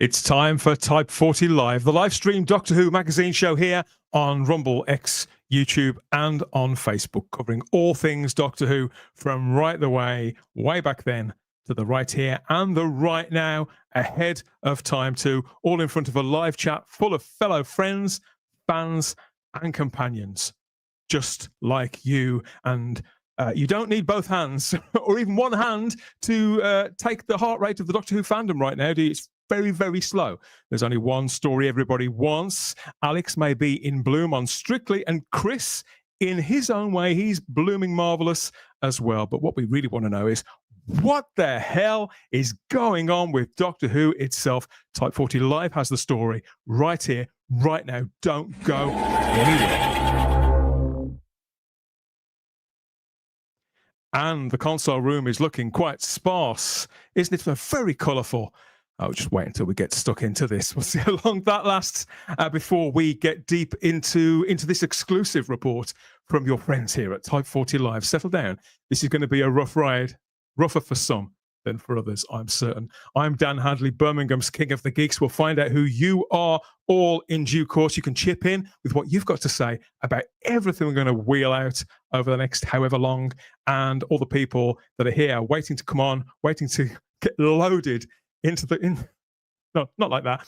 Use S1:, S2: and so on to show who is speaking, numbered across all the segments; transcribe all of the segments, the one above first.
S1: It's time for Type 40 Live, the live stream Doctor Who magazine show here on Rumble, X, YouTube, and on Facebook, covering all things Doctor Who from right the way back then, to the right here and the right now, ahead of Time 2, all in front of a live chat full of fellow friends, fans, and companions, just like you. And you don't need both hands or even one hand to take the heart rate of the Doctor Who fandom right now, do you? It's very, very slow. There's only one story everybody wants. Alex may be in bloom on Strictly, and Chris, in his own way, he's blooming marvelous as well. But what we really want to know is, what the hell is going on with Doctor Who itself? Type 40 Live has the story right here, right now. Don't go anywhere. And the console room is looking quite sparse, isn't it? Very colourful. I'll just wait until we get stuck into this. We'll see how long that lasts before we get deep into this exclusive report from your friends here at Type 40 Live. Settle down. This is going to be a rough ride. Rougher for some than for others, I'm certain. I'm Dan Hadley, Birmingham's King of the Geeks. We'll find out who you are all in due course. You can chip in with what you've got to say about everything we're going to wheel out over the next however long, and all the people that are here waiting to come on, waiting to get loaded into no, not like that,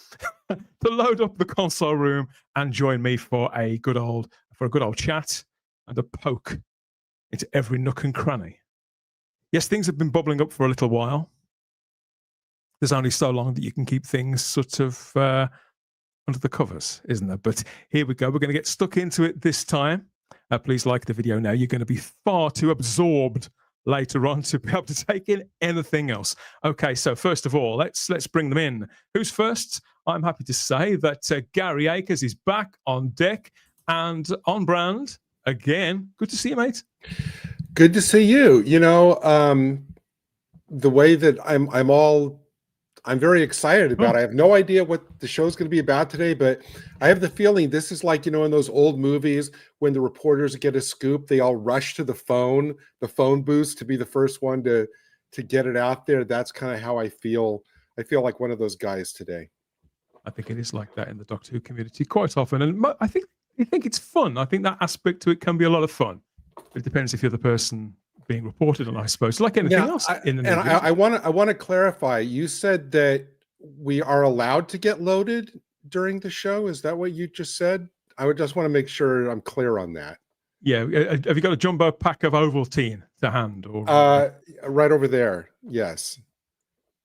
S1: to load up the console room and join me for a good old chat and a poke into every nook and cranny. Yes, things have been bubbling up for a little while. There's only so long that you can keep things sort of under the covers, isn't there? But here we go. We're going to get stuck into it this time. Please like the video now. You're going to be far too absorbed later on to be able to take in anything else. Okay, so first of all, let's bring them in. Who's first? I'm happy to say that Gary Akers is back on deck and on brand again. Good to see you, mate.
S2: Good to see you. You know, the way that I'm very excited about. I have no idea what the show's going to be about today, but I have the feeling this is like, you know, in those old movies when the reporters get a scoop, they all rush to the phone booth to be the first one to get it out there. That's kind of how I feel. I feel like one of those guys today.
S1: I think it is like that in the Doctor Who community quite often, and I think it's fun. I think that aspect to it can be a lot of fun. It depends if you're the person being reported on, I suppose, like anything else in the news.
S2: And I want to clarify. You said that we are allowed to get loaded during the show. Is that what you just said? I would just want to make sure I'm clear on that.
S1: Yeah. Have you got a jumbo pack of Ovaltine to hand? Or
S2: right over there. Yes.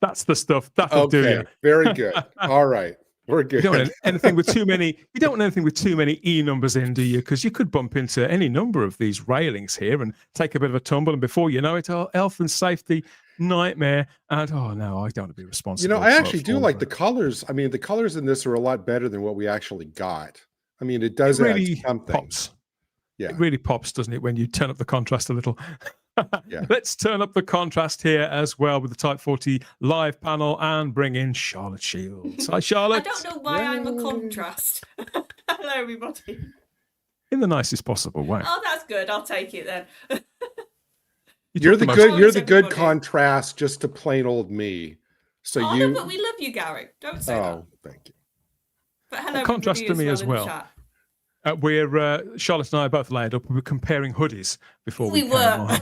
S1: That's the stuff. That'll do you.
S2: Very good. All right. We're good.
S1: You don't want anything with too many. You don't want anything with too many E numbers in, do you? Because you could bump into any number of these railings here and take a bit of a tumble, and before you know it, health and safety nightmare. And oh no, I don't want to be responsible.
S2: You know, I actually do like the colors. I mean, the colors in this are a lot better than what we actually got. I mean, it does
S1: really
S2: add something.
S1: Pops.
S2: Yeah,
S1: it really pops, doesn't it, when you turn up the contrast a little?
S2: Yeah.
S1: Let's turn up the contrast here as well with the Type 40 Live panel and bring in Charlotte Shields. Hi, Charlotte.
S3: I don't know why I'm a contrast. Hello, everybody.
S1: In the nicest possible way.
S3: Oh, that's good. I'll take it then.
S2: You're the good contrast just to plain old me. So
S3: no, but we love you, Gary. Don't say that.
S2: Oh, thank you.
S3: But hello,
S1: contrast to me as well. Charlotte and I are both laid up. We were comparing hoodies before we came on.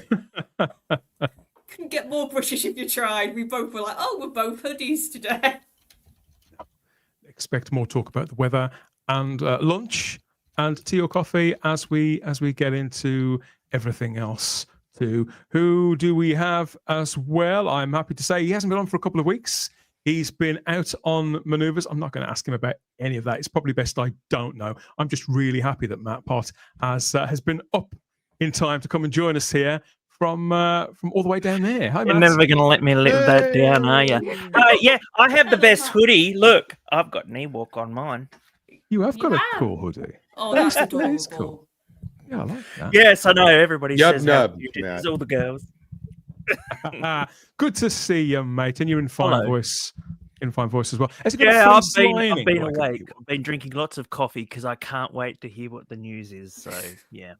S3: Couldn't get more British if you tried. We both were like, oh, we're both hoodies today.
S1: Expect more talk about the weather and lunch and tea or coffee as we get into everything else too. Who do we have as well? I'm happy to say he hasn't been on for a couple of weeks. He's been out on manoeuvres. I'm not going to ask him about any of that. It's probably best I don't know. I'm just really happy that Matt Pott has been up in time to come and join us here from all the way down there. Hi, Matt.
S4: You're never going to let me live that down, are you? Yeah, I have the best hoodie. Look, I've got an Ewok on mine.
S1: You have got a cool hoodie.
S3: Oh, that's adorable.
S1: That is cool. Yeah, I like that.
S4: Yes, I know. Everybody says
S2: nub,
S4: it's all the girls.
S1: Good to see you, mate. And you're in fine voice. In fine voice as well.
S4: I've been awake. I've been drinking lots of coffee because I can't wait to hear what the news is. So yeah.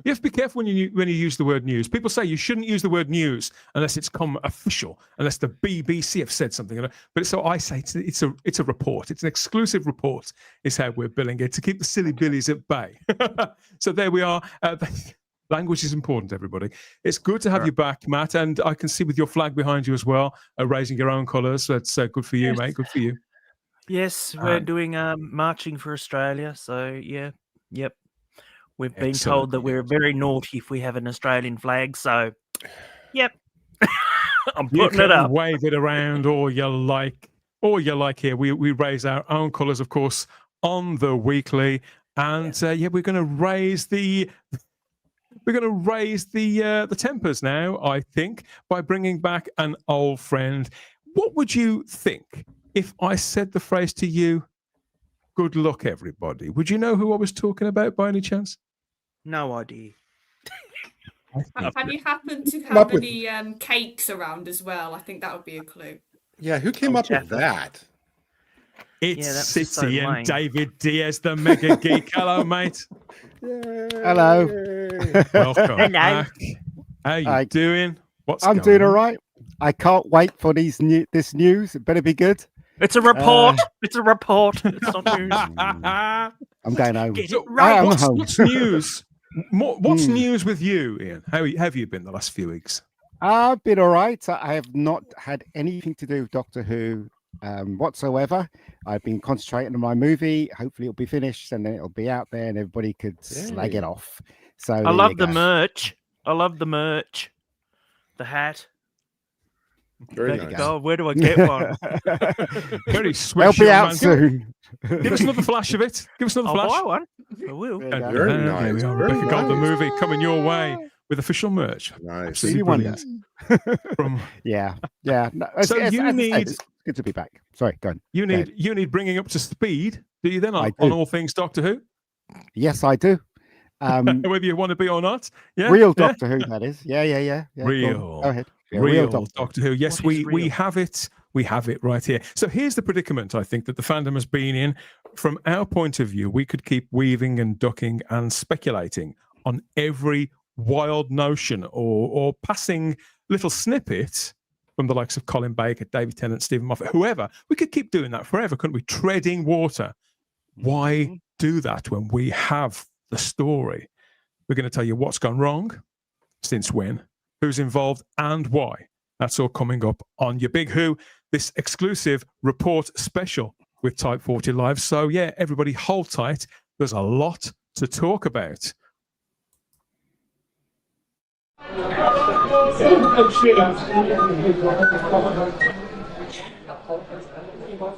S1: You have to be careful when you use the word news. People say you shouldn't use the word news unless it's come official, unless the BBC have said something. But so I say it's a report. It's an exclusive report. Is how we're billing it to keep the silly billies at bay. So there we are. Language is important, everybody. It's good to have you back, Matt, and I can see with your flag behind you as well, raising your own colours. That's good for you, mate. Good for you.
S4: Yes, we're doing marching for Australia. So yeah, yep. We've been
S1: Excellent.
S4: told that we're very naughty if we have an Australian flag. So, yep, I'm putting it up.
S1: Wave it around, or you like here. We raise our own colours, of course, on the weekly, and we're going to raise the. We're going to raise the tempers now, I think, by bringing back an old friend. What would you think if I said the phrase to you, "Good luck, everybody"? Would you know who I was talking about by any chance?
S4: No idea.
S3: Have you happened to have any cakes around as well? I think that would be a clue.
S2: Yeah, who came up with that?
S1: It's
S4: that's so
S1: City and
S4: lame.
S1: David Diaz, the mega geek. Hello, mate.
S5: Hello.
S1: Welcome
S4: Hello.
S1: back. How you doing?
S5: I'm doing all right. I can't wait for this news. It better be good.
S4: It's a report. It's a report. It's not news.
S5: I'm going home.
S4: Get
S1: So,
S4: it right.
S1: what's news? What's news with you, Ian? How have you been the last few weeks?
S5: I've been all right. I have not had anything to do with Doctor Who whatsoever. I've been concentrating on my movie. Hopefully it'll be finished and then it'll be out there and everybody could slag it off. So
S4: I love the merch. I love the merch. The hat.
S2: Very nice.
S4: God, where do I get one?
S1: Very sweet.
S5: They'll be out soon.
S1: Give us another flash of it. Give us another
S4: I'll
S1: flash.
S4: buy one. I will.
S2: Very nice.
S1: There we are.
S2: Very
S1: Rebecca Gold, the
S2: nice.
S1: movie coming your way with official merch.
S2: Nice.
S1: Absolutely
S5: You wonder.
S1: brilliant. From
S5: Yeah. No,
S1: So you need-
S5: it's good to be back. Sorry, go on.
S1: you
S5: Go ahead.
S1: need bringing up to speed. Do you then
S5: I
S1: on
S5: do.
S1: all things Doctor Who,
S5: Yes, I do.
S1: whether you want to be or not? Yeah,
S5: Real
S1: yeah?
S5: Doctor Who, that is. Yeah. Go on.
S1: Real.
S5: Go ahead. Yeah,
S1: Real
S5: Doctor.
S1: Doctor Who. Yes,
S4: What is
S1: we
S4: real?
S1: have it. We have it right here. So here's the predicament I think that the fandom has been in. From our point of view, we could keep weaving and ducking and speculating on every wild notion or passing little snippet from the likes of Colin Baker, David Tennant, Stephen Moffat, whoever. We could keep doing that forever, couldn't we? Treading water. Why do that when we have the story? We're going to tell you what's gone wrong, since when, who's involved, and why. That's all coming up on your Big Who, this exclusive report special with Type 40 Live. So, yeah, everybody hold tight. There's a lot to talk about.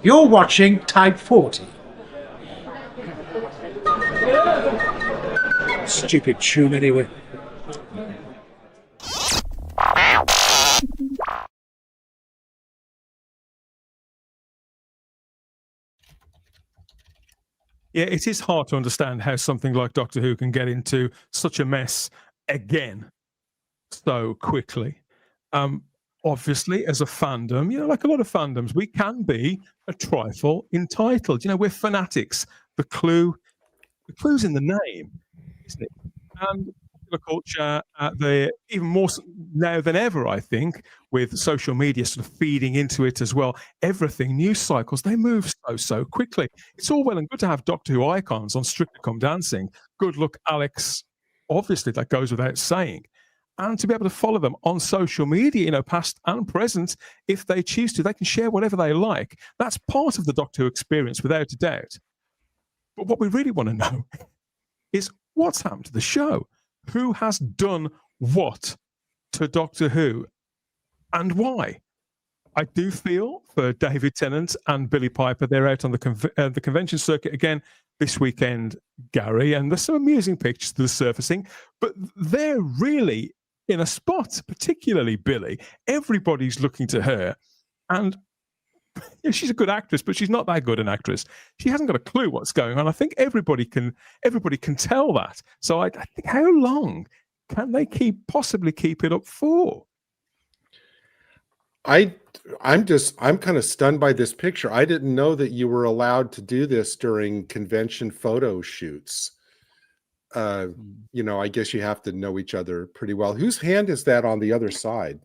S6: You're watching Type 40. Stupid tune anyway.
S1: Yeah, it is hard to understand how something like Doctor Who can get into such a mess again so quickly. Obviously, as a fandom, like a lot of fandoms, we can be a trifle entitled. We're fanatics. The clue's in the name, isn't it? And popular culture, even more now than ever, I think, with social media sort of feeding into it as well. Everything, news cycles, they move so quickly. It's all well and good to have Doctor Who icons on Strictly Come Dancing. Good luck, Alex. Obviously, that goes without saying. And to be able to follow them on social media, past and present, if they choose to, they can share whatever they like. That's part of the Doctor Who experience, without a doubt. But what we really want to know is what's happened to the show? Who has done what to Doctor Who and why? I do feel for David Tennant and Billy Piper, they're out on the convention circuit again this weekend, Gary, and there's some amusing pictures that are surfacing, but they're really in a spot, particularly Billy. Everybody's looking to her, and she's a good actress, but she's not that good an actress. She hasn't got a clue what's going on. I think everybody can tell that. So I think, how long can they possibly keep it up for?
S2: I'm kind of stunned by this picture. I didn't know that you were allowed to do this during convention photo shoots. I guess you have to know each other pretty well. Whose hand is that on the other side?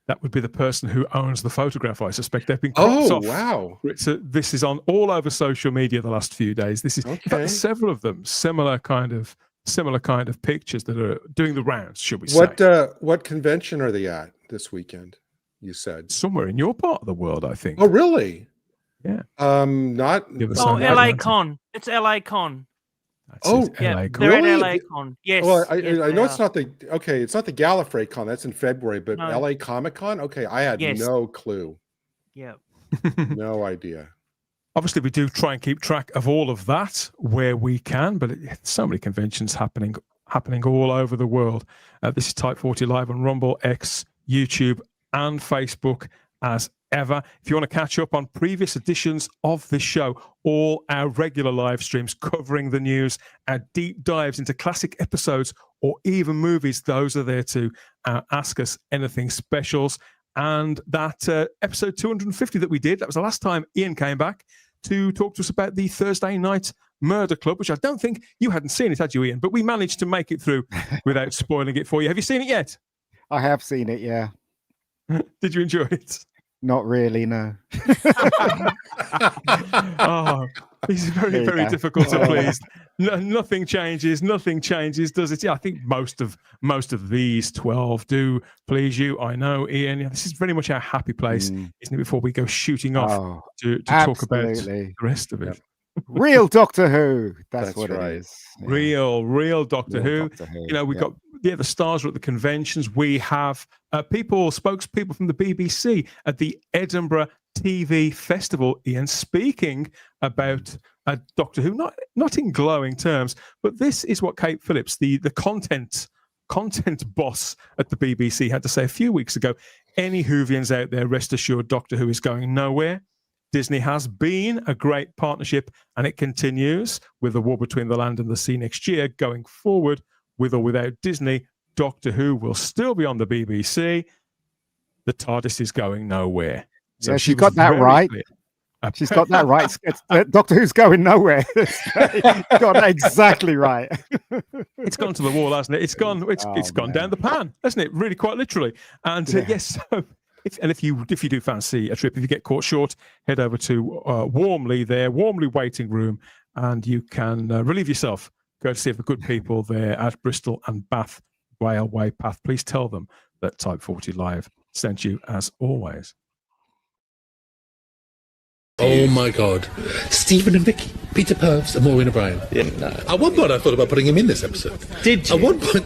S1: That would be the person who owns the photograph, I suspect. They've been cropped off.
S2: Wow.
S1: This is on all over social media the last few days. This is in fact, there's several of them, similar kind of pictures that are doing the rounds, should we say.
S2: What convention are they at this weekend, you said?
S1: Somewhere in your part of the world, I think.
S2: Oh, really?
S1: Yeah.
S2: Not.
S4: LA Con. It's LA Con.
S1: LA Con.
S4: They're
S2: Really?
S4: at LA Con. Yes.
S2: Well, I
S4: yes,
S2: know it's not it's not the Gallifrey Con. That's in February, but
S4: No.
S2: LA Comic Con. Okay, I had no clue.
S4: Yeah.
S2: No idea.
S1: Obviously, we do try and keep track of all of that where we can, but so many conventions happening all over the world. This is Type 40 live on Rumble, X, YouTube, and Facebook as ever. If you want to catch up on previous editions of this show, all our regular live streams covering the news, our deep dives into classic episodes or even movies, those are there to ask us anything specials. And that episode 250 that we did, that was the last time Ian came back to talk to us about the Thursday Night Murder Club, which I don't think you hadn't seen it, had you, Ian? But we managed to make it through without spoiling it for you. Have you seen it yet?
S5: I have seen it, yeah.
S1: Did you enjoy it?
S5: Not really, no.
S1: Oh, he's very, very difficult to please. Nothing changes, does it? Yeah, I think most of these 12 do please you. I know, Ian. This is very much our happy place, isn't it? Before we go shooting off to talk about the rest of it.
S5: Real Doctor Who. That's what
S2: right.
S5: it is. Yeah.
S1: Real Doctor Who.
S5: Doctor Who.
S1: We got the stars are at the conventions. We have spokespeople from the BBC at the Edinburgh TV Festival. Ian, speaking about Doctor Who, not in glowing terms, but this is what Kate Phillips, the content boss at the BBC, had to say a few weeks ago. Any Whovians out there, rest assured, Doctor Who is going nowhere. Disney has been a great partnership, and it continues with the War Between the Land and the Sea next year. Going forward, with or without Disney, Doctor Who will still be on the BBC. The TARDIS is going nowhere. So
S5: yeah, she got that right.
S1: Clear.
S5: She's got that right. Doctor Who's going nowhere. Got that exactly right.
S1: It's gone to the wall, hasn't it? It's gone down the pan, hasn't it? Really, quite literally. And yes, so if you do fancy a trip, if you get caught short, head over to Warmly Waiting Room, and you can relieve yourself. Go to see the good people there at Bristol and Bath Railway Path. Please tell them that Type 40 Live sent you as always.
S7: Oh my God. Stephen and Vicky, Peter Purves and Maureen O'Brien. Yeah, no. At one point I thought about putting him in this episode. Did you? At one point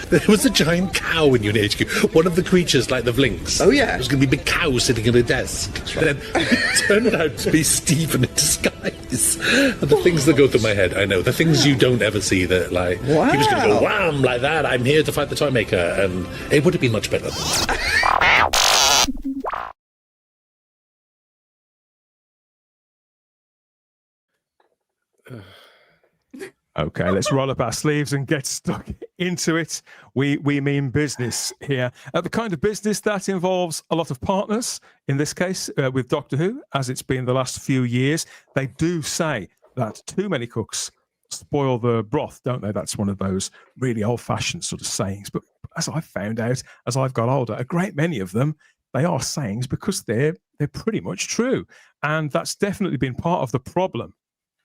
S7: there was a giant cow in Unit HQ. One of the creatures like the Vlinks. Oh yeah. It was going to be a big cow sitting at a desk. Right. Then it turned out to be Stephen in disguise. And the things that go through my head, I know. The things you don't ever see that like, he was going to go wham like that. I'm here to fight the Toy Maker. And it would have been much better than that.
S1: Okay, let's roll up our sleeves and get stuck into it. We mean business here. The kind of business that involves a lot of partners, in this case with Doctor Who, as it's been the last few years. They do say that too many cooks spoil the broth, don't they? That's one of those really old-fashioned sort of sayings. But as I've found out, as I've got older, a great many of them, they are sayings because they're pretty much true. And that's definitely been part of the problem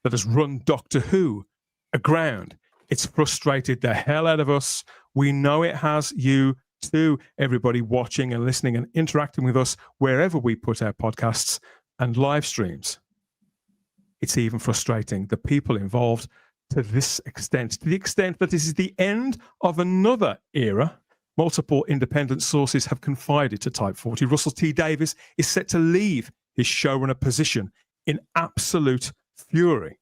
S1: that has run Doctor Who aground. It's frustrated the hell out of us. We know it has you too, everybody watching and listening and interacting with us wherever we put our podcasts and live streams. It's even frustrating the people involved to this extent, to the extent that this is the end of another era. Multiple independent sources have confided to Type 40 Russell T Davies is set to leave his showrunner position in absolute fury.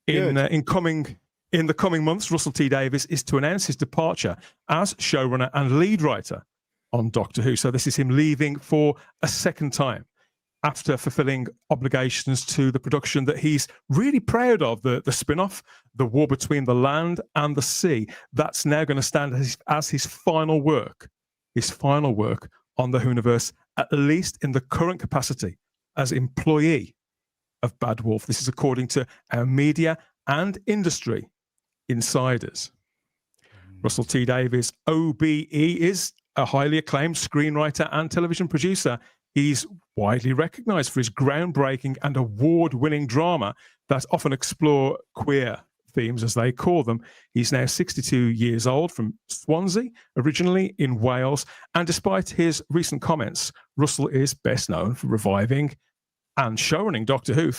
S1: In the coming months, Russell T Davies is to announce his departure as showrunner and lead writer on Doctor Who. So this is him leaving for a second time after fulfilling obligations to the production that he's really proud of, the spin-off, The War Between the Land and the Sea. That's now going to stand as his final work on the Whoniverse, at least in the current capacity as employee of Bad Wolf. This is according to our media and industry insiders. Russell T Davies, OBE, is a highly acclaimed screenwriter and television producer. He's widely recognized for his groundbreaking and award-winning drama that often explore queer themes, as they call them. He's now 62 years old, from Swansea, originally in Wales. And despite his recent comments, Russell is best known for reviving and showrunning Doctor Who,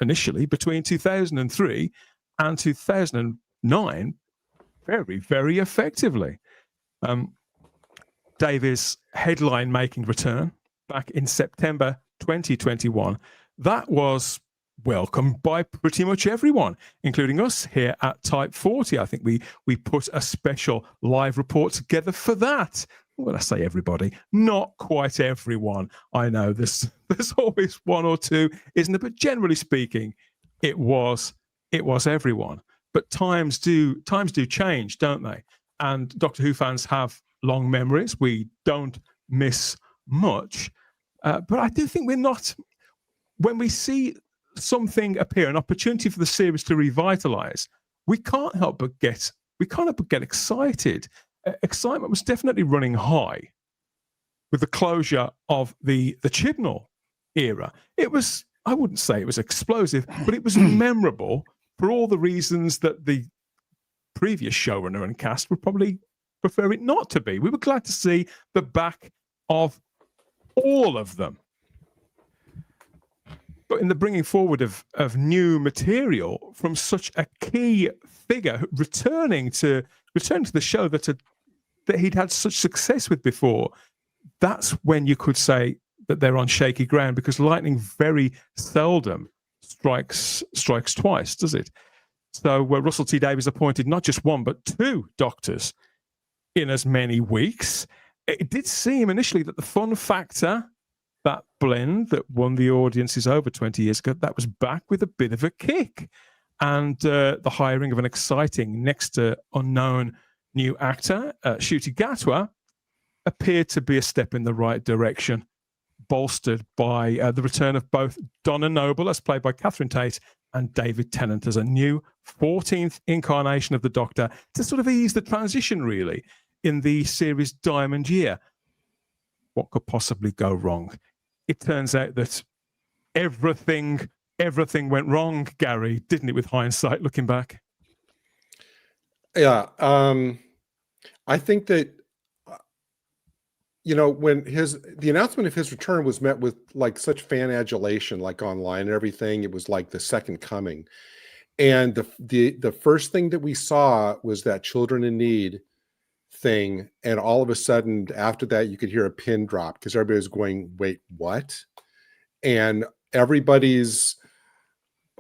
S1: initially between 2003 and 2009, very, very effectively. Davies' headline-making return back in September 2021, that was welcomed by pretty much everyone, including us here at Type 40. I think we put a special live report together for that. When I say everybody, not quite everyone. I know there's always one or two, isn't it? But generally speaking, it was everyone. But times do change, don't they? And Doctor Who fans have long memories. We don't miss much. But I do think we're not, when we see something appear, an opportunity for the series to revitalize, we can't help but get excited. Excitement was definitely running high with the closure of the Chibnall era. It was, I wouldn't say it was explosive, but it was memorable for all the reasons that the previous showrunner and cast would probably prefer it not to be. We were glad to see the back of all of them. But in the bringing forward of new material from such a key figure returning to the show that he'd had such success with before, that's when you could say that they're on shaky ground, because lightning very seldom strikes twice, does it? So Russell T Davies appointed not just one but two doctors in as many weeks. It did seem initially that the fun factor, that blend that won the audiences over 20 years ago, that was back with a bit of a kick. And the hiring of an exciting, next to unknown new actor, Ncuti Gatwa, appeared to be a step in the right direction, bolstered by the return of both Donna Noble, as played by Catherine Tate, and David Tennant as a new 14th incarnation of the Doctor, to sort of ease the transition, really, in the series' diamond year. What could possibly go wrong? It turns out that everything went wrong, Gary, didn't it, with hindsight, looking back?
S2: Yeah. I think that, when the announcement of his return was met with like such fan adulation, like online and everything, it was like the second coming. And the first thing that we saw was that Children in Need thing, and all of a sudden after that you could hear a pin drop, because everybody was going, wait, what? And everybody's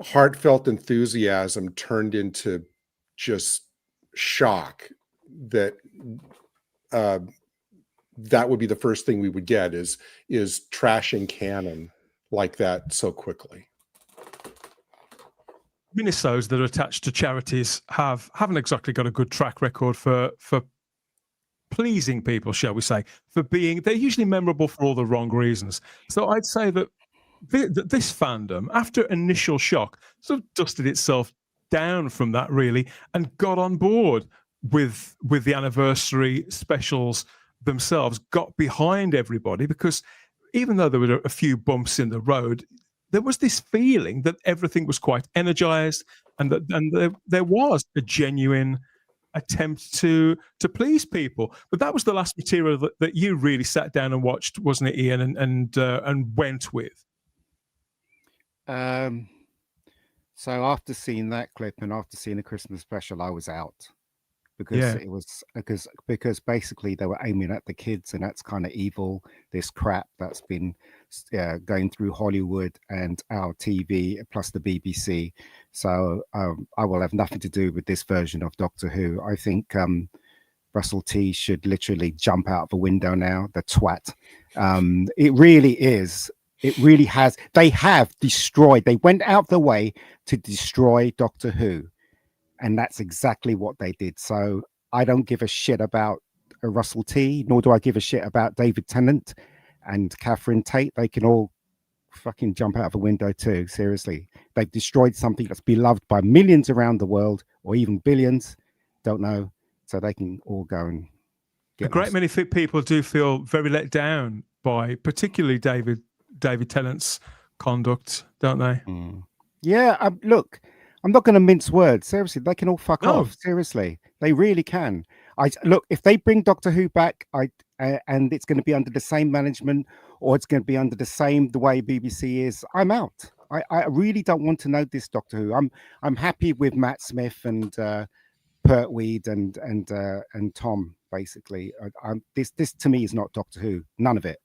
S2: heartfelt enthusiasm turned into just shock that that would be the first thing we would get is trashing canon like that so quickly.
S1: Minisodes that are attached to charities haven't exactly got a good track record for pleasing people, shall we say, they're usually memorable for all the wrong reasons. So I'd say that this fandom, after initial shock, sort of dusted itself down from that, really, and got on board with the anniversary specials themselves, got behind everybody, because even though there were a few bumps in the road, there was this feeling that everything was quite energized, and that there was a genuine attempt to please people. But that was the last material that you really sat down and watched, wasn't it, Ian, and went with?
S5: So after seeing that clip and after seeing the Christmas special, I was out, because it was because basically they were aiming at the kids, and that's kind of evil, this crap that's been going through Hollywood and our TV plus the BBC. So I will have nothing to do with this version of Doctor Who. I think Russell T should literally jump out of a window now, the twat. It really is. It really has. They have destroyed. They went out the way to destroy Doctor Who. And that's exactly what they did. So I don't give a shit about Russell T, nor do I give a shit about David Tennant and Catherine Tate. They can all fucking jump out of a window too. Seriously. They've destroyed something that's beloved by millions around the world or even billions. Don't know. So they can all go and get
S1: A great
S5: lost.
S1: many people do feel very let down by particularly David Tennant's conduct, don't they?
S5: Yeah, look, I'm not going to mince words. Seriously, they can all fuck
S1: No.
S5: off. Seriously, they really can. Look, if they bring Doctor Who back, and it's going to be under the same management, or it's going to be under the way BBC is, I'm out. I really don't want to know this Doctor Who. I'm happy with Matt Smith and Pertwee and Tom. Basically, this to me is not Doctor Who. None of it.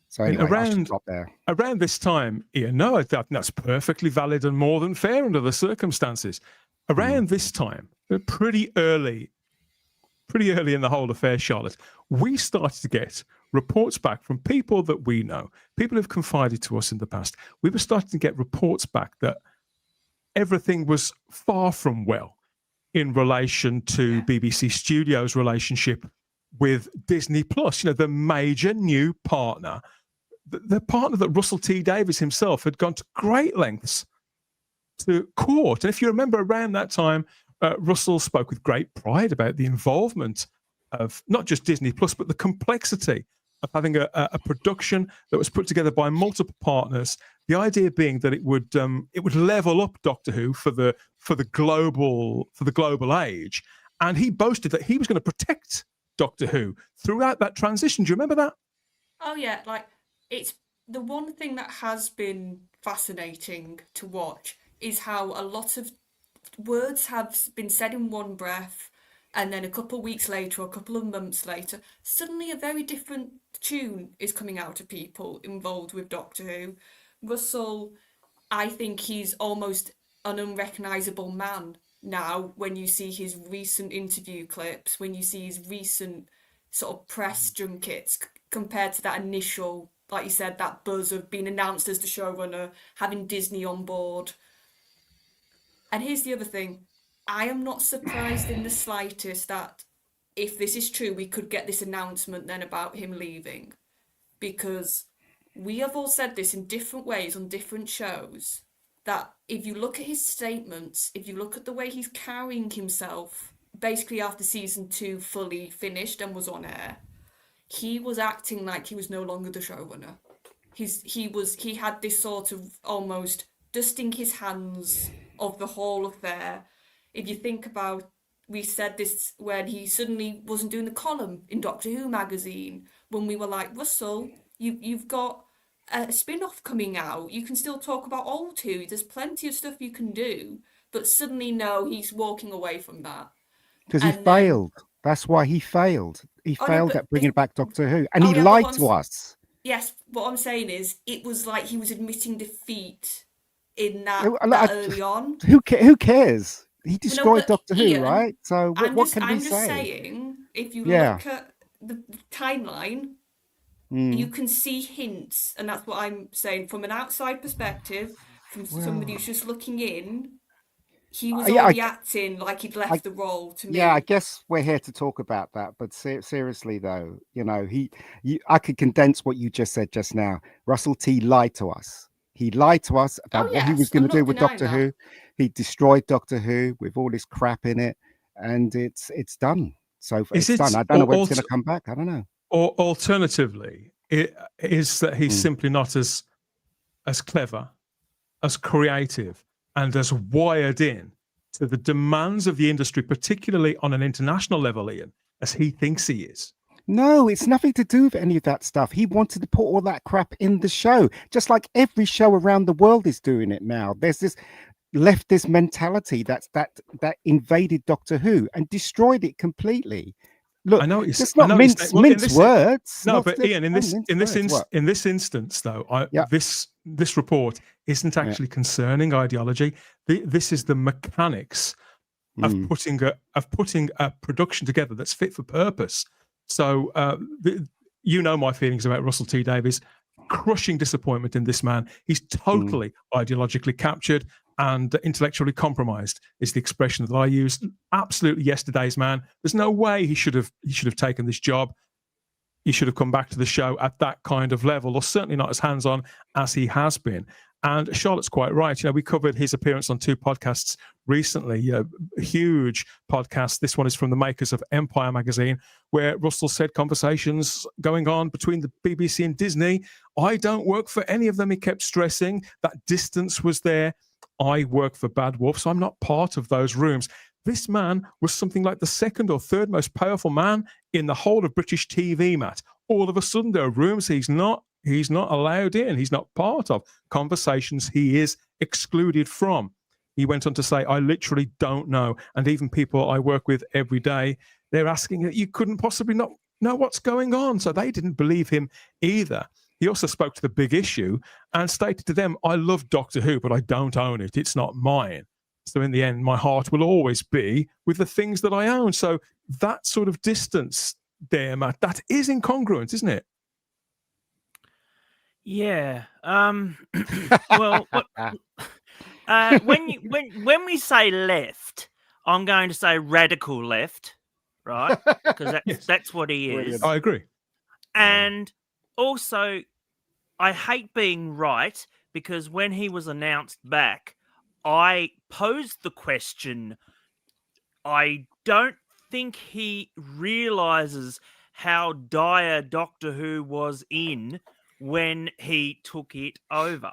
S5: So anyway, I should stop there.
S1: Around this time, Ian, no, that's perfectly valid and more than fair under the circumstances. Around this time, pretty early in the whole affair, Charlotte, we started to get reports back from people that we know, people who've confided to us in the past. We were starting to get reports back that everything was far from well in relation to BBC Studios' relationship with Disney Plus, the major new partner, the partner that Russell T Davies himself had gone to great lengths to court. And if you remember, around that time, Russell spoke with great pride about the involvement of not just Disney Plus, but the complexity of having a production that was put together by multiple partners. The idea being that it would level up Doctor Who for the global age. And he boasted that he was going to protect Doctor Who throughout that transition. Do you remember that?
S3: Oh yeah, it's the one thing that has been fascinating to watch is how a lot of words have been said in one breath, and then a couple of weeks later, or a couple of months later, suddenly a very different tune is coming out of people involved with Doctor Who. Russell, I think he's almost an unrecognisable man now when you see his recent interview clips, when you see his recent sort of press junkets compared to that initial, like you said, that buzz of being announced as the showrunner, having Disney on board. And here's the other thing. I am not surprised in the slightest that if this is true, we could get this announcement then about him leaving. Because we have all said this in different ways on different shows, that if you look at his statements, if you look at the way he's carrying himself, basically after season 2 fully finished and was on air, he was acting like he was no longer the showrunner. He had this sort of almost dusting his hands of the whole affair. If you think about, we said this when he suddenly wasn't doing the column in Doctor Who magazine, when we were like, Russell, you've got a spin-off coming out, you can still talk about old Who, there's plenty of stuff you can do, but suddenly no, he's walking away from that.
S5: Because he failed. That's why he failed. He failed at bringing back Doctor Who. And he lied to us.
S3: Yes, what I'm saying is, it was like he was admitting defeat in that early on.
S5: Who cares? He destroyed Doctor Who, right? So what can we say?
S3: I'm just saying, if you look at the timeline, you can see hints, and that's what I'm saying from an outside perspective, from somebody who's just looking in. He was already acting like he'd left the role to me.
S5: Yeah, I guess we're here to talk about that. But seriously, though, I could condense what you just said just now. Russell T lied to us. He lied to us about what he was going to do with Doctor Who. He destroyed Doctor Who with all this crap in it, and it's done. So it's done. I don't know when it's going to come back. I don't know.
S1: Or alternatively, it is that he's simply not as clever, as creative, and as wired in to the demands of the industry, particularly on an international level, Ian, as he thinks he is.
S5: No, it's nothing to do with any of that stuff. He wanted to put all that crap in the show, just like every show around the world is doing it now. There's this leftist mentality that invaded Doctor Who and destroyed it completely. Look,
S1: I know
S5: it's not mince words.
S1: No, but Ian, in this instance, though, this report isn't actually concerning ideology. This is the mechanics of putting a production together that's fit for purpose. So my feelings about Russell T Davies. Crushing disappointment in this man. He's totally ideologically captured and intellectually compromised is the expression that I used. Absolutely yesterday's man. There's no way he should have taken this job. He should have come back to the show at that kind of level, or certainly not as hands-on as he has been. And Charlotte's quite right. We covered his appearance on 2 podcasts recently, a huge podcast. This one is from the makers of Empire magazine, where Russell said conversations going on between the BBC and Disney. I don't work for any of them. He kept stressing that distance was there. I work for Bad Wolf, so I'm not part of those rooms. This man was something like the second or third most powerful man in the whole of British TV, Matt. All of a sudden, there are rooms he's not allowed in. He's not part of. Conversations he is excluded from. He went on to say, I literally don't know. And even people I work with every day, they're asking that you couldn't possibly not know what's going on. So they didn't believe him either. He also spoke to the Big Issue and stated to them, I love Doctor Who, but I don't own it. It's not mine. So in the end, my heart will always be with the things that I own. So that sort of distance there, Matt, that is incongruent, isn't it?
S4: Yeah. Well, when we say left, I'm going to say radical left, right? Because that's what he is.
S1: I agree.
S4: And also, I hate being right, because when he was announced back, I posed the question. I don't think he realizes how dire Doctor Who was in when he took it over.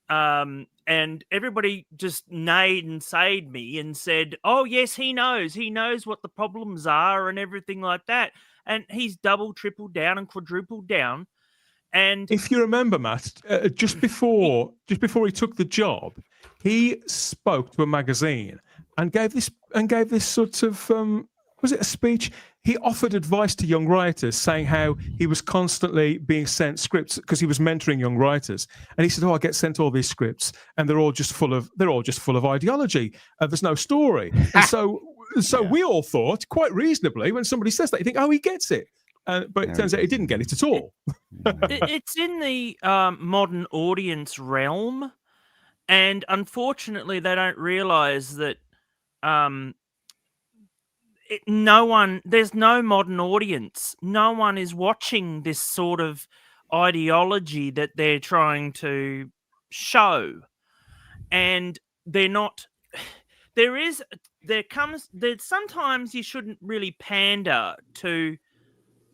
S4: And everybody just neighed and sayed me and said, oh, yes, he knows what the problems are and everything like that. And he's double, tripled down and quadrupled down. And
S1: if you remember, Matt, just before he took the job, he spoke to a magazine and gave this sort of was it a speech? He offered advice to young writers, saying how he was constantly being sent scripts because he was mentoring young writers, and he said, "Oh, I get sent all these scripts, and they're all just full of ideology. There's no story." And so we all thought, quite reasonably, when somebody says that, you think, "Oh, he gets it." But it turns out he didn't get it at all.
S4: It's in the modern audience realm, and unfortunately, they don't realise that there's no modern audience. No one is watching this sort of ideology that they're trying to show, and they're not. Sometimes you shouldn't really pander to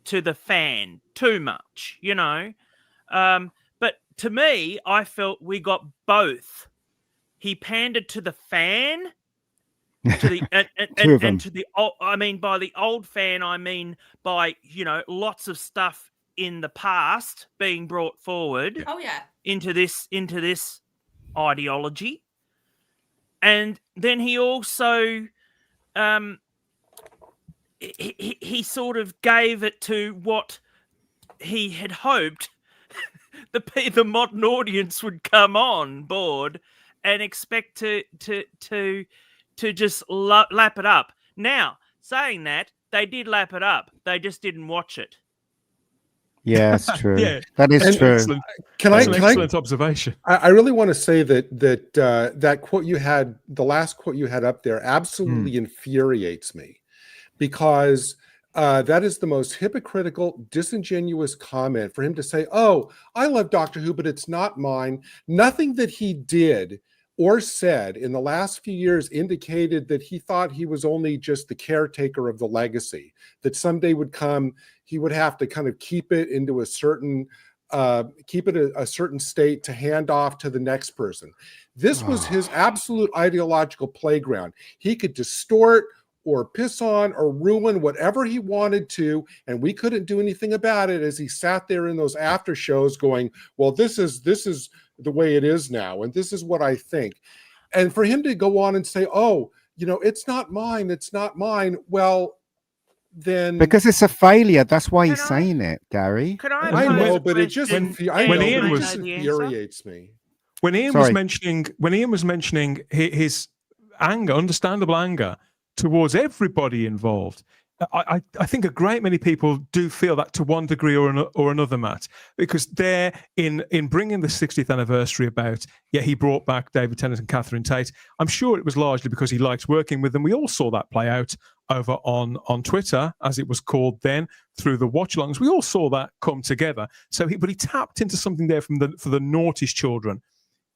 S4: the fan too much, you know. But to me, I felt we got both. He pandered to the fan, to the and to the old. I mean, by the old fan, I mean by, you know, lots of stuff in the past being brought forward.
S3: Oh yeah. Into
S4: this ideology, and then he also he sort of gave it to what he had hoped the modern audience would come on board and expect to just lap it up. Now, saying that, they did lap it up. They just didn't watch it.
S5: Yeah, that's true.
S1: Yeah.
S5: That is true.
S1: Excellent. Excellent observation.
S2: I really want to say that quote you had, the last quote you had up there, absolutely infuriates me, because that is the most hypocritical, disingenuous comment for him to say, "Oh, I love Doctor Who, but it's not mine." Nothing that he did or said in the last few years indicated that he thought he was only just the caretaker of the legacy, that someday would come, he would have to kind of keep it into a certain state to hand off to the next person. This was his absolute ideological playground. He could distort or piss on or ruin whatever he wanted to, and we couldn't do anything about it, as he sat there in those after shows going, well, this is the way it is now, and this is what I think. And for him to go on and say, oh, you know, it's not mine, well, then
S5: because it's a failure. That's why he's saying it, Gary.
S2: I know, but it just infuriates me.
S1: When Ian was mentioning his anger, understandable anger towards everybody involved, I think a great many people do feel that to one degree or another, Matt, because they're in bringing the 60th anniversary about. Yeah, he brought back David Tennant and Catherine Tate. I'm sure it was largely because he liked working with them. We all saw that play out over on Twitter, as it was called then, through the watch-alongs. We all saw that come together. But he tapped into something there for the naughtiest children.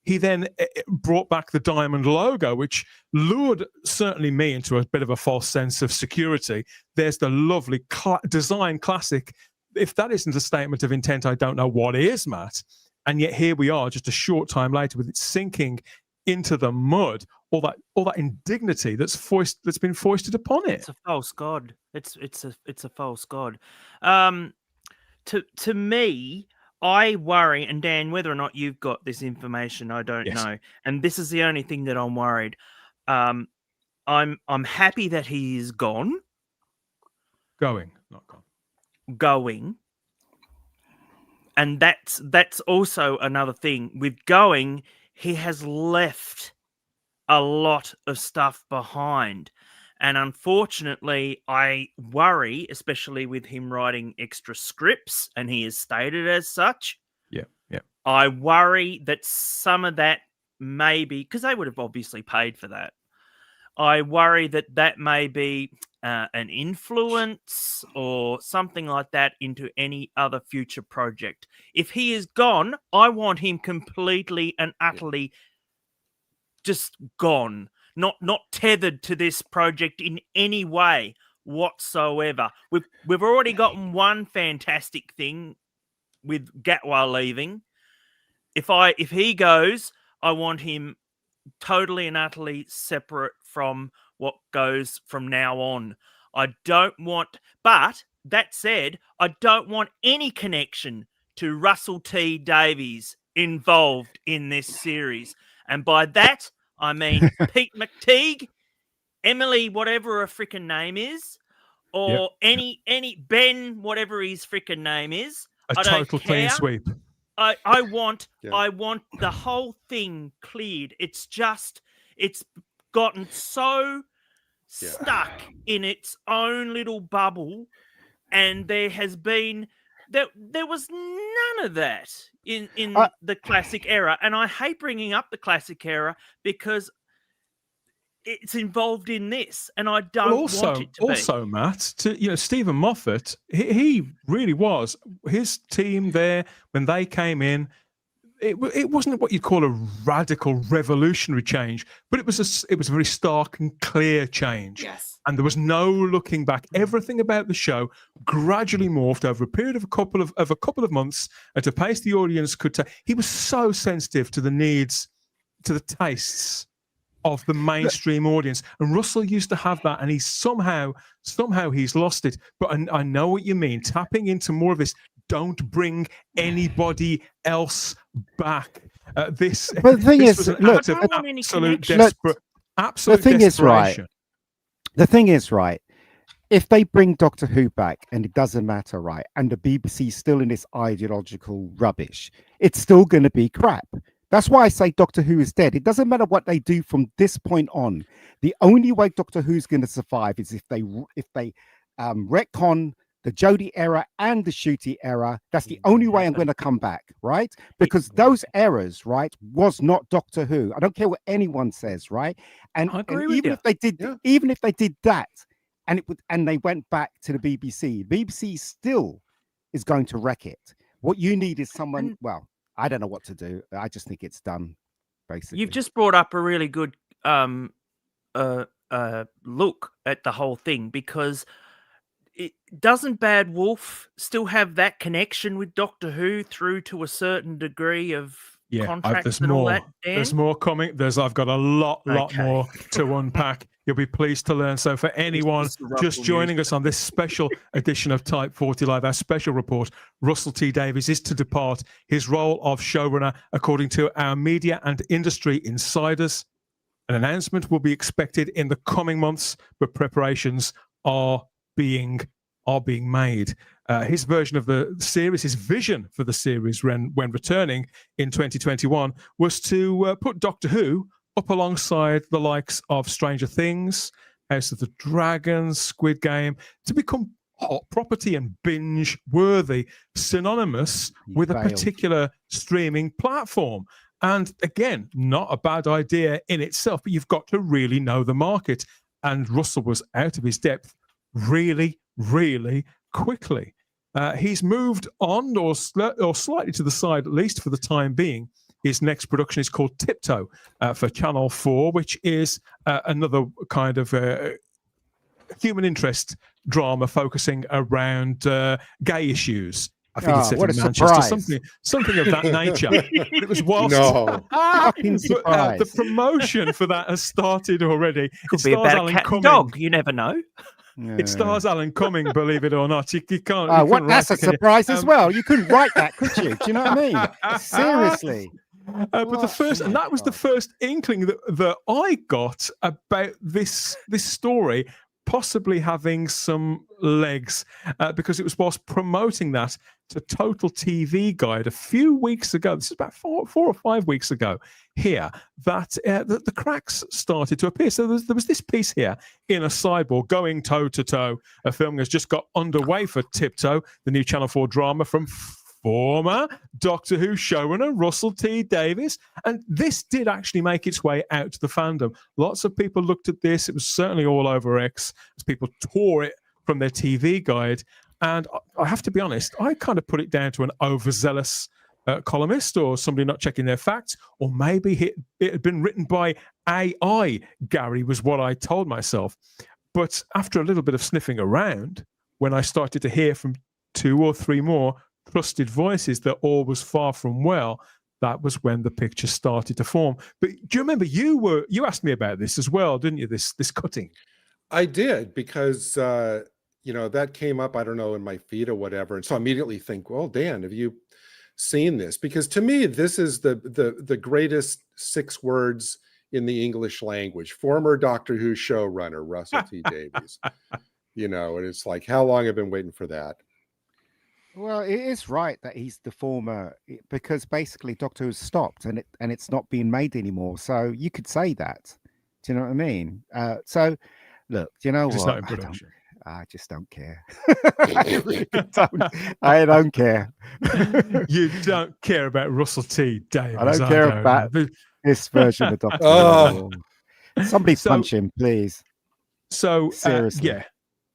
S1: he then brought back the diamond logo, which lured certainly me into a bit of a false sense of security. There's the lovely design classic. If that isn't a statement of intent, I don't know what is, Matt. And yet here we are, just a short time later, with it sinking into the mud. All that indignity that's been foisted upon it.
S4: It's a false god. It's a false god. To me, I worry, and Dan, whether or not you've got this information, I don't know. And this is the only thing that I'm worried. I'm happy that he is gone.
S1: Going, not gone.
S4: Going. And that's also another thing. With going, he has left a lot of stuff behind. And unfortunately, I worry, especially with him writing extra scripts, and he has stated as such.
S1: Yeah.
S4: I worry that some of that may be, because they would have obviously paid for that. I worry that may be an influence or something like that into any other future project. If he is gone, I want him completely and utterly just gone. Not tethered to this project in any way whatsoever. We've already gotten one fantastic thing with Gatwa leaving. If he goes, I want him totally and utterly separate from what goes from now on. I don't want, but that said, I don't want any connection to Russell T Davies involved in this series. And by that, I mean Pete McTeague, Emily, whatever her freaking name is, or any Ben, whatever his freaking name is.
S1: A total clean sweep.
S4: I want the whole thing cleared. It's gotten so stuck in its own little bubble, and there was none of that in the classic era. And I hate bringing up the classic era because it's involved in this, and I don't want it to be.
S1: Also, Matt, Stephen Moffat, he really was. His team there, when they came in, it wasn't what you'd call a radical revolutionary change, but it was a very stark and clear change.
S3: Yes.
S1: And there was no looking back. Everything about the show gradually morphed over a period of a couple of months at a pace the audience could take. He was so sensitive to the needs, to the tastes of the mainstream audience. And Russell used to have that, and he's somehow he's lost it. But I know what you mean. Tapping into more of this, don't bring anybody else back.
S5: But the thing is, look,
S1: absolute desperation.
S5: The thing is, right, if they bring Doctor Who back and it doesn't matter, right, and the BBC's still in this ideological rubbish, it's still going to be crap. That's why I say Doctor Who is dead. It doesn't matter what they do from this point on. The only way Doctor Who's going to survive is if they retcon the Jodie era and the Ncuti era. That's the only way I'm going to come back, right? Because those eras, right, was not Doctor Who. I don't care what anyone says, right? And even if they did that, and they went back to the BBC still is going to wreck it. What you need is someone. Well, I don't know what to do. I just think it's done. Basically,
S4: you've just brought up a really good look at the whole thing, because doesn't Bad Wolf still have that connection with Doctor Who through to a certain degree of contracts and all that? Dan?
S1: There's more coming. I've got a lot more to unpack. You'll be pleased to learn. So for anyone just joining us on this special edition of Type 40 Live, our special report, Russell T Davies is to depart his role of showrunner, according to our media and industry insiders. An announcement will be expected in the coming months, but preparations are being made. His version of the series, his vision for the series when returning in 2021 was to put Doctor Who up alongside the likes of Stranger Things, House of the Dragon, Squid Game, to become hot property and binge worthy, synonymous with a particular streaming platform. And again, not a bad idea in itself, but you've got to really know the market. And Russell was out of his depth really, really quickly. He's moved on, or slightly to the side, at least for the time being. his next production is called Tiptoe for Channel 4, which is another kind of human interest drama focusing around gay issues. I think it's set
S5: what
S1: in
S5: a
S1: Manchester,
S5: surprise.
S1: something of that nature. But it was whilst
S2: No.
S5: Fucking
S1: but,
S5: surprise.
S1: the promotion for that has started already.
S4: Could
S1: It
S4: be
S1: stars
S4: about a
S1: Alan
S4: cat and
S1: Cumming.
S4: dog. You never know.
S1: It stars Alan Cumming, believe it or not. You can't.
S5: Oh,
S1: you couldn't
S5: that's a
S1: write it, can you?
S5: surprise as well. You couldn't write that, could you? Do you know what I mean? Seriously.
S1: But the
S5: What?
S1: first,
S5: Oh
S1: and
S5: my
S1: that was the
S5: God.
S1: first inkling that I got about this story possibly having some legs, because it was whilst promoting that to Total TV Guide a few weeks ago. This is about 4 or 5 weeks ago. Here, that the cracks started to appear. So there was this piece here in a sideboard going toe to toe. A filming has just got underway for Tiptoe, the new Channel 4 drama from former Doctor Who showrunner Russell T Davies, and this did actually make its way out to the fandom. Lots of people looked at this. It was certainly all over X as people tore it from their TV guide. And I have to be honest, I kind of put it down to an overzealous columnist or somebody not checking their facts, or maybe it had been written by AI. Gary was what I told myself. But after a little bit of sniffing around, when I started to hear from 2 or 3 more trusted voices that all was far from well, that was when the picture started to form. But do you remember you asked me about this as well, didn't you? This cutting.
S2: I did, because that came up, I don't know, in my feed or whatever. And so I immediately think, well, Dan, have you seen this? Because to me, this is the greatest 6 words in the English language. Former Doctor Who showrunner, Russell T Davies. And it's like, how long have I been waiting for that?
S5: Well, it is right that he's the former, because basically Doctor Who's stopped and it's not being made anymore. So you could say that. Do you know what I mean? So look, do you know
S1: It's
S5: what?
S1: not in production.
S5: I just don't care. I really don't. I don't care.
S1: You don't care about Russell T Davies.
S5: I don't care about
S1: know.
S5: this version of Doctor
S2: Oh.
S5: Who. Somebody
S1: So-
S5: punch him, please.
S1: So
S5: Seriously.
S1: yeah,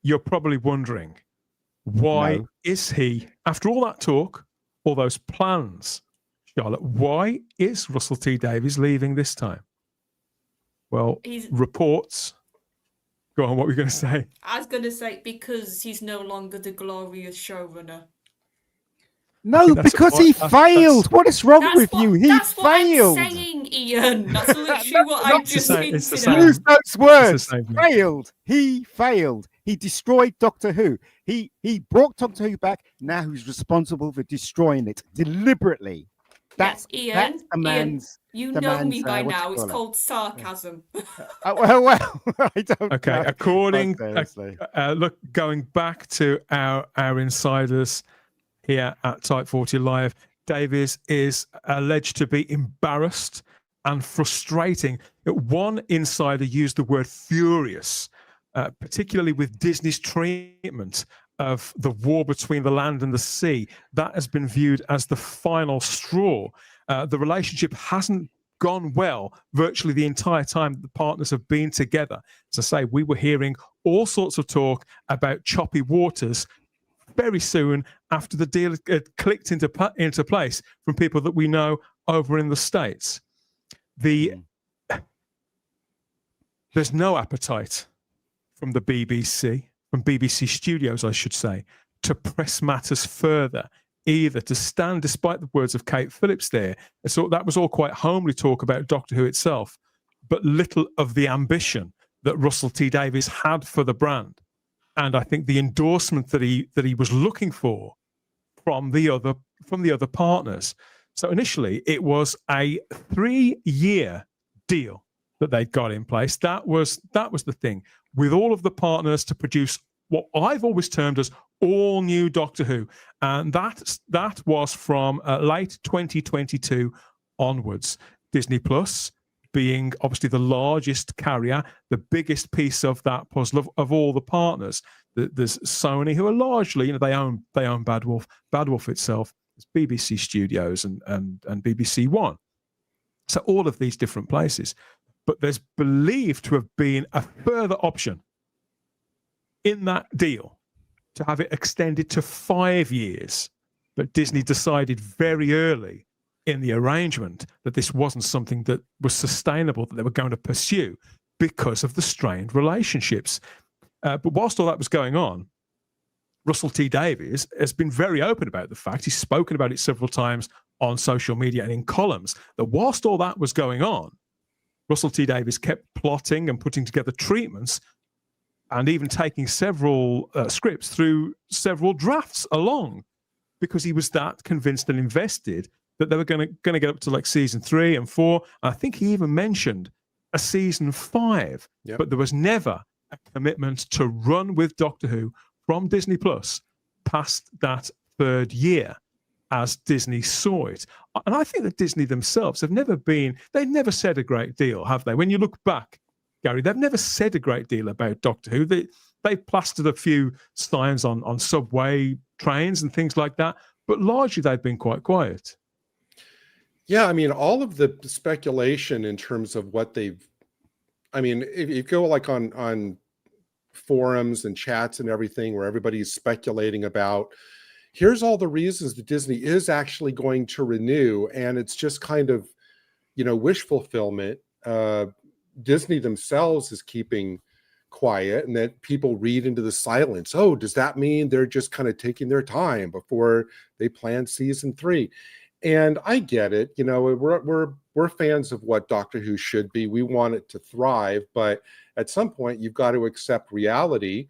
S1: you're probably wondering, why
S5: No.
S1: is he, after all that talk, all those plans, Charlotte, why is Russell T Davies leaving this time? Well,
S3: He's,
S1: reports. Go on, what were you going to say?
S3: I was going to say, because he's no longer the glorious showrunner.
S5: No,
S1: think that's
S5: because
S1: what-
S5: he
S1: that's-
S5: failed. What is wrong
S3: That's
S5: with
S3: what,
S5: you? He
S3: that's
S5: failed.
S3: what I'm saying, Ian. That's literally what I
S1: It's the
S3: just
S1: same- it's the
S3: hinted
S1: same.
S3: at.
S5: Use those
S1: It's
S5: words.
S1: the same thing.
S5: Failed. He failed. He destroyed Doctor Who. He brought Doctor Who back. Now he's responsible for destroying it deliberately. That's
S3: Ian,
S5: that's the
S3: Ian,
S5: man's.
S3: You
S5: the
S3: know me
S5: man's,
S3: by
S5: what you
S3: now. It's
S5: call it?
S3: called sarcasm.
S5: Well, I don't.
S1: Okay,
S5: know.
S1: according,
S5: Seriously.
S1: look, going back to our insiders here at Type 40 Live, Davies is alleged to be embarrassed and frustrating. One insider used the word furious, particularly with Disney's treatment of the war between the land and the sea. That has been viewed as the final straw. The relationship hasn't gone well virtually the entire time the partners have been together. As I say, we were hearing all sorts of talk about choppy waters very soon after the deal had clicked into place from people that we know over in the States. There's no appetite from the BBC, from BBC Studios, I should say, to press matters further, either to stand, despite the words of Kate Phillips there. So that was all quite homely talk about Doctor Who itself, but little of the ambition that Russell T Davies had for the brand. And I think the endorsement that he was looking for from the other partners. So initially, it was a 3-year deal that they'd got in place. That was the thing, with all of the partners to produce what I've always termed as all new Doctor Who, and that was from late 2022 onwards. Disney Plus being obviously the largest carrier, the biggest piece of that puzzle of all the partners. There's Sony, who are largely, they own Bad Wolf. Bad Wolf itself is BBC Studios and BBC One. So all of these different places. But there's believed to have been a further option in that deal to have it extended to 5 years. But Disney decided very early in the arrangement that this wasn't something that was sustainable, that they were going to pursue because of the strained relationships. But whilst all that was going on, Russell T Davies has been very open about the fact, he's spoken about it several times on social media and in columns, that whilst all that was going on, Russell T Davies kept plotting and putting together treatments and even taking several scripts through several drafts along, because he was that convinced and invested that they were going to get up to like season 3 and 4. I think he even mentioned a season 5, but there was never a commitment to run with Doctor Who from Disney Plus past that 3rd year as Disney saw it. And I think that Disney themselves they've never said a great deal, have they? When you look back, Gary, they've never said a great deal about Doctor Who. They've plastered a few signs on subway trains and things like that, but largely they've been quite quiet.
S2: Yeah, I mean, all of the speculation in terms of what if you go like on forums and chats and everything where everybody's speculating about, here's all the reasons that Disney is actually going to renew, and it's just kind of, wish fulfillment. Disney themselves is keeping quiet, and that people read into the silence. Oh, does that mean they're just kind of taking their time before they plan season 3? And I get it. We're fans of what Doctor Who should be. We want it to thrive, but at some point you've got to accept reality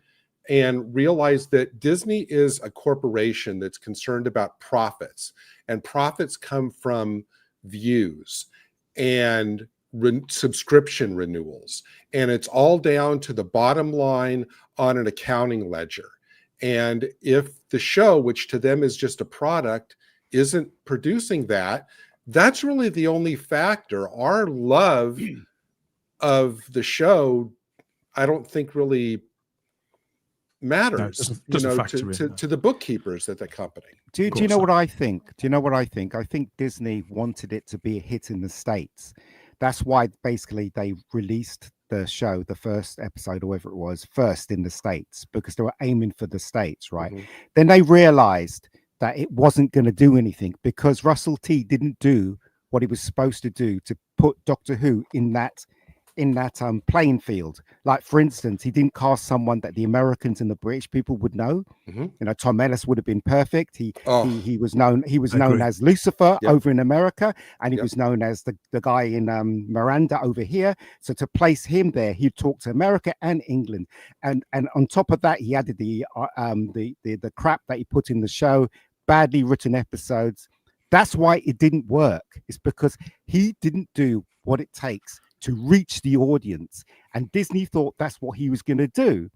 S2: and realize that Disney is a corporation that's concerned about profits, and profits come from views and subscription renewals. And it's all down to the bottom line on an accounting ledger. And if the show, which to them is just a product, isn't producing that, that's really the only factor. Our love of the show, I don't think really matters, to the bookkeepers at the company.
S5: Do you know what I think? I think Disney wanted it to be a hit in the States. That's why basically they released the show, the first episode or whatever it was, first in the States, because they were aiming for the States, right? Mm-hmm. Then they realized that it wasn't going to do anything because Russell T didn't do what he was supposed to do to put Doctor Who in that playing field. Like, for instance, he didn't cast someone that the Americans and the British people would know. Mm-hmm. Tom Ellis would have been perfect. He was known as Lucifer over in America, and he was known as the guy in Miranda over here. So to place him there, he'd talk to America and England, and on top of that, he added the crap that he put in the show, badly written episodes. That's why it didn't work. It's because he didn't do what it takes to reach the audience, and Disney thought that's what he was going to do.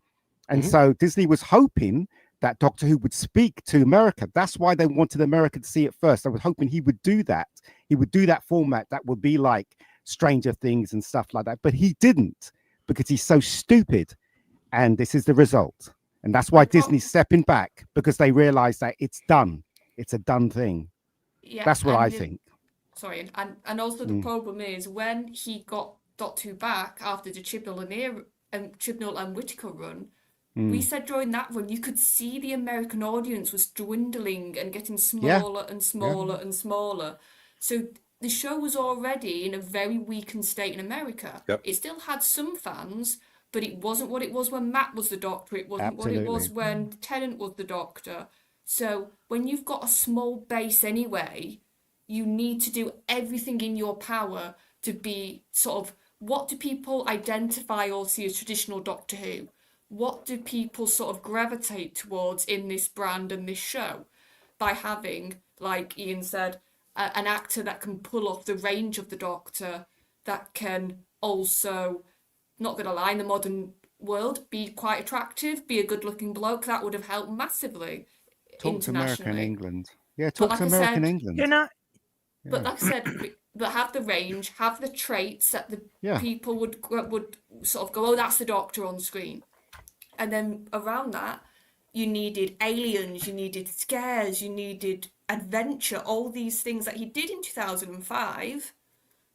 S5: And so Disney was hoping that Doctor Who would speak to America. That's why they wanted America to see it first. I was hoping he would do that. He would do that format that would be like Stranger Things and stuff like that, but he didn't, because he's so stupid. And this is the result. And that's why Disney's stepping back, because they realize that it's done. It's a done thing. Yeah, that's what I think.
S3: Sorry, and also the problem is when he got Doctor Who back after the Chibnall and Whittaker run, we said during that run you could see the American audience was dwindling and getting smaller and smaller and smaller. So the show was already in a very weakened state in America. Yep. It still had some fans, but it wasn't what it was when Matt was the Doctor. It wasn't what it was when Tennant was the Doctor. So when you've got a small base anyway, you need to do everything in your power to be sort of, what do people identify or see as traditional Doctor Who? What do people sort of gravitate towards in this brand and this show? By having, like Ian said, an actor that can pull off the range of the Doctor, that can also, not going to lie, in the modern world, be quite attractive, be a good-looking bloke. That would have helped massively.
S5: Talk to American England. Yeah, talk to American England.
S3: But like I said, but have the range, have the traits that the people would sort of go, oh, that's the Doctor on screen. And then around that, you needed aliens, you needed scares, you needed adventure, all these things that he did in 2005.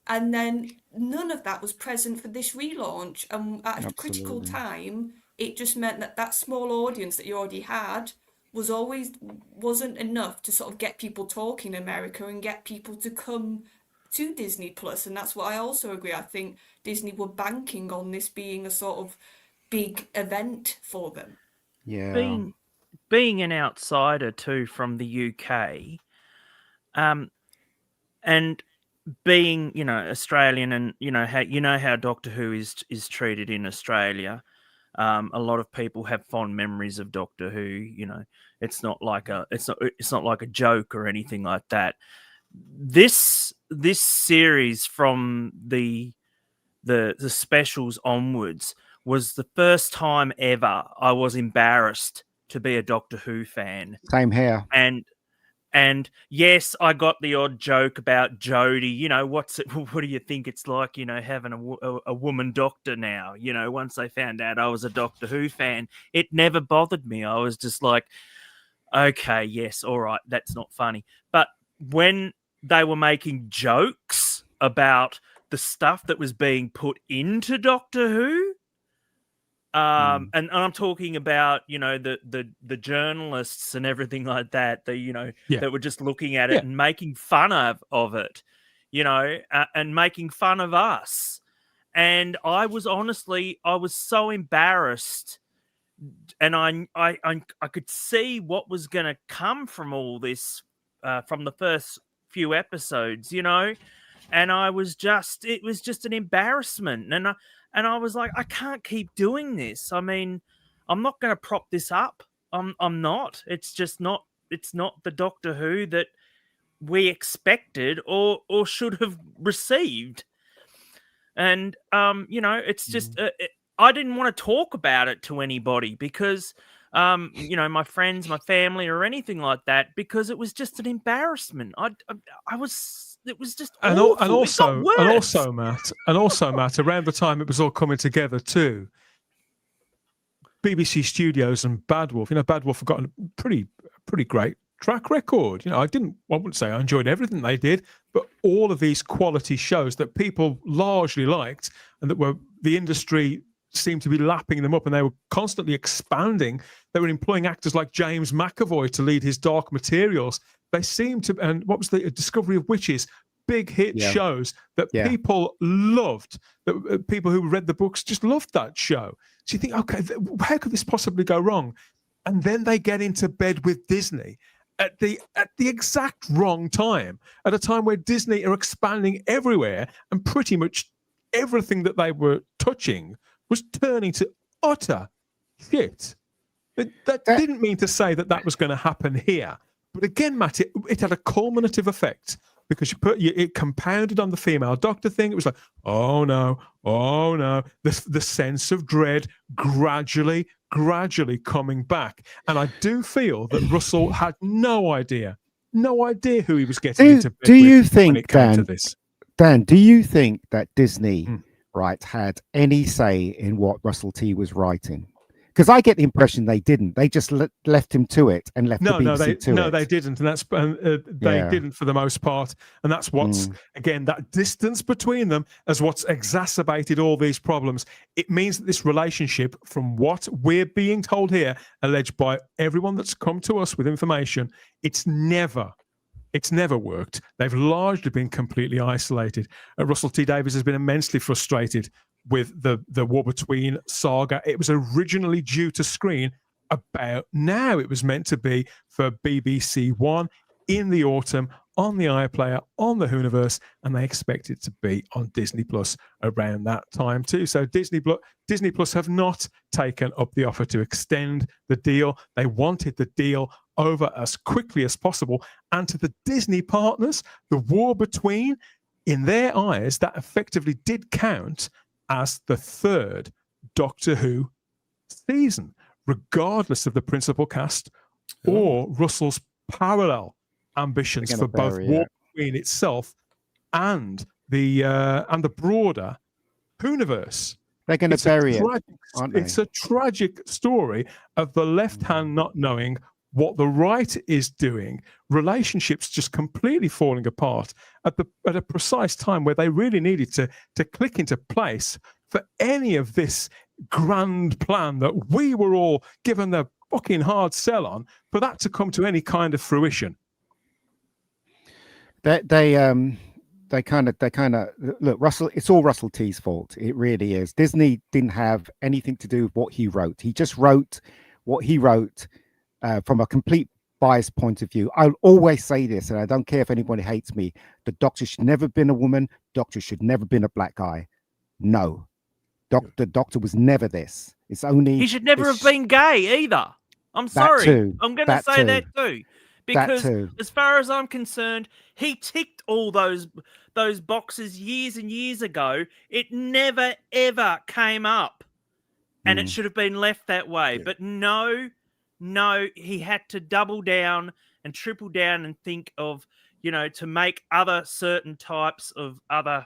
S3: And then none of that was present for this relaunch. And at a critical time, it just meant that small audience that you already had wasn't enough to sort of get people talking in America and get people to come to Disney Plus. And that's what I also agree. I think Disney were banking on this being a sort of big event for them.
S5: Yeah.
S4: Being an outsider too from the UK, and being, you know, Australian, and how Doctor Who is treated in Australia. A lot of people have fond memories of Doctor Who. You know, it's not like a joke or anything like that. This series, from the specials onwards, was the first time ever I was embarrassed to be a Doctor Who fan.
S5: Same here.
S4: And yes, I got the odd joke about Jodie. You know, what do you think it's like, you know, having a woman doctor now? You know, once they found out I was a Doctor Who fan, it never bothered me. I was just like, okay, yes, all right, that's not funny. But when they were making jokes about the stuff that was being put into Doctor Who, and I'm talking about, you know, the journalists and everything like that, that were just looking at it and making fun of it, you know, and making fun of us. And I was so embarrassed, and I could see what was going to come from all this, from the first few episodes, you know, and it was just an embarrassment. And I was like, I can't keep doing this. I mean, I'm not going to prop this up. I'm not. It's just not. It's not the Doctor Who that we expected or should have received. And you know, it's just I didn't want to talk about it to anybody because you know, my friends, my family, or anything like that, because it was just an embarrassment. It was just awful.
S1: And also, Matt, around the time it was all coming together too, BBC Studios and Bad Wolf. You know, Bad Wolf have got a pretty great track record. You know, I wouldn't say I enjoyed everything they did, but all of these quality shows that people largely liked and that were the industry seemed to be lapping them up, and they were constantly expanding. They were employing actors like James McAvoy to lead his Dark Materials. They seemed to, and what was the Discovery of Witches? Big hit shows that people loved, that people who read the books just loved that show. So you think, okay, how could this possibly go wrong? And then they get into bed with Disney at the exact wrong time, at a time where Disney are expanding everywhere, and pretty much everything that they were touching was turning to utter shit. That didn't mean to say that was going to happen here. But again, Matt, it had a culminative effect, because it compounded on the female doctor thing. It was like, oh no. The sense of dread gradually coming back. And I do feel that Russell had no idea who he was getting into bed
S5: do you
S1: with
S5: think,
S1: when it came to
S5: Dan,
S1: this.
S5: Dan, do you think that Disney, had any say in what Russell T was writing? Because I get the impression they didn't. They just left him to it and left the BBC to it.
S1: No, they didn't, and that's they didn't for the most part. And that's what's again, that distance between them as what's exacerbated all these problems. It means that this relationship, from what we're being told here, alleged by everyone that's come to us with information, it's never worked. They've largely been completely isolated. Russell T Davies has been immensely frustrated with the War Between saga. It was originally due to screen about now. It was meant to be for BBC One in the autumn on the iPlayer, on the Whoniverse, and they expect it to be on Disney Plus around that time too. So Disney Plus have not taken up the offer to extend the deal. They wanted the deal over as quickly as possible. And to the Disney partners, the War Between, in their eyes, that effectively did count as the third Doctor Who season, regardless of the principal cast or Russell's parallel ambitions for both War Between itself and the broader Whoniverse.
S5: They're going to bury it, aren't they?
S1: It's a tragic story of the left hand not knowing what the right is doing, relationships just completely falling apart at a precise time where they really needed to click into place for any of this grand plan that we were all given the fucking hard sell on for that to come to any kind of fruition.
S5: They kind of look, Russell. It's all Russell T's fault. It really is. Disney didn't have anything to do with what he wrote. He just wrote what he wrote from a complete biased point of view. I'll always say this, and I don't care if anybody hates me. The Doctor should never have been a woman. Doctor should never have been a black guy. No, the Doctor was never this. It's only
S4: he should never have been gay either. I'm sorry. I'm going to say that too. Because as far as I'm concerned, he ticked all those boxes years and years ago. It never, ever came up. And it should have been left that way. Yeah. But no, he had to double down and triple down and think of, to make other certain types of other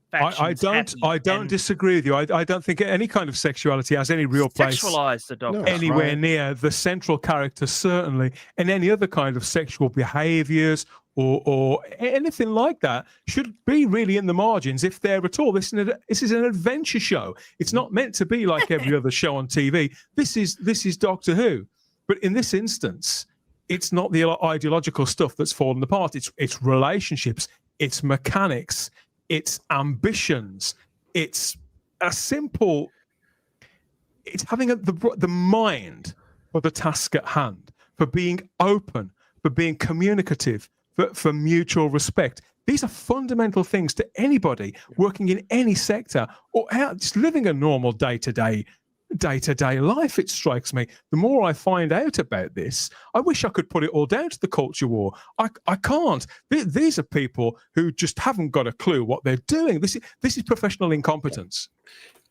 S4: factions
S1: I don't disagree with you. I don't think any kind of sexuality has any real place
S4: sexualize the Doctor
S1: anywhere near the central character, certainly, and any other kind of sexual behaviors or anything like that should be really in the margins, if they're at all. This is an adventure show. It's not meant to be like every other show on TV. This is Doctor Who, but in this instance, it's not the ideological stuff that's fallen apart. It's relationships, it's mechanics, it's ambitions, it's having the mind for the task at hand, for being open, for being communicative, for mutual respect. These are fundamental things to anybody working in any sector or just living a normal day-to-day life. It strikes me, the more I find out about this, I wish I could put it all down to the culture war. I can't. These are people who just haven't got a clue what they're doing. This is professional incompetence.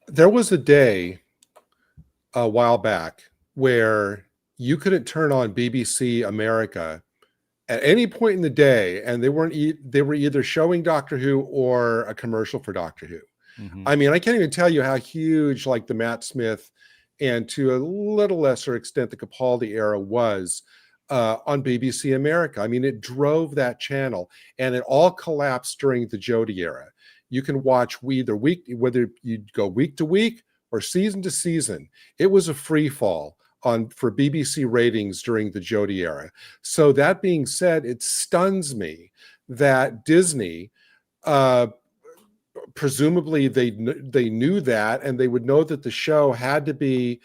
S2: There was a day a while back where you couldn't turn on BBC America at any point in the day, and they were either showing Doctor Who or a commercial for Doctor Who. Mm-hmm. I mean, I can't even tell you how huge like the Matt Smith and to a little lesser extent the Capaldi era was on BBC America. I mean, it drove that channel, and it all collapsed during the Jodie era. You can watch whether you'd go week to week or season to season. It was a free fall for BBC ratings during the Jodie era. So that being said, it stuns me that Disney, presumably they knew that, and they would know that the show had to be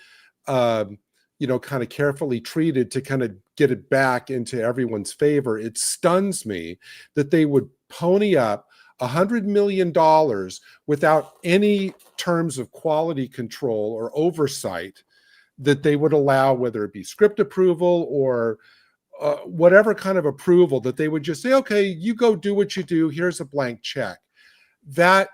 S2: kind of carefully treated to kind of get it back into everyone's favor. It stuns me that they would pony up $100 million without any terms of quality control or oversight that they would allow, whether it be script approval or whatever kind of approval, that they would just say, okay, you go do what you do, here's a blank check. That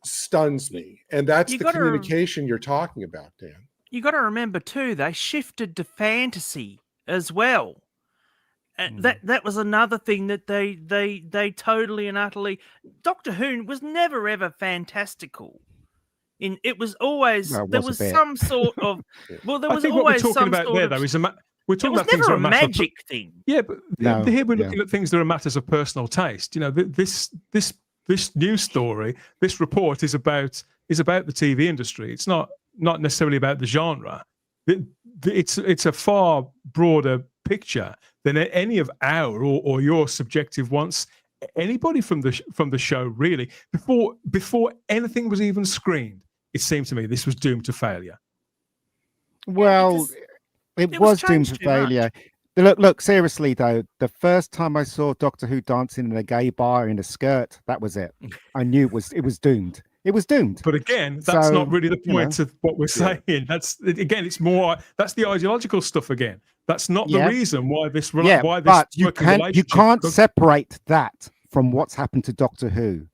S2: stuns me. And that's the communication you're talking about, Dan.
S4: You got to remember too, they shifted to fantasy as well. And that was another thing that they totally and utterly. Doctor Who was never ever fantastical. It was always there was some sort of there was always some sort of.
S1: We're talking about things that are
S4: magic thing.
S1: Yeah, but here we're looking at things that are matters of personal taste. This news story, this report is about the TV industry. It's not necessarily about the genre. It's a far broader picture than any of our or your subjective wants. Anybody from the show, really, before anything was even screened, it seemed to me this was doomed to failure.
S5: Well, it was doomed to failure. Look, seriously though, the first time I saw Doctor Who dancing in a gay bar in a skirt, that was it. I knew it was doomed. It was doomed.
S1: But again, that's not really the point of what we're saying. That's the ideological stuff again. That's not the reason why this. But you can't separate that from what's happened to Doctor Who,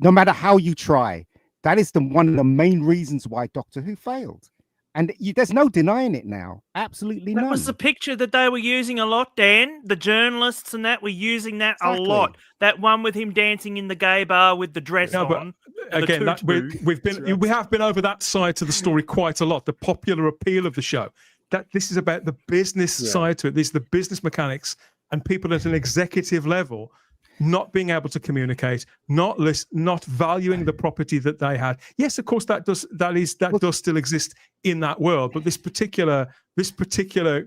S1: no matter how you try. That is one of the main reasons why Doctor Who failed. And there's no denying it now. Absolutely none.
S4: That was the picture that they were using a lot, Dan. The journalists and that were using that a lot. That one with him dancing in the gay bar with the dress on.
S1: Again, we have been over that side to the story quite a lot. The popular appeal of the show. That this is about the business side to it. This is the business mechanics and people at an executive level not being able to communicate, not valuing the property that they had. Yes, of course, that does still exist in that world, but this particular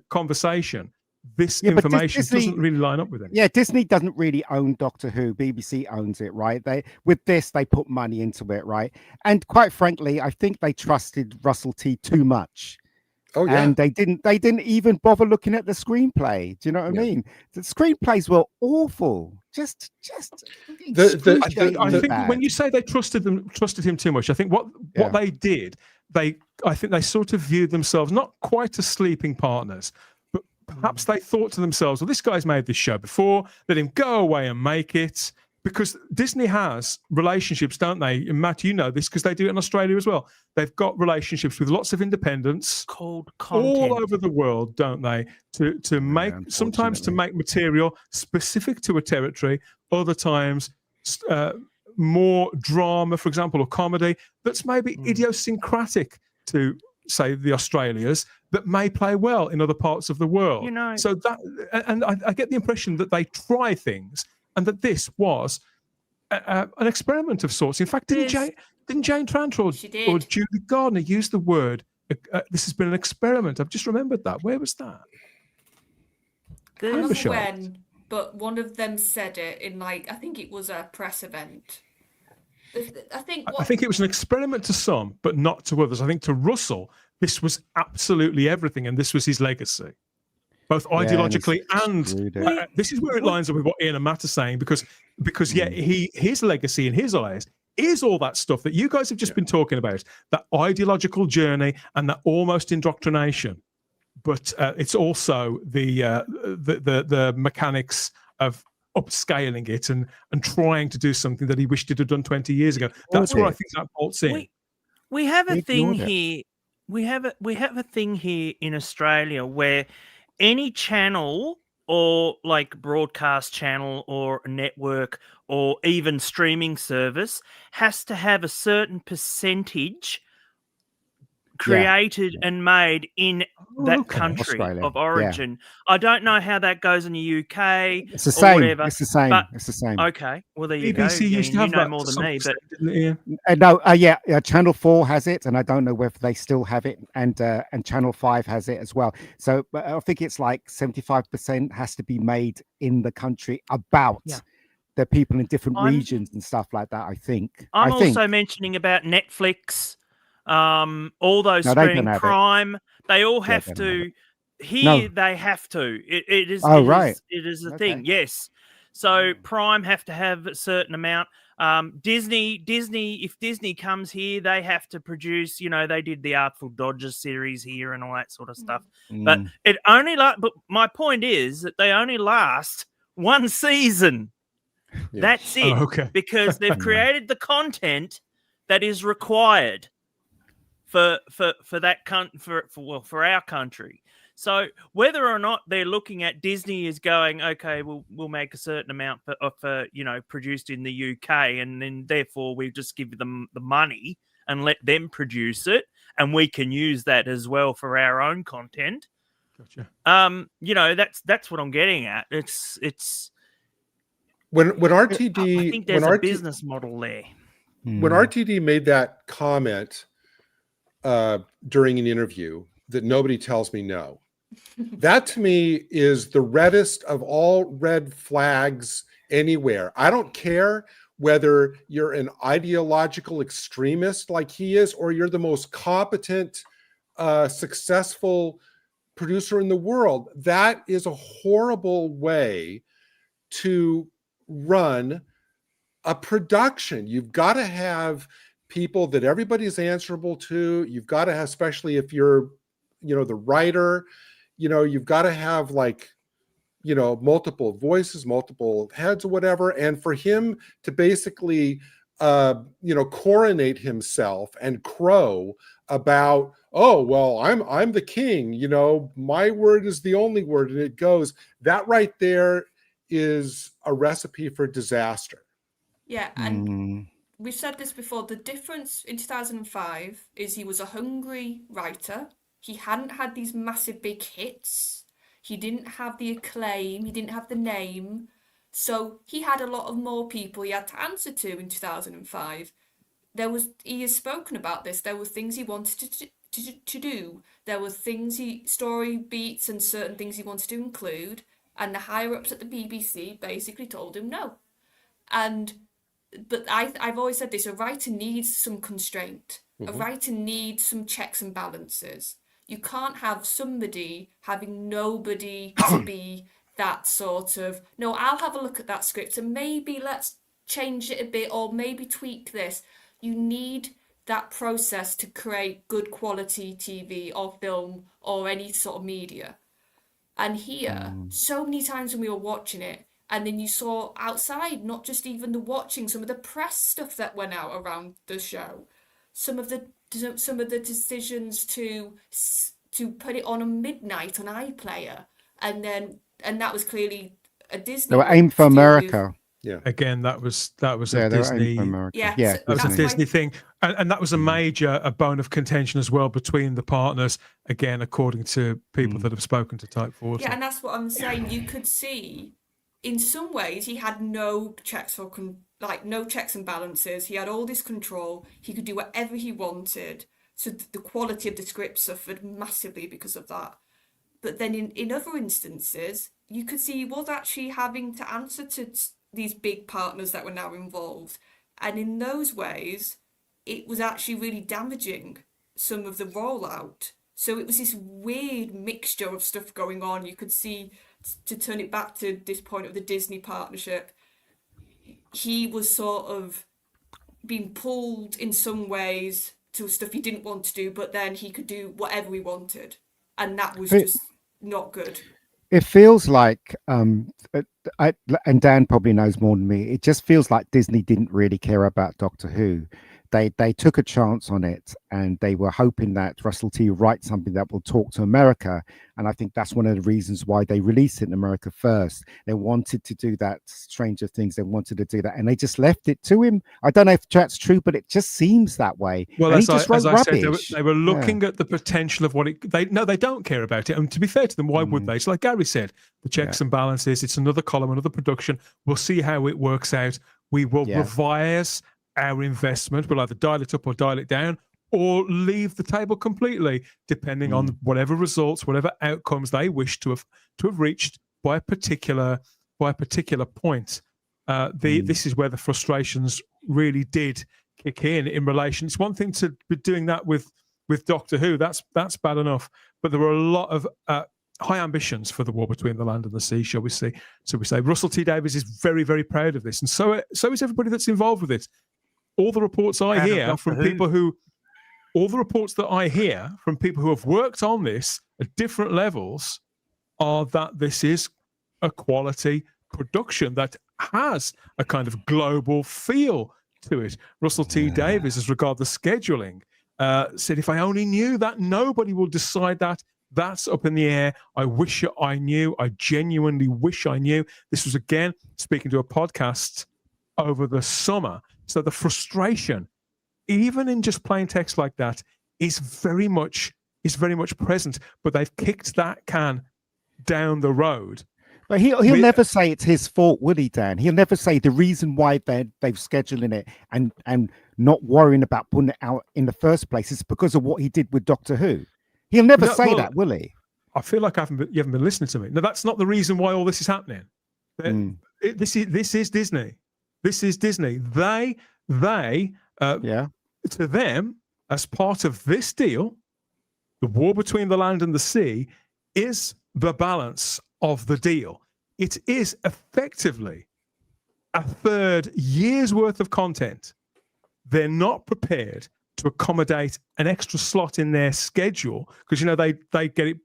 S1: conversation, this information doesn't really line up with it.
S5: Yeah, Disney doesn't really own Doctor Who. BBC owns it, right? They put money into it, right? And quite frankly, I think they trusted Russell T too much.
S2: Oh yeah,
S5: and they didn't even bother looking at the screenplay. Do you know what I mean? The screenplays were awful. Just
S1: I think when you say they trusted him too much, I think what they did, I think they sort of viewed themselves not quite as sleeping partners, but perhaps they thought to themselves, well, this guy's made this show before, let him go away and make it. Because Disney has relationships, don't they? And Matt, you know this because they do it in Australia as well. They've got relationships with lots of independents
S4: called content
S1: all over the world, don't they? To make sometimes to make material specific to a territory, other times more drama, for example, or comedy that's maybe idiosyncratic to, say, the Australias that may play well in other parts of the world.
S4: You know,
S1: so that, and I get the impression that they try things. And that this was an experiment of sorts. In fact, didn't Jane Tranter or Judy Gardner use the word, this has been an experiment? I've just remembered that. Where was that?
S3: I don't know when, but one of them said it in, I think it was a press event. I think
S1: it was an experiment to some, but not to others. I think to Russell, this was absolutely everything, and this was his legacy. Both ideologically and this is where it lines up with what Ian and Matt are saying, because his legacy and his eyes is all that stuff that you guys have just been talking about, that ideological journey and that almost indoctrination. But it's also the mechanics of upscaling it and trying to do something that he wished he'd have done 20 years ago. That's where I think that bolts in.
S4: We have a thing here. We have a thing here in Australia where any channel or broadcast channel or network or even streaming service has to have a certain percentage created and made in that country of origin. I don't know how that goes in the UK.
S5: It's the same.
S4: Whatever,
S5: it's the same.
S4: But,
S5: it's the same.
S4: Okay. Well, there you
S1: BBC
S4: go.
S1: used to have
S4: know
S1: that
S4: more
S1: to
S4: than me,
S1: some
S4: but
S5: no, Channel 4 has it, and I don't know whether they still have it, and Channel 5 has it as well. So I think it's 75% has to be made in the country about the people in different regions and stuff like that. I think.
S4: I'm also mentioning about Netflix. All those streaming Prime, they all have to. They have to. It is. It is a thing. Yes. So Prime have to have a certain amount. Disney. If Disney comes here, they have to produce. They did the Artful Dodgers series here and all that sort of stuff. But it only. But my point is that they only last one season. Yeah. That's it.
S1: Oh, okay.
S4: Because they've created the content that is required for our country. So whether or not they're looking at Disney is going, okay, we'll make a certain amount for produced in the UK, and then therefore we just give them the money and let them produce it, and we can use that as well for our own content.
S1: Gotcha.
S4: That's what I'm getting at. It's
S2: when RTD.
S4: I think there's a business model there.
S2: When RTD made that comment during an interview that nobody tells me no, that to me is the reddest of all red flags anywhere. I don't care whether you're an ideological extremist like he is, or you're the most competent, successful producer in the world. That is a horrible way to run a production. You've got to have people that everybody's answerable to. You've got to have, especially if you're, the writer, you've got to have multiple voices, multiple heads or whatever. And for him to basically, coronate himself and crow about, oh, well, I'm the king, my word is the only word. And it goes, that right there is a recipe for disaster.
S3: Yeah. And we've said this before. The difference in 2005 is he was a hungry writer. He hadn't had these massive big hits. He didn't have the acclaim. He didn't have the name. So he had a lot of more people he had to answer to in 2005. He has spoken about this. There were things he wanted to do. There were story beats and certain things he wanted to include, and the higher ups at the BBC basically told him no. But I've always said this: a writer needs some constraint. A writer needs some checks and balances. You can't have somebody having nobody to be that sort of, no, I'll have a look at that script and maybe let's change it a bit or maybe tweak this. You need that process to create good quality TV or film or any sort of media. And here, so many times when we were watching it, and then you saw outside, not just even the watching, some of the press stuff that went out around the show, some of the decisions to put it on a midnight on iPlayer, and that was clearly a Disney.
S5: They were aimed for America.
S2: Yeah.
S1: Again, that was a Disney.
S3: Yeah,
S1: that was a Disney thing, and that was a bone of contention as well between the partners. Again, according to people that have spoken to Type 40.
S3: Yeah, and that's what I'm saying. You could see, in some ways, he had no checks no checks and balances. He had all this control. He could do whatever he wanted. So the quality of the script suffered massively because of that. But then in other instances, you could see he was actually having to answer to these big partners that were now involved. And in those ways, it was actually really damaging some of the rollout. So it was this weird mixture of stuff going on. You could see, to turn it back to this point of the Disney partnership, he was sort of being pulled in some ways to stuff he didn't want to do, but then he could do whatever he wanted. And that was just not good.
S5: It feels like, and Dan probably knows more than me, it just feels like Disney didn't really care about Doctor Who. They took a chance on it, and they were hoping that Russell T would write something that will talk to America. And I think that's one of the reasons why they released it in America first. They wanted to do that Stranger Things. They wanted to do that, and they just left it to him. I don't know if that's true, but it just seems that way.
S1: Well,
S5: and
S1: as I said, they were looking at the potential of what they don't care about it. And to be fair to them, why would they? So like Gary said, the checks and balances, it's another column, another production. We'll see how it works out. We will revise our investment. We'll either dial it up or dial it down, or leave the table completely, depending on whatever results, whatever outcomes they wish to have reached by a particular point. This is where the frustrations really did kick in relation. It's one thing to be doing that with Doctor Who. That's bad enough, but there were a lot of high ambitions for the War Between the Land and the Sea, shall we say? Russell T Davies is very, very proud of this, and so is everybody that's involved with it. All the reports I hear from people who have worked on this at different levels are that this is a quality production that has a kind of global feel to it. Russell T Davies, as regards the scheduling, said, if I only knew that, nobody will decide that. That's up in the air. I wish I knew. I genuinely wish I knew. This was, again, speaking to a podcast over the summer. So the frustration, even in just plain text like that, is very much present. But they've kicked that can down the road.
S5: But he'll never say it's his fault, will he, Dan? He'll never say the reason why they've scheduling it and not worrying about putting it out in the first place is because of what he did with Doctor Who. He'll never say that, will he? I
S1: feel like you haven't been listening to me. No, that's not the reason why all this is happening. This is Disney. This is Disney. They to them, as part of this deal, the War Between the Land and the Sea is the balance of the deal. It is effectively a third year's worth of content. They're not prepared to accommodate an extra slot in their schedule, because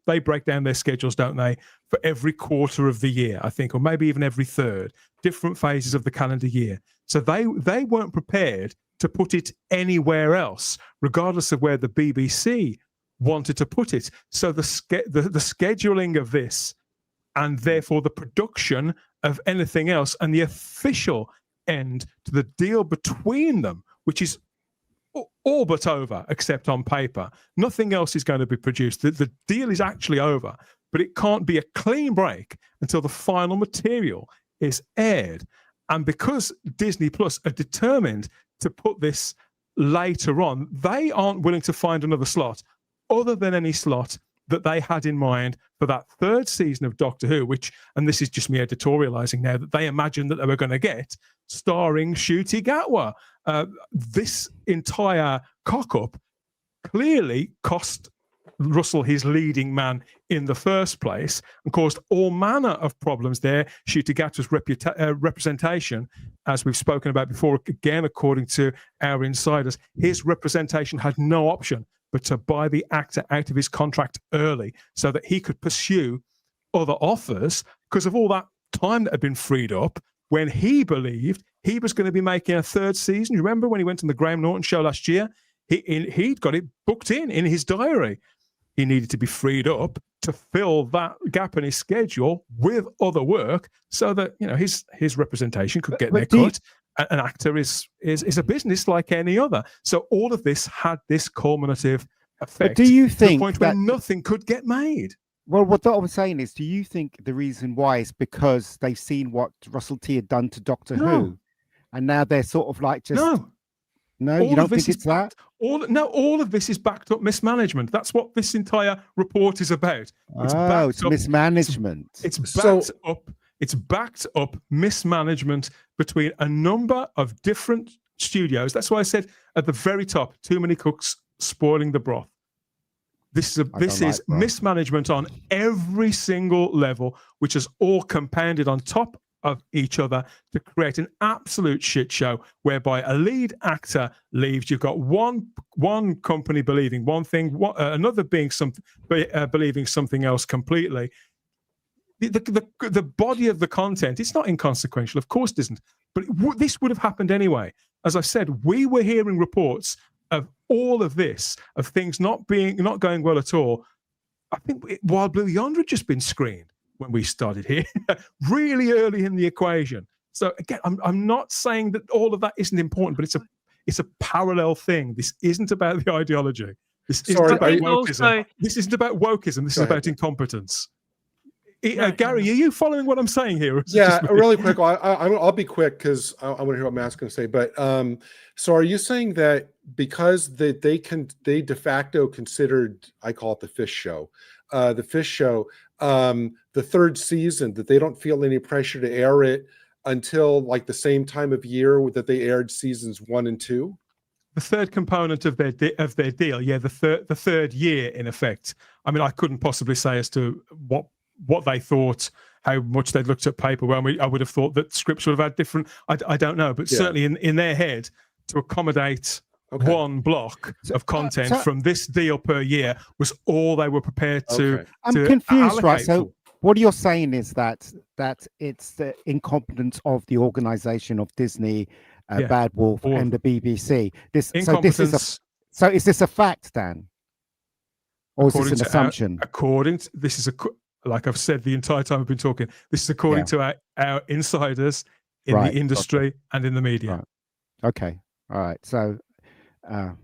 S1: they break down their schedules, don't they, for every quarter of the year, I think, or maybe even every third, different phases of the calendar year. So they weren't prepared to put it anywhere else, regardless of where the BBC wanted to put it. So the scheduling of this, and therefore the production of anything else, and the official end to the deal between them, which is all but over, except on paper. Nothing else is going to be produced. The deal is actually over, but it can't be a clean break until the final material is aired. And because Disney Plus are determined to put this later on, they aren't willing to find another slot other than any slot that they had in mind for that third season of Doctor Who, which, and this is just me editorializing now, that they imagined that they were going to get, starring Ncuti Gatwa. This entire cock-up clearly cost Russell his leading man in the first place and caused all manner of problems there. Ncuti Gatwa's representation, as we've spoken about before, again, according to our insiders, his representation had no option but to buy the actor out of his contract early so that he could pursue other offers because of all that time that had been freed up when he believed he was going to be making a third season. You remember when he went on the Graham Norton show last year? He'd got it booked in his diary. He needed to be freed up to fill that gap in his schedule with other work so that, you know, his representation could get their cut. An actor is a business like any other. So all of this had this culminative effect.
S5: But do you
S1: to
S5: think
S1: the point where nothing could get made?
S5: Well, what I'm saying is, do you think the reason why is because they've seen what Russell T had done to Doctor Who, and now they're sort of like just no, you don't think it's that?
S1: All of this is backed up mismanagement. That's what this entire report is about.
S5: It's mismanagement.
S1: It's backed up mismanagement between a number of different studios. That's why I said at the very top, too many cooks spoiling the broth. This is mismanagement on every single level, which has all compounded on top of each other to create an absolute shit show whereby a lead actor leaves. You've got one company believing one thing, another being believing something else completely. The body of the content, it's not inconsequential, of course it isn't, but this would have happened anyway. As I said, we were hearing reports of all of this, of things not going well at all. I think Wild Blue Yonder had just been screened when we started here, really early in the equation. So again, I'm not saying that all of that isn't important, but it's a parallel thing. This isn't about the ideology. This isn't about wokeism. This isn't about wokeism. This is about incompetence. Gary, are you following what I'm saying here?
S2: Yeah, really quick. I'll be quick because I want to hear what Matt's going to say. But so are you saying that because they de facto considered, I call it the fish show, the third season, that they don't feel any pressure to air it until like the same time of year that they aired seasons 1 and 2?
S1: The third component of their deal, yeah, the third year in effect. I mean, I couldn't possibly say as to what they thought, how much they'd looked at paper. Well, I would have thought that scripts would have had different. I don't know, but certainly in their head, to accommodate one block of content from this deal per year was all they were prepared to.
S5: I'm confused, right? So what you're saying is that it's the incompetence of the organization of Disney, Bad Wolf, and the BBC. So is this a fact, Dan? Or is this an assumption?
S1: Like I've said the entire time I've been talking, this is according to our insiders in the industry and in the media.
S5: Right. Okay. All right. So,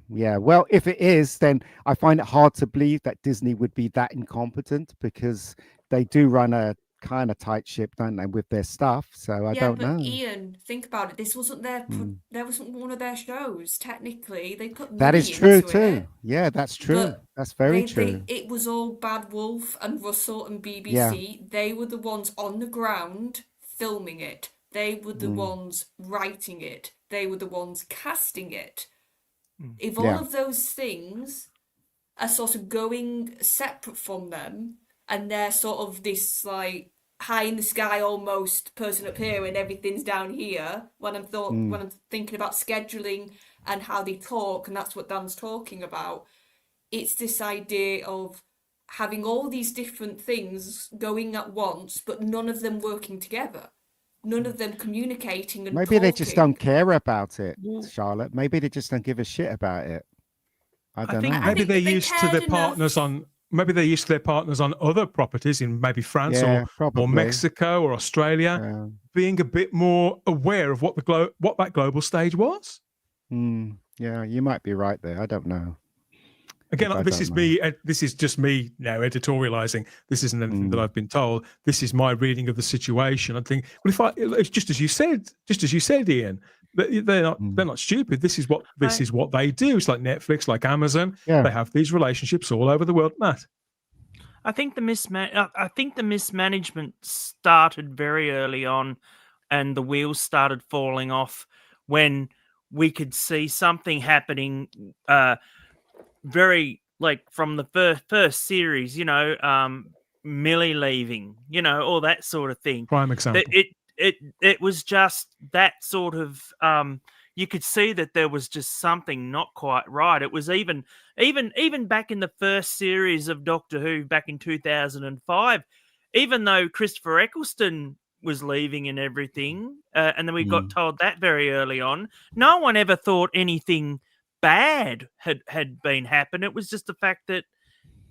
S5: well, if it is, then I find it hard to believe that Disney would be that incompetent because they do run a kind of tight ship, don't they, with their stuff? So I don't know.
S3: Ian, think about it. This wasn't there wasn't one of their shows. Technically, they put
S5: that is true too. Yeah, that's true. That's very true.
S3: It was all Bad Wolf and Russell and BBC. Yeah. They were the ones on the ground filming it. They were the ones writing it. They were the ones casting it. If all of those things are sort of going separate from them, and they're sort of this like high in the sky almost person up here and everything's down here, when I'm thinking about scheduling and how they talk, and that's what Dan's talking about, it's this idea of having all these different things going at once, but none of them working together. None of them communicating and
S5: maybe they just don't care about it, Charlotte. Maybe they just don't give a shit about it. I don't know.
S1: Maybe they're used to their partners on. Maybe they're used to their partners on other properties in maybe France or Mexico or Australia, being a bit more aware of what that global stage was.
S5: Yeah, you might be right there. I don't know.
S1: Again,
S5: I
S1: this
S5: don't
S1: is
S5: know.
S1: me. This is just me now editorializing. This isn't anything that I've been told. This is my reading of the situation. I think, well, it's just as you said, Ian, they're not stupid. This is what they do. It's like Netflix, like Amazon.
S5: Yeah.
S1: They have these relationships all over the world, Matt.
S4: I think the mismanagement started very early on, and the wheels started falling off when we could see something happening. Very like from the first series, Millie leaving, all that sort of thing.
S1: Prime example.
S4: It was just that sort of. You could see that there was just something not quite right. It was even back in the first series of Doctor Who back in 2005, even though Christopher Eccleston was leaving and everything, and then we got told that very early on. No one ever thought anything bad had been happened. It was just the fact that,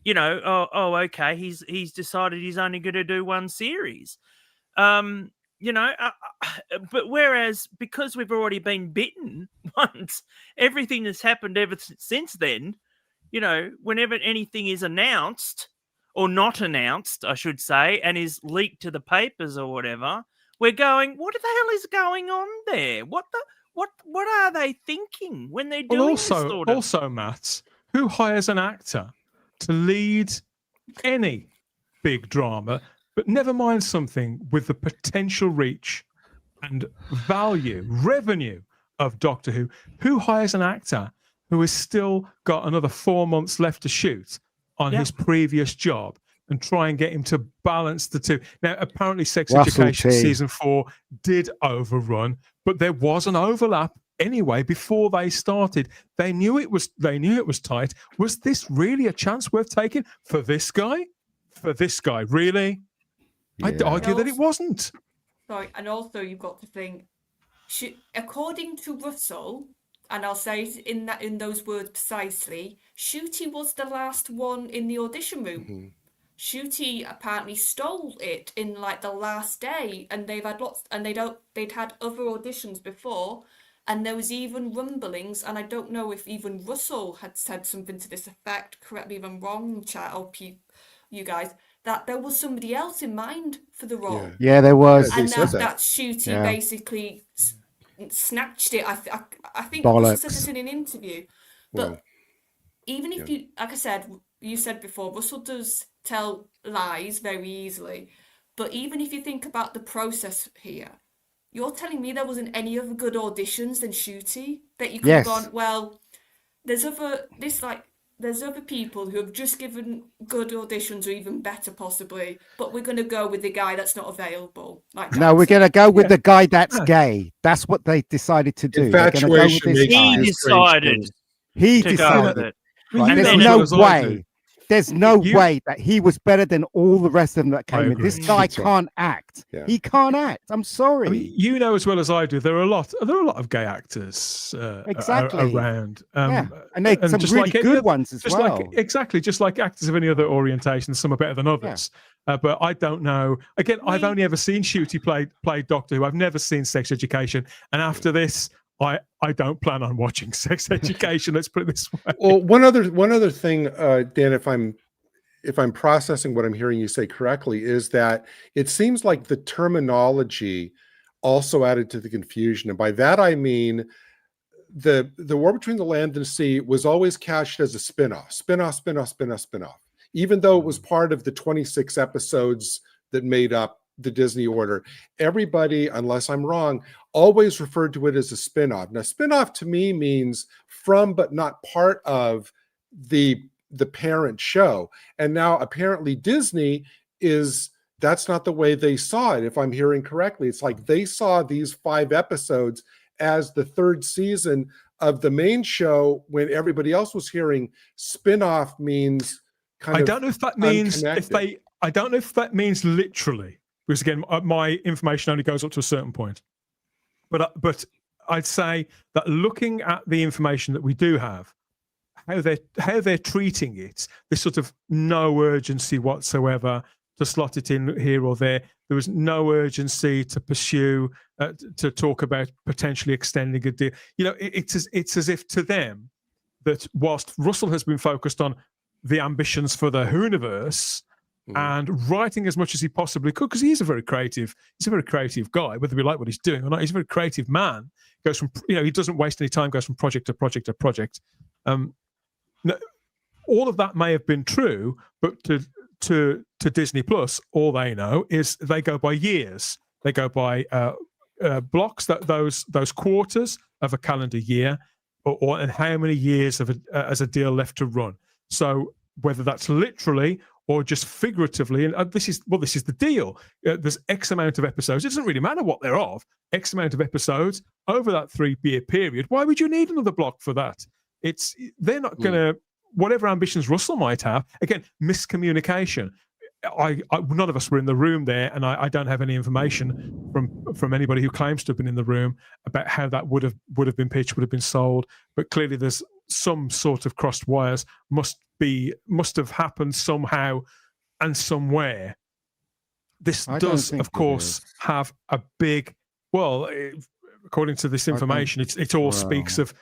S4: okay, he's decided he's only going to do one series. But whereas because we've already been bitten once, everything that's happened ever since then, whenever anything is announced or not announced, I should say, and is leaked to the papers or whatever, we're going, what the hell is going on there? What are they thinking when they're doing this sort of...
S1: Also, Matt, who hires an actor to lead any big drama, but never mind something with the potential reach and revenue of Doctor Who? Who hires an actor who has still got another 4 months left to shoot on his previous job and try and get him to balance the two? Now, apparently Sex Education season 4 did overrun, but there was an overlap anyway before they started. They knew it was tight. Was this really a chance worth taking for this guy? Really? Yeah. I'd argue that it wasn't.
S3: Sorry, and also you've got to think, according to Russell, and I'll say it in those words precisely, Shooty was the last one in the audition room.
S2: Mm-hmm.
S3: Shooty apparently stole it in like the last day, and they'd had other auditions before, and there was even rumblings, and I don't know if even Russell had said something to this effect. Correct me if I'm wrong, chat or you guys. That there was somebody else in mind for the role.
S5: Yeah, there was.
S3: And that Shooty basically snatched it. I think
S5: Bollocks.
S3: Russell said this in an interview. But even if you, like I said, you said before, Russell does tell lies very easily. But even if you think about the process here, you're telling me there wasn't any other good auditions than Shooty? That you could have gone, well, there's other people who have just given good auditions or even better possibly, but we're going to go with the guy that's not available.
S5: No, we're going to go with the guy that's gay. That's what they decided to do.
S2: Infatuation makes
S4: he decided to go with it.
S5: Right, there's no way that he was better than all the rest of them that came in. This guy can't act. Yeah. He can't act. I'm sorry.
S1: I mean, you know as well as I do, there are a lot of gay actors around.
S5: And they some really good ones as well.
S1: Just like actors of any other orientation, some are better than others. Yeah. But I don't know. Again, I've only ever seen Shooty play Doctor Who. I've never seen Sex Education. And after this, I don't plan on watching Sex Education. Let's put it this way.
S2: Well, one other thing, Dan, if I'm processing what I'm hearing you say correctly, is that it seems like the terminology also added to the confusion, and by that I mean the War Between the Land and Sea was always couched as a spin-off, even though it was part of the 26 episodes that made up the Disney order. Everybody, unless I'm wrong, always referred to it as a spin-off. Now, spin-off to me means from but not part of the parent show. And now apparently Disney that's not the way they saw it, if I'm hearing correctly. It's like they saw these 5 episodes as the 3rd season of the main show, when everybody else was hearing spin-off means
S1: I don't know if that means I don't know if that means literally. Because again, my information only goes up to a certain point. But I'd say that looking at the information that we do have, how they're treating it, this sort of no urgency whatsoever to slot it in here or there. There was no urgency to pursue, to talk about potentially extending a deal. It's as if to them, that whilst Russell has been focused on the ambitions for the Whoniverse and writing as much as he possibly could, because he's a very creative guy, whether we like what he's doing or not. He's a very creative man. Goes from, he doesn't waste any time, goes from project to project to project. All of that may have been true, but to Disney Plus, all they know is they go by years. They go by blocks, those quarters of a calendar year, and how many years of as a deal left to run. So whether that's literally or just figuratively, and this is the deal. There's X amount of episodes. It doesn't really matter what they're of. X amount of episodes over that 3-year period. Why would you need another block for that? They're not going to, whatever ambitions Russell might have. Again, miscommunication. None of us were in the room there, and I don't have any information from anybody who claims to have been in the room about how that would have been pitched, would have been sold. But clearly, there's some sort of crossed wires must have happened somehow and somewhere. This does, of course, have a big. Well, according to this information, it all speaks of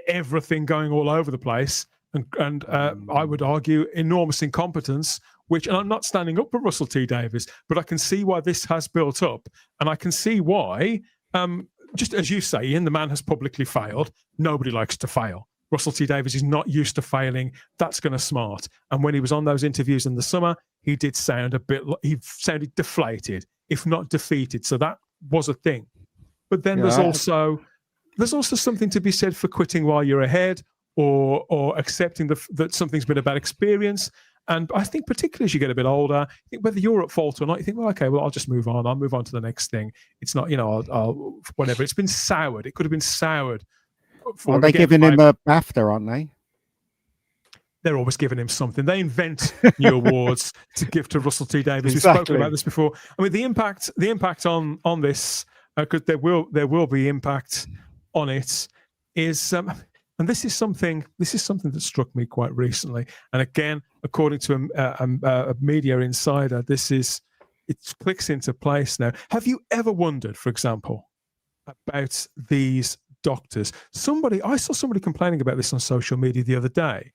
S1: everything going all over the place, and I would argue enormous incompetence. Which, and I'm not standing up for Russell T Davies, but I can see why this has built up, and I can see why. Just as you say, Ian, the man has publicly failed. Nobody likes to fail. Russell T Davies is not used to failing. That's going to smart. And when he was on those interviews in the summer, he did sound he sounded deflated, if not defeated. So that was a thing. But then there's also something to be said for quitting while you're ahead, or accepting that something's been a bad experience. And I think particularly as you get a bit older, I think whether you're at fault or not, you think, well, okay, well, I'll just move on. I'll move on to the next thing. It's not, I'll whatever. It's been soured. It could have been soured.
S5: Are they giving him a BAFTA, aren't they?
S1: They're always giving him something. They invent new awards to give to Russell T Davies.
S5: Exactly.
S1: We've spoken about this before. I mean, the impact on this, because there will be impact on it, is. And this is something that struck me quite recently. And again, according to a media insider, it clicks into place now. Have you ever wondered, for example, about these doctors? I saw somebody complaining about this on social media the other day,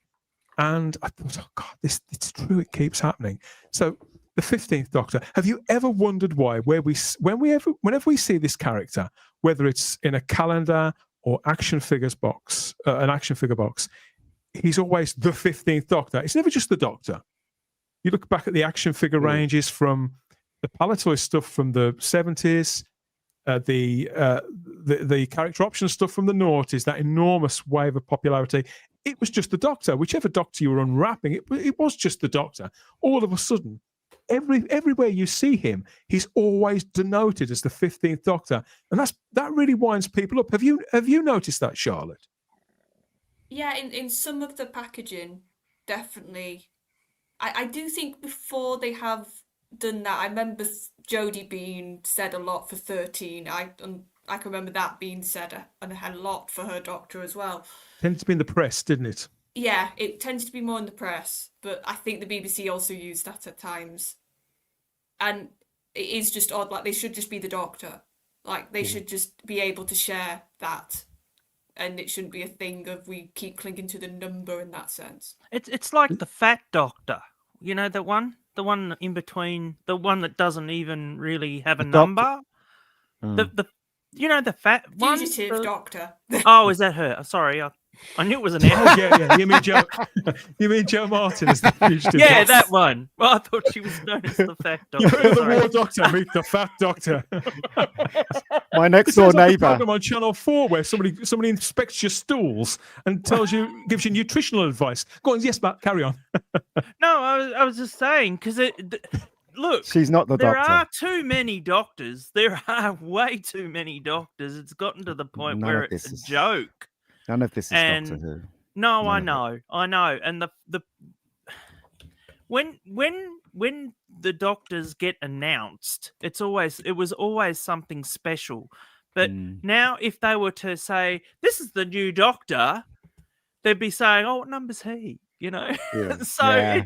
S1: and I thought, oh God, it's true. It keeps happening. So the 15th Doctor. Have you ever wondered why? Whenever we see this character, whether it's in a calendar or action figures box, an action figure box, he's always the 15th Doctor. It's never just the Doctor. You look back at the action figure ranges from the Palatoy stuff from the 70s, the character option stuff from the noughties, that enormous wave of popularity. It was just the Doctor. Whichever Doctor you were unwrapping, it was just the Doctor. All of a sudden, everywhere you see him, he's always denoted as the 15th Doctor, and that really winds people up. Have you noticed that, Charlotte?
S3: Yeah, in some of the packaging, definitely. I do think before they have done that, I remember Jodie being said a lot for 13. I can remember that being said and a lot for her Doctor as well.
S1: Tended to be in the press, didn't it?
S3: Yeah, it tends to be more in the press, but I think the BBC also used that at times. And it is just odd, like they should just be the Doctor. Like they should just be able to share that. And it shouldn't be a thing of we keep clinging to the number in that sense.
S4: It's like the Fat Doctor. You know the one in between, the one that doesn't even really have a number. The fat one.
S3: Fugitive Doctor.
S4: Oh, is that her? Sorry, I knew it was an F.
S1: Oh, yeah. You mean Joe Martin as the fugitive?
S4: Yeah, that one. Well, I thought she was known as the Fat Doctor.
S1: You're the War Doctor, meet the Fat Doctor.
S5: My next door neighbour.
S1: Program on Channel 4 where somebody inspects your stools and gives you nutritional advice. Go on, yes, Matt, carry on.
S4: No, I was just saying because look,
S5: she's not the
S4: Doctor.
S5: Doctor.
S4: There are too many doctors. There are way too many doctors. It's gotten to the point where it's a joke.
S5: None of this is Doctor Who.
S4: No, I know. And the when the Doctors get announced, it was always something special. But now, if they were to say this is the new Doctor, they'd be saying, "Oh, what number's he?" You know.
S5: Yeah.
S4: So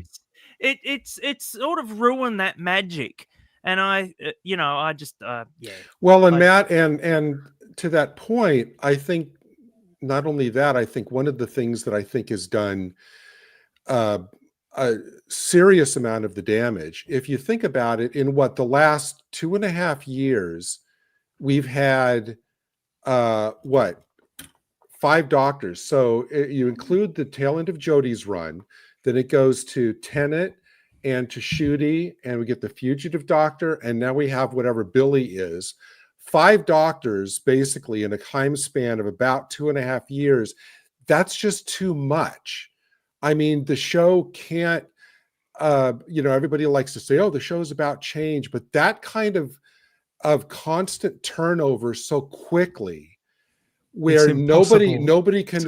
S4: it's sort of ruined that magic. And I just.
S2: Well, and Matt, and to that point, I think not only that, I think one of the things that I think has done a serious amount of the damage, if you think about it, in the last 2.5 years, we've had 5 Doctors. So you include the tail end of Jodie's run, then it goes to Tennant and to Ncuti, and we get the Fugitive Doctor, and now we have whatever Billy is. 5 Doctors basically in a time span of about 2.5 years. That's just too much. I mean, the show can't, everybody likes to say, oh, the show's about change, but that kind of constant turnover so quickly, where nobody can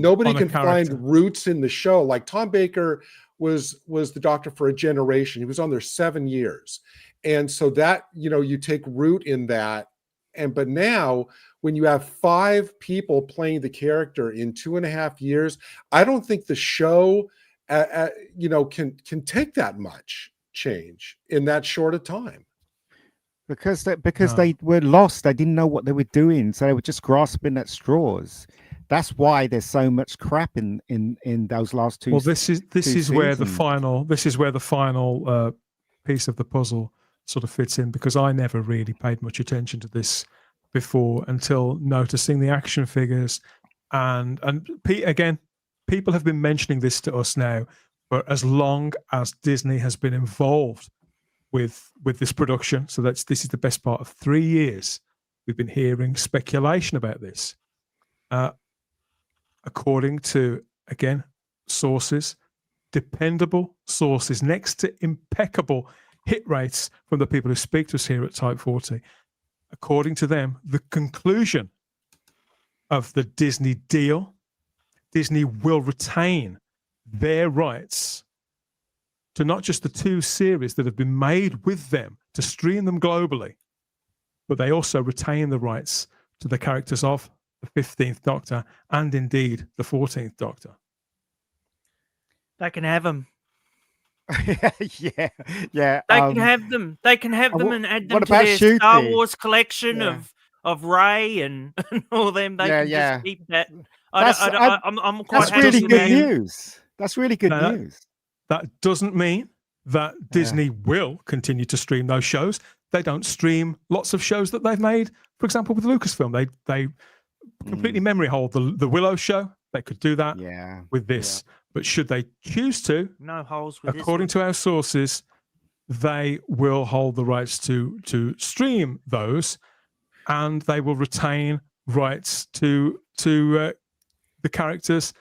S2: nobody can find roots in the show. Like Tom Baker was the Doctor for a generation. He was on there 7 years. And so that, you take root in that. But now when you have 5 people playing the character in 2.5 years, I don't think the show, can take that much change in that short a time.
S5: Because they were lost. They didn't know what they were doing. So they were just grasping at straws. That's why there's so much crap in those last 2.
S1: Well, this is where the final piece of the puzzle sort of fits in, because I never really paid much attention to this before until noticing the action figures, and again, people have been mentioning this to us now, but as long as Disney has been involved with this production, so this is the best part of 3 years, we've been hearing speculation about this. According to, again, sources, dependable sources, next to impeccable hit rates from the people who speak to us here at Type 40, according to them, the conclusion of the Disney deal, Disney will retain their rights to not just the 2 series that have been made with them to stream them globally, but they also retain the rights to the characters of the 15th Doctor and indeed the 14th Doctor.
S4: They can have them.
S5: yeah.
S4: They can have them. They can have them and add them to their
S5: Ncuti?
S4: Star Wars collection of Rey and all them. They can just keep that. I'm quite happy
S5: really
S4: with
S5: good
S4: that.
S5: news. That's really good news.
S1: That doesn't mean that Disney will continue to stream those shows. They don't stream lots of shows that they've made. For example, with Lucasfilm, they completely memory hold the Willow show. They could do that with this. But should they choose to,
S4: no holes with
S1: according to our sources, they will hold the rights to stream those, and they will retain rights to the characters,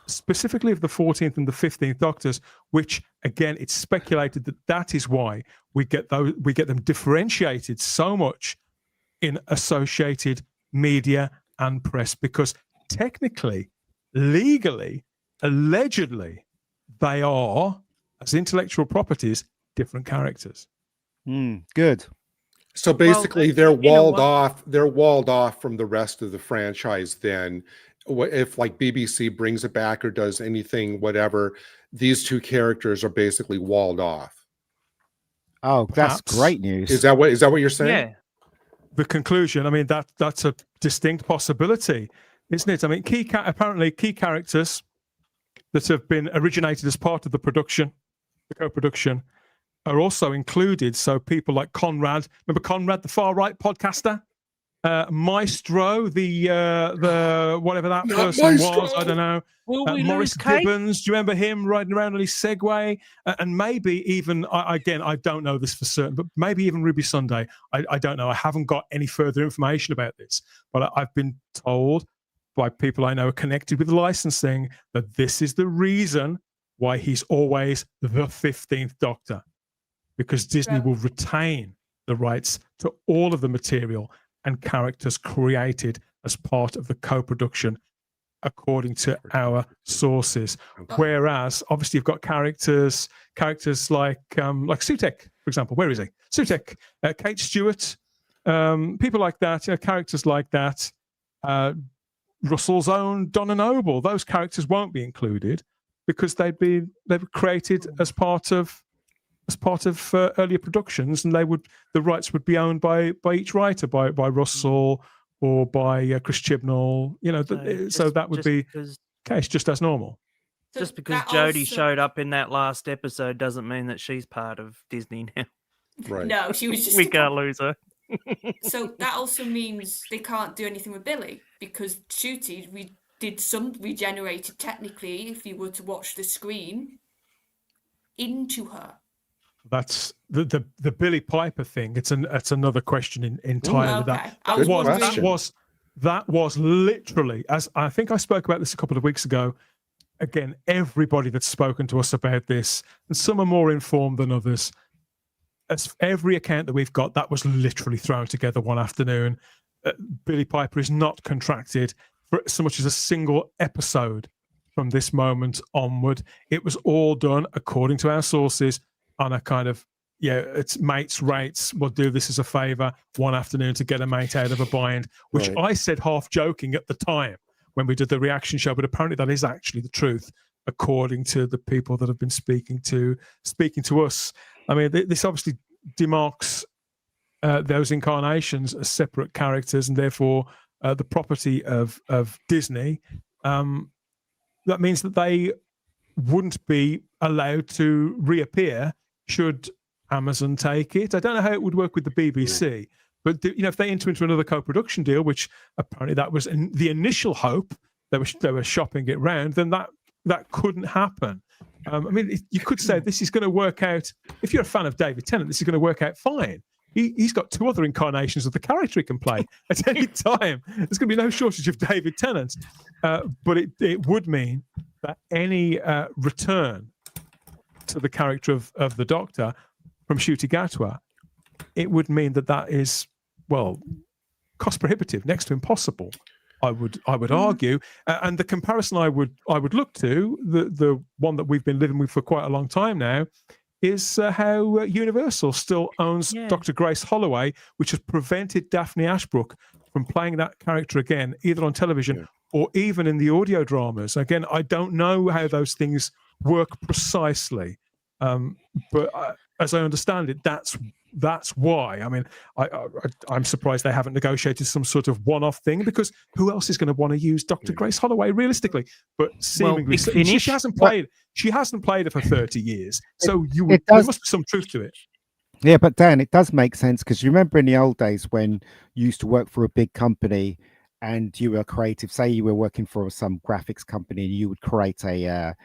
S1: specifically of the 14th and the 15th Doctors, which again, it's speculated that is why we get them differentiated so much in associated media and press, because technically, legally, allegedly, they are, as intellectual properties, different characters.
S5: Good.
S2: So basically, they're walled off. They're walled off from the rest of the franchise. Then, if like BBC brings it back or does anything, whatever, these 2 characters are basically walled off.
S1: Oh,
S5: that's great news.
S2: Is that what you're saying?
S4: Yeah.
S1: The conclusion. I mean, that's a distinct possibility, isn't it? I mean, apparently key characters that have been originated as part of the production, the co-production, are also included. So people like Conrad, remember Conrad, the far right podcaster, Maestro, the whatever that person was, I don't know. Maurice Gibbons, do you remember him riding around on his Segway? And maybe even, again, I don't know this for certain, but maybe even Ruby Sunday. I don't know. I haven't got any further information about this, but I've been told by people I know are connected with licensing that this is the reason why he's always the 15th Doctor, because Disney will retain the rights to all of the material and characters created as part of the co-production, according to our sources. Whereas, obviously, you've got characters like Sutek, for example. Where is he? Sutek, Kate Stewart, people like that. Characters like that. Russell's own Donna Noble. Those characters won't be included because they were created as part of earlier productions, and the rights would be owned by each writer, by Russell or by Chris Chibnall. You know, so that would be case just as normal.
S3: So
S4: just because
S3: that
S4: Jodie
S3: also-
S4: showed up in that last episode doesn't mean that she's part of Disney now.
S2: Right.
S3: No, she was just
S4: We can't lose her.
S3: So that also means they can't do anything with Billy because Shooty, we regenerated technically, if you were to watch the screen, into her.
S1: That's the Billy Piper thing. It's another question entirely.
S3: Okay.
S1: That was literally, as I think I spoke about this a couple of weeks ago. Again, everybody that's spoken to us about this, and some are more informed than others. As every account that we've got, that was literally thrown together one afternoon. Billy Piper is not contracted for so much as a single episode from this moment onward. It was all done according to our sources on a kind of, it's mates rates. We'll do this as a favor one afternoon to get a mate out of a bind, which I said half joking at the time when we did the reaction show, but apparently that is actually the truth, according to the people that have been speaking to us. I mean, this obviously demarks those incarnations as separate characters, and therefore the property of Disney. That means that they wouldn't be allowed to reappear should Amazon take it. I don't know how it would work with the BBC, but if they enter into another co-production deal, which apparently that was the initial hope, they were shopping it round, then that couldn't happen. I mean, you could say this is going to work out. If you're a fan of David Tennant, this is going to work out fine. He's got 2 other incarnations of the character he can play at any time. There's going to be no shortage of David Tennant. But it would mean that any return to the character of the Doctor from Ncuti Gatwa, it would mean that is, cost prohibitive, next to impossible. I would argue, and the comparison I would look to, the one that we've been living with for quite a long time now, is how Universal still owns Dr. Grace Holloway, which has prevented Daphne Ashbrook from playing that character again, either on television or even in the audio dramas. Again, I don't know how those things work precisely, but as I understand it, that's why. I mean, I'm surprised they haven't negotiated some sort of one-off thing, because who else is going to want to use Dr. Grace Holloway realistically? But seemingly, she hasn't played it for 30 years, so there must be some truth to it.
S5: Yeah, but Dan, it does make sense, because you remember in the old days when you used to work for a big company and you were creative. Say you were working for some graphics company and you would create a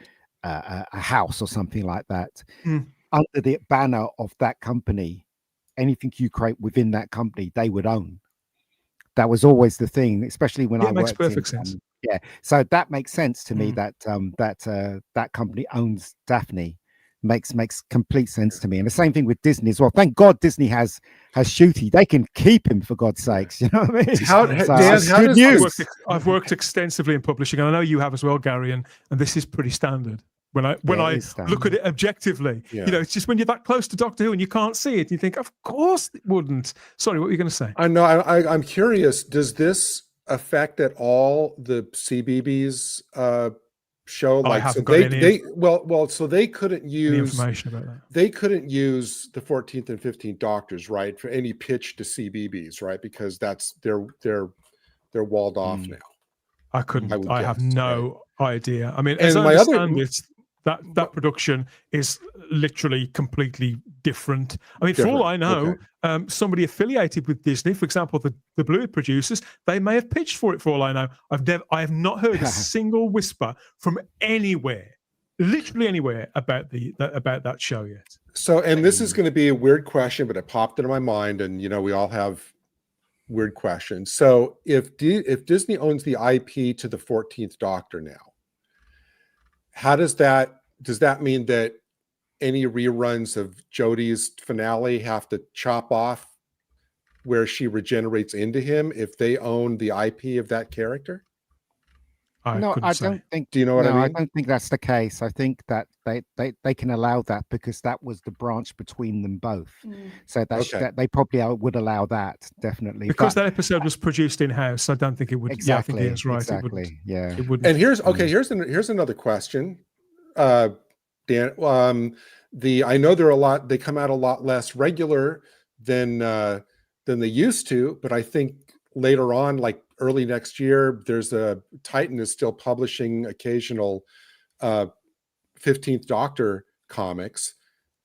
S5: house or something like that. Under the banner of that company, anything you create within that company, they would own. That was always the thing, especially when I worked.
S1: Makes perfect sense.
S5: So that makes sense to me that that company owns Daphne. Makes complete sense to me. And the same thing with Disney as well. Thank God Disney has Ncuti. They can keep him, for God's sakes. You know what I mean?
S1: I've worked extensively in publishing, and I know you have as well, Gary. And this is pretty standard. When I look at it objectively, it's just when you're that close to Doctor Who and you can't see it, you think, of course it wouldn't. Sorry, what were you going to say?
S2: I know. I'm curious. Does this affect at all the CBeebies show?
S1: I haven't got any.
S2: So they couldn't use
S1: information about that.
S2: They couldn't use the 14th and 15th Doctors, right, for any pitch to CBeebies, right, because that's they're walled off now.
S1: I have no idea. I mean, as I understand it, that production is literally completely different. I mean, for all I know, somebody affiliated with Disney, for example, the Bluey producers, they may have pitched for it. For all I know, I have not heard a single whisper from anywhere, literally anywhere, about that show yet.
S2: So, and this is going to be a weird question, but it popped into my mind, and we all have weird questions. So, if Disney owns the IP to the 14th Doctor now, how does that mean that any reruns of Jodie's finale have to chop off where she regenerates into him if they own the IP of that character?
S5: I don't think.
S2: Do you know what I mean?
S5: I don't think that's the case. I think that they can allow that because that was the branch between them both. So that they probably would allow that, definitely.
S1: Because that episode was produced in house, I don't think it would.
S5: Exactly.
S1: Yeah, I think Ian's right.
S5: Exactly.
S1: It wouldn't.
S2: And here's another question, Dan. I know they come out a lot less regular than they used to, but I think later on, like early next year, Titan is still publishing occasional 15th Doctor comics.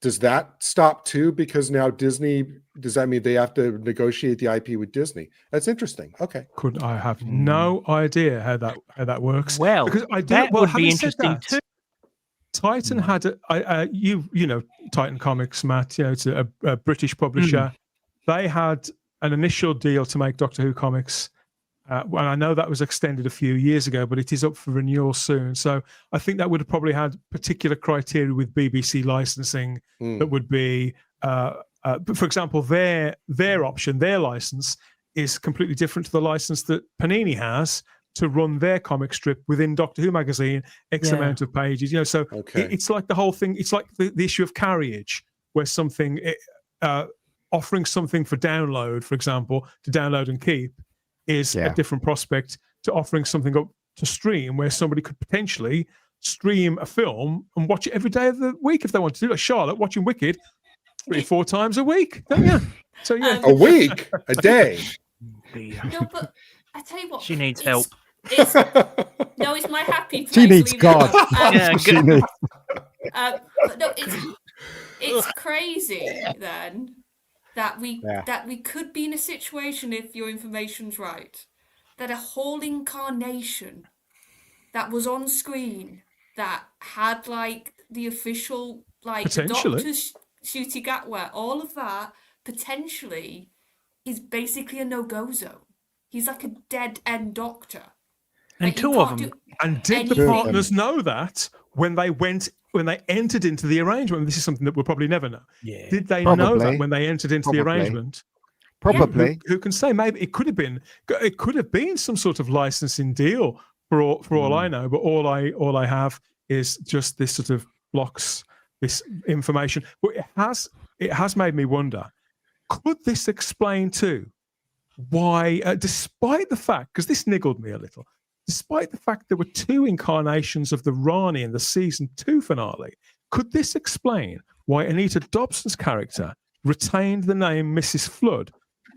S2: Does that stop too? Because now Disney, does that mean they have to negotiate the IP with Disney? That's interesting. Okay.
S1: I have no idea how that works.
S4: Well,
S1: because I do.
S4: that
S1: Well,
S4: would be
S1: having said
S4: interesting
S1: that,
S4: too.
S1: Titan had you know Titan Comics, Matt. You know, it's a British publisher. They had an initial deal to make Doctor Who comics. Well, I know that was extended a few years ago, but it is up for renewal soon. So I think that would have probably had particular criteria with BBC licensing that would be, for example, their option, their license is completely different to the license that Panini has to run their comic strip within Doctor Who magazine, X amount of pages. You know, so it's like the whole thing. It's like the issue of Carriage, where something offering something for download, for example, to download and keep, is a different prospect to offering something up to stream, where somebody could potentially stream a film and watch it every day of the week if they want to do. Like Charlotte watching Wicked 3 or 4 times a week, don't you? So
S2: a week, a day.
S3: No, but I tell you what,
S4: she needs help.
S3: It's my happy place.
S5: She needs God.
S3: She needs. But no, it's crazy then that we could be in a situation, if your information's right, that a whole incarnation that was on screen that had like the official Doctor Ncuti Gatwa, all of that potentially is basically a no-go zone. He's like a dead end Doctor.
S4: And two of them.
S1: And did the partners know that when they entered into the arrangement? This is something that we'll probably never know. Yeah. Did they know that when they entered into the arrangement?
S5: Probably.
S1: Who can say? Maybe it could have been some sort of licensing deal for all I know. But all I have is just this sort of blocks this information. But it has made me wonder: could this explain too why, despite the fact, because this niggled me a little. Despite the fact there were 2 incarnations of the Rani in the season 2 finale, could this explain why Anita Dobson's character retained the name Mrs. Flood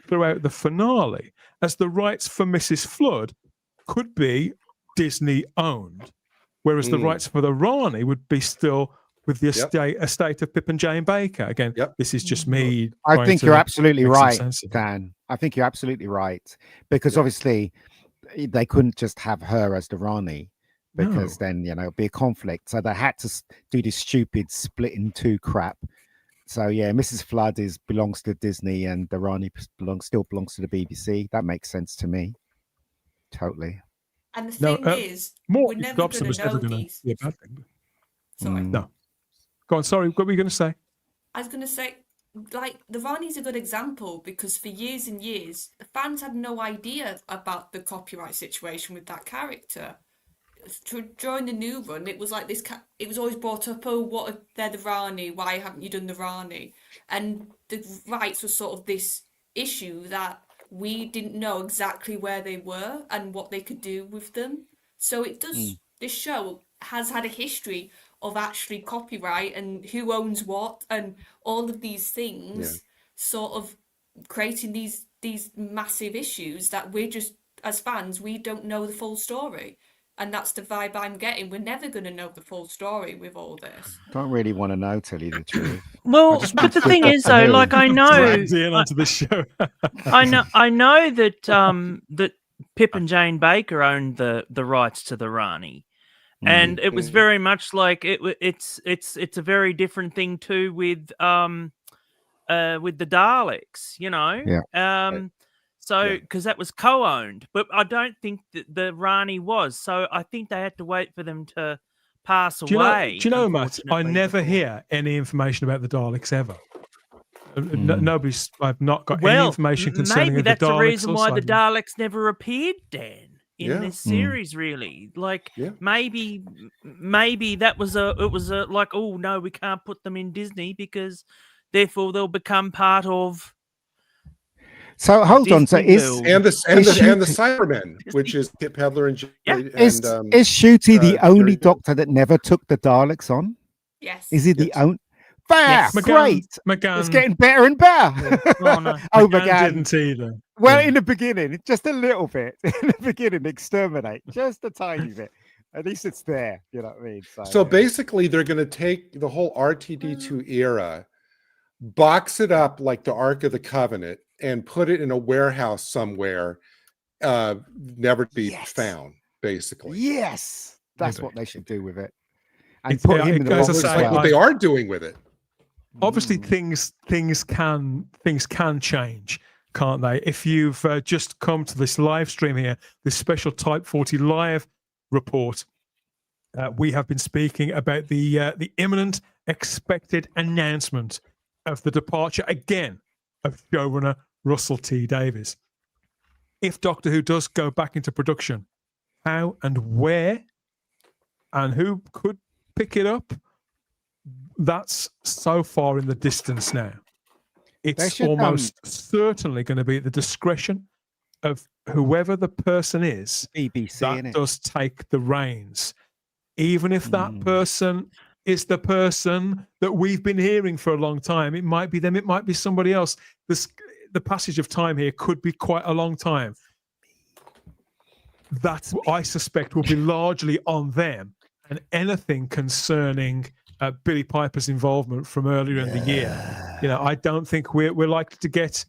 S1: throughout the finale, as the rights for Mrs. Flood could be Disney owned, whereas the rights for the Rani would be still with the estate of Pip and Jane Baker. Again, this is just me.
S5: I think you're absolutely right, Dan. I think you're absolutely right, because obviously they couldn't just have her as the Rani, because then it'd be a conflict. So they had to do this stupid split in 2 crap. So Mrs. Flood belongs to Disney, and the Rani still belongs to the BBC. That makes sense to me. Totally.
S3: And the thing is, we're never going to know these.
S1: Be a bad thing.
S3: Sorry.
S1: No. Go on. Sorry. What were you going to say?
S3: I was going to say, like, the Rani's a good example, because for years and years, the fans had no idea about the copyright situation with that character. During the new run, it was like this. It was always brought up. Oh, what if they're the Rani? Why haven't you done the Rani? And the rights was sort of this issue that we didn't know exactly where they were and what they could do with them. So it does. This show has had a history of actually copyright and who owns what and all of these things, sort of creating these massive issues that we're just, as fans, we don't know the full story. And that's the vibe I'm getting. We're never going to know the full story with all this.
S5: Don't really want to know, tell you the truth.
S4: Well, but the thing is, though, like, I know
S1: onto the show.
S4: I know that that Pip and Jane Baker owned the rights to the Rani, and it was very much like it's a very different thing too with the Daleks, So, because that was co-owned, but I don't think that the Rani was. So I think they had to wait for them to pass away.
S1: Do you know, Matt? I never hear any information about the Daleks ever. Nobody's. I've not got any information concerning
S4: maybe that's
S1: the Daleks.
S4: The reason why the Daleks never appeared, Dan, in this series. Really, like maybe that was it was like, oh no, we can't put them in Disney because therefore they'll become part of.
S5: So hold on. So is
S2: the Cybermen, which is Kit Pedler and
S5: is Ncuti the only Doctor that never took the Daleks on?
S3: Yes.
S5: Is he the only? There, great.
S1: McGann,
S5: It's getting better and better.
S4: Oh, no.
S5: Oh,
S1: McGann
S5: McGann.
S1: didn't either.
S5: Well,
S1: Yeah.
S5: in the beginning, just a little bit. In the beginning, exterminate just a tiny bit. At least it's there. You know what I mean?
S2: So
S5: yeah.
S2: basically, they're going to take the whole RTD2 era, box it up like the Ark of the Covenant, and put it in a warehouse somewhere, never to be found. Basically,
S5: Yes, that's
S1: Maybe.
S5: what they should do with it, and
S1: It's-
S5: put
S1: yeah,
S5: him
S1: it
S5: in the
S1: goes
S5: box
S1: to
S5: as
S1: say,
S2: like
S5: well.
S2: what they are doing with it.
S1: Obviously, things can change, can't they? If you've just come to this live stream here, this special Type 40 live report, we have been speaking about the imminent expected announcement of the departure again of showrunner Russell T Davies. If Doctor Who does go back into production, how and where and who could pick it up? That's so far in the distance now. It's
S5: should,
S1: almost certainly going to be at the discretion of whoever the person is
S5: BBC,
S1: that
S5: innit?
S1: does take the reins. Even if that person is the person that we've been hearing for a long time, it might be them, it might be somebody else. The passage of time here could be quite a long time. That, I suspect, will be largely on them, and anything concerning Billy Piper's involvement from earlier in the year. You know, I don't think we're likely to get.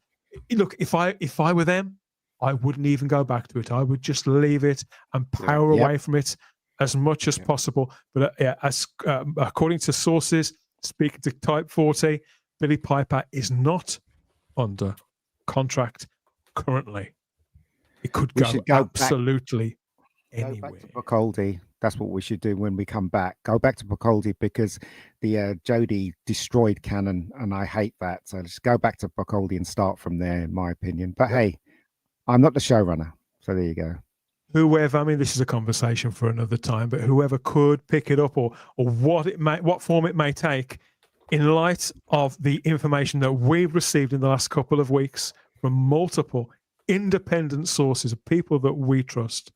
S1: Look, if I were them, I wouldn't even go back to it. I would just leave it and power away from it as much as possible. But according to sources speaking to Type 40, Billy Piper is not under contract currently. It could go absolutely anywhere.
S5: Go back to Bacaldi. That's what we should do when we come back. Go back to Bacaldi, because the Jodie destroyed canon, and I hate that. So just go back to Bacaldi and start from there, in my opinion. But hey, I'm not the showrunner, so there you go.
S1: Whoever, I mean, this is a conversation for another time, but whoever could pick it up, or what form it may take, in light of the information that we've received in the last couple of weeks from multiple independent sources of people that we trust,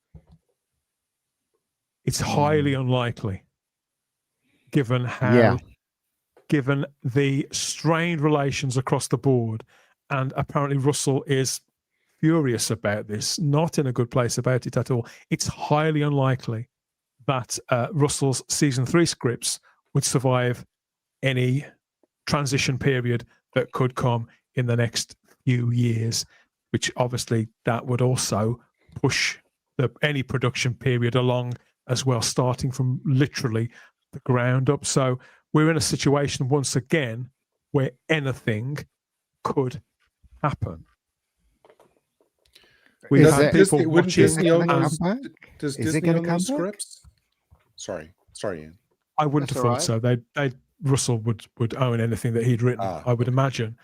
S1: it's highly unlikely, given the strained relations across the board, and apparently Russell is furious about this, not in a good place about it at all. It's highly unlikely that Russell's season 3 scripts would survive any transition period that could come in the next few years, which obviously that would also push any production period along as well, starting from literally the ground up. So we're in a situation once again where anything could happen. We have people watching.
S2: Does Disney own those scripts? Sorry, Ian.
S1: I wouldn't have thought so. Russell would own anything that he'd written, I would imagine.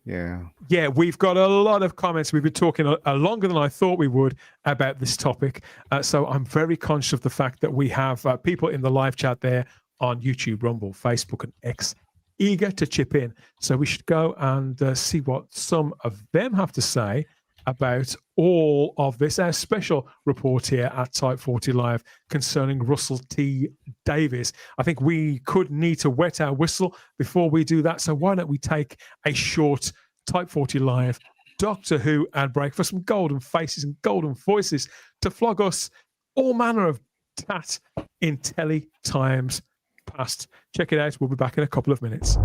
S1: Yeah, we've got a lot of comments. We've been talking longer than I thought we would about this topic. So I'm very conscious of the fact that we have people in the live chat there on YouTube, Rumble, Facebook, and X eager to chip in. So we should go and see what some of them have to say about all of this. Our special report here at Type 40 Live concerning Russell T Davies. I think we could need to wet our whistle before we do that. So why don't we take a short Type 40 Live Doctor Who ad break for some golden faces and golden voices to flog us all manner of tat in telly times past. Check it out. We'll be back in a couple of minutes.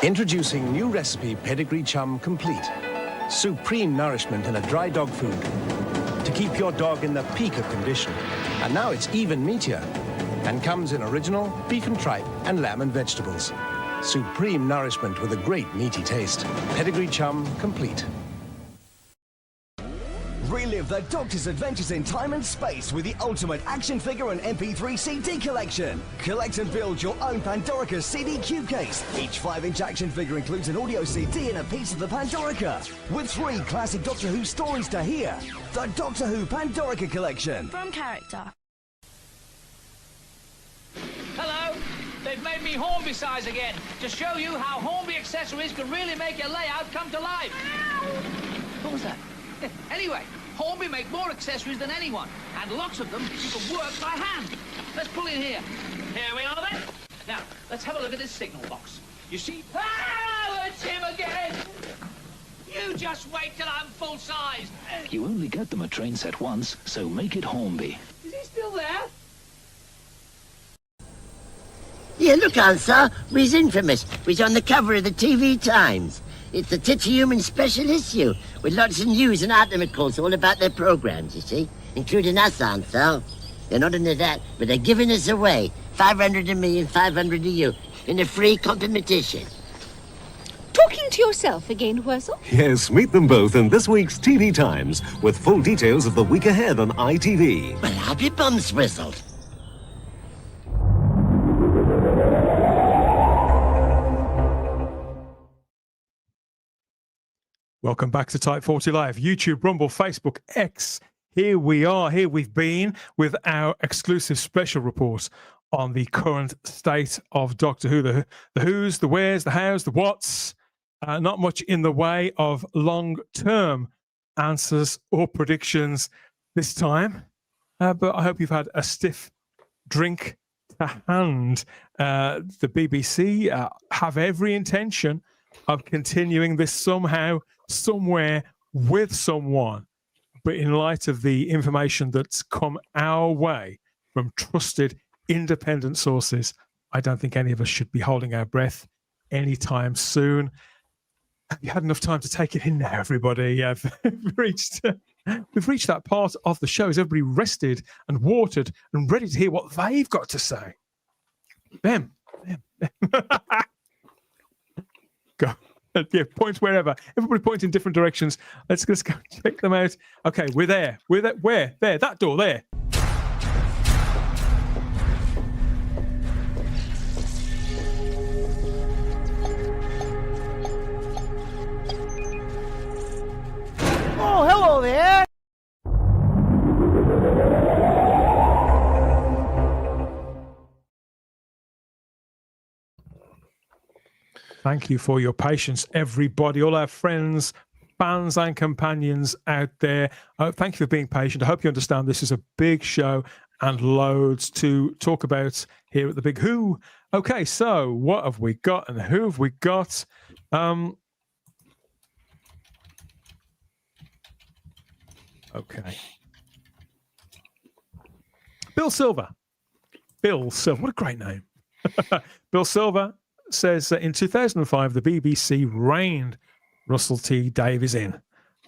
S8: Introducing new recipe Pedigree Chum Complete. Supreme nourishment in a dry dog food to keep your dog in the peak of condition. And now it's even meatier and comes in original beef and tripe and lamb and vegetables. Supreme nourishment with a great meaty taste. Pedigree Chum Complete.
S9: Relive the Doctor's adventures in time and space with the ultimate action figure and MP3 CD collection. Collect and build your own Pandorica CD cube case. Each 5-inch action figure includes an audio CD and a piece of the Pandorica, with 3 classic Doctor Who stories to hear. The Doctor Who Pandorica collection.
S10: From character.
S11: Hello! They've made me Hornby size again to show you how Hornby accessories can really make your layout come to life. What was that? Anyway, Hornby make more accessories than anyone, and lots of them you can work by hand. Let's pull in here. Here we are then. Now, let's have a look at this signal box. You see? Ah, it's him again! You just wait till I'm full size.
S10: You only get them a train set once, so make it Hornby.
S11: Is he still there?
S12: Yeah, look, Ansar. We's infamous. We's on the cover of the TV Times. It's the Titumen special issue, with lots of news and articles all about their programs, you see, including us, Ansar. They're not into that, but they're giving us away. 500 to me and 500 to you, in a free competition.
S13: Talking to yourself again, Wurzel?
S14: Yes, meet them both in this week's TV Times, with full details of the week ahead on ITV.
S12: Well, have your bums whistled.
S1: Welcome back to Type 40 Live, YouTube, Rumble, Facebook, X. Here we are. Here we've been with our exclusive special report on the current state of Doctor Who. The who's, the where's, the how's, the what's. Not much in the way of long-term answers or predictions this time. But I hope you've had a stiff drink to hand. The BBC have every intention of continuing this somehow, somewhere, with someone. But in light of the information that's come our way from trusted, independent sources, I don't think any of us should be holding our breath anytime soon. Have you had enough time to take it in now, everybody? We've reached that part of the show. Is everybody rested and watered and ready to hear what they've got to say? Them. Go. Yeah, point wherever. Everybody point in different directions. Let's go check them out. Okay, we're there. We're there. Where? There. That door there.
S12: Oh, hello there.
S1: Thank you for your patience, everybody, all our friends, fans and companions out there. Thank you for being patient. I hope you understand this is a big show and loads to talk about here at the Big Who. Okay, so what have we got and who have we got? Okay. Bill Silver. What a great name. Bill Silver says in 2005, the BBC reined Russell T Davies in.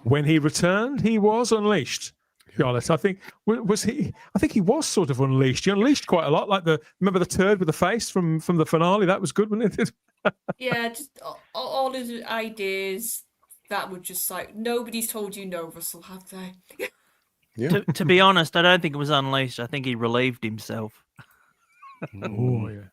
S1: When he returned, he was unleashed. Charlotte, I think was he? I think he was sort of unleashed. He unleashed quite a lot. Like remember the turd with the face from the finale? That was good, wasn't it?
S3: Yeah, just all his ideas that were just like nobody's told you no, Russell, have they?
S2: Yeah.
S4: To be honest, I don't think it was unleashed. I think he relieved himself.
S1: Oh yeah.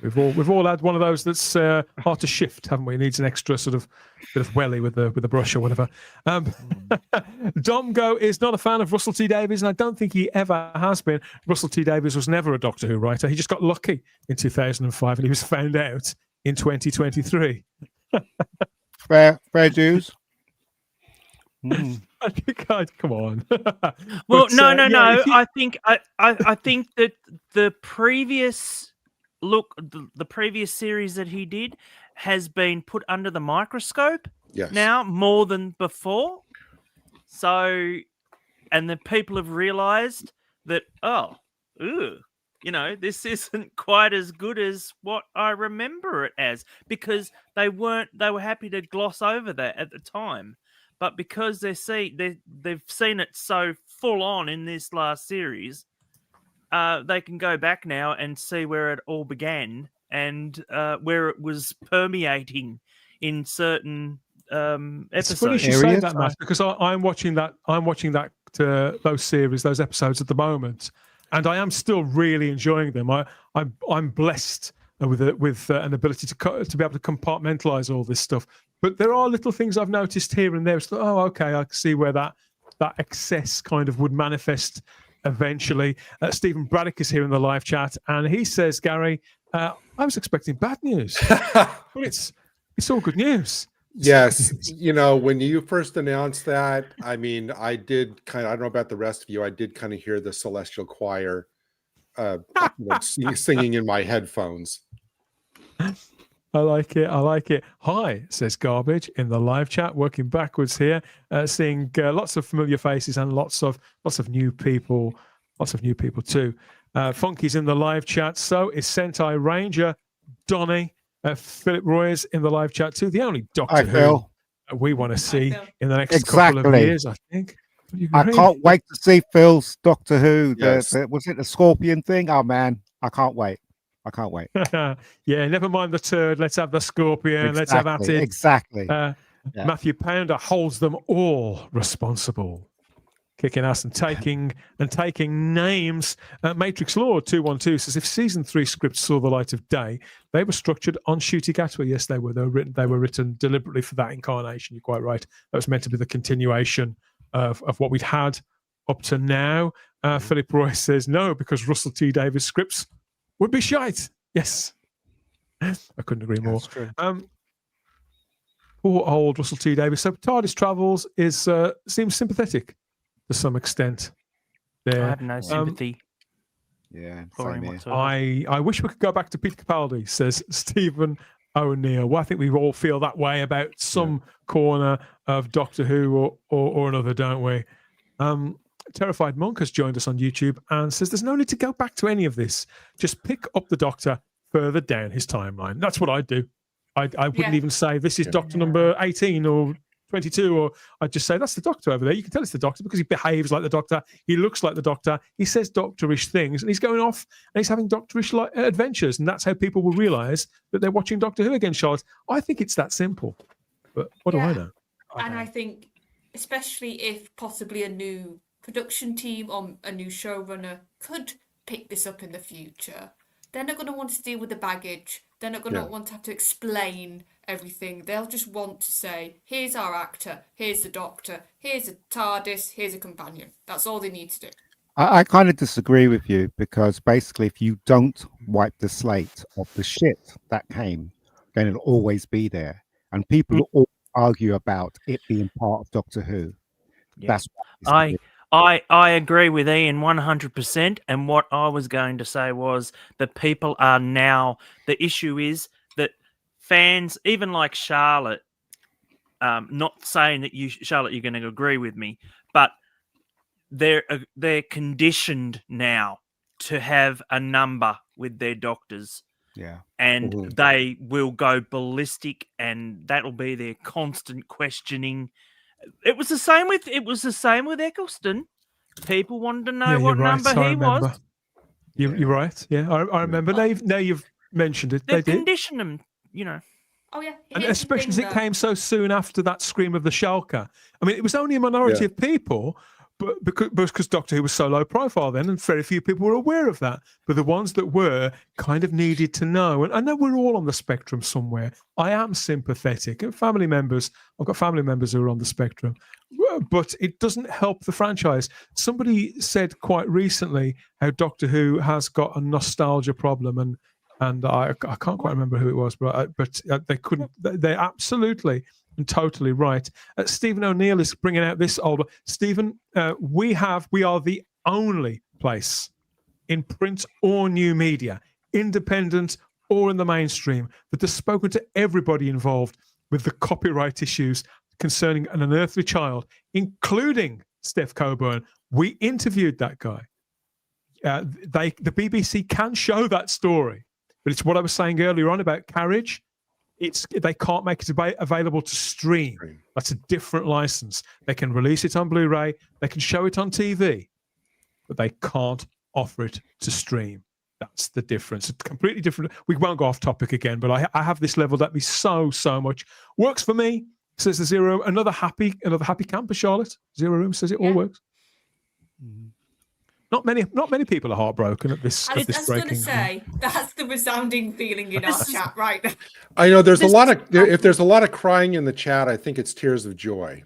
S1: We've all had one of those that's hard to shift, haven't we? It needs an extra sort of bit of welly with the brush or whatever. Domgo is not a fan of Russell T Davies, and I don't think he ever has been. Russell T Davies was never a Doctor Who writer. He just got lucky in 2005, and he was found out in 2023.
S5: Fair dues.
S1: Come on.
S4: Well,
S1: But,
S4: no.
S1: yeah, if you-
S4: I think that the previous the previous series that he did has been put under the microscope now more than before. So, and the people have realized that, this isn't quite as good as what I remember it as, because they were happy to gloss over that at the time. But because they've seen it so full on in this last series, they can go back now and see where it all began and where it was permeating in certain episodes.
S1: It's funny you should say that, Matt, because I'm watching that. Those series, those episodes at the moment, and I am still really enjoying them. I'm blessed with an ability to be able to compartmentalize all this stuff. But there are little things I've noticed here and there. It's like, oh, okay, I can see where that excess kind of would manifest eventually. Stephen Braddock is here in the live chat, and he says, Gary, I was expecting bad news, but it's all good news.
S2: Yes, when you first announced that, I mean, I don't know about the rest of you, I did kind of hear the celestial choir singing in my headphones.
S1: I like it. I like it. Hi, says Garbage in the live chat. Working backwards here, seeing lots of familiar faces and lots of new people. Lots of new people too. Funky's in the live chat. So is Sentai Ranger, Donny, Philip Roy is in the live chat too. The only Doctor Who we want to see in the next couple of years, I think.
S5: I can't wait to see Phil's Doctor Who.
S2: Yes.
S5: Was it the Scorpion thing? Oh man, I can't wait. I can't wait.
S1: Yeah, never mind the turd. Let's have the Scorpion. Let's have at it.
S5: Exactly.
S1: Matthew Pounder holds them all responsible, kicking ass and taking names. Matrix Lord 212 says if season 3 scripts saw the light of day, they were structured on Ncuti Gatwa. Yes, they were. They were written deliberately for that incarnation. You're quite right. That was meant to be the continuation of what we'd had up to now. Philip Roy says no, because Russell T Davies scripts would be shite. Yes. I couldn't agree more.
S2: That's true.
S1: Poor old Russell T Davies. So TARDIS Travels seems sympathetic to some extent. There.
S4: I have no sympathy.
S5: Yeah,
S4: for him
S5: same
S4: whatsoever.
S1: I wish we could go back to Peter Capaldi, says Stephen O'Neill. Well, I think we all feel that way about some corner of Doctor Who or another, don't we? Terrified Monk has joined us on YouTube and says there's no need to go back to any of this. Just pick up the Doctor further down his timeline. That's what I'd do. I wouldn't even say this is Doctor number 18 or 22, or I'd just say that's the Doctor over there. You can tell it's the Doctor because he behaves like the Doctor. He looks like the Doctor. He says doctorish things, and he's going off and he's having doctorish adventures, and that's how people will realise that they're watching Doctor Who again, Charlotte. I think it's that simple. But what do I know?
S3: And I think, especially if possibly a new production team or a new showrunner could pick this up in the future, they're not going to want to deal with the baggage. They're not going to want to have to explain everything. They'll just want to say, here's our actor, here's the Doctor, here's a TARDIS, here's a companion. That's all they need to do.
S5: I kind of disagree with you, because basically if you don't wipe the slate of the shit that came, then it'll always be there. And people will all argue about it being part of Doctor Who.
S4: Yeah.
S5: That's what
S4: I agree with Ian 100%. And what I was going to say was that people are now, the issue is that fans, even like Charlotte, not saying that Charlotte, you're going to agree with me, but they're conditioned now to have a number with their doctors.
S5: Yeah.
S4: And they will go ballistic, and that'll be their constant questioning. It was the same with Eccleston. People wanted to know what number he was.
S1: You're right. Yeah, I remember. Now you've mentioned it.
S4: They've
S1: They did.
S4: conditioned them,
S3: Oh yeah,
S1: And especially as it came so soon after that scream of the Schalke. I mean, it was only a minority of people, but because Doctor Who was so low profile then, and very few people were aware of that. But the ones that were kind of needed to know. And I know we're all on the spectrum somewhere. I am sympathetic. And family members, I've got family members who are on the spectrum. But it doesn't help the franchise. Somebody said quite recently how Doctor Who has got a nostalgia problem, and I can't quite remember who it was, but they couldn't. They're absolutely and totally right. Stephen O'Neill is bringing out this older. Stephen, we are the only place in print or new media, independent or in the mainstream, that has spoken to everybody involved with the copyright issues concerning an unearthly child, including Steph Coburn. We interviewed that guy. The BBC can show that story, but it's what I was saying earlier on about Carriage. They can't make it available to stream. That's a different license. They can release it on Blu-ray, they can show it on TV, but they can't offer it to stream. That's the difference. It's completely different. We won't go off topic again, but I have this leveled at me so much. Works for me, says the Zero. Another happy camper, Charlotte. Zero Room says it all works. Not many people are heartbroken at this.
S3: I was going to say, that's the resounding feeling in our chat right now.
S2: I know there's a lot of, if there's a lot of crying in the chat, I think it's tears of joy.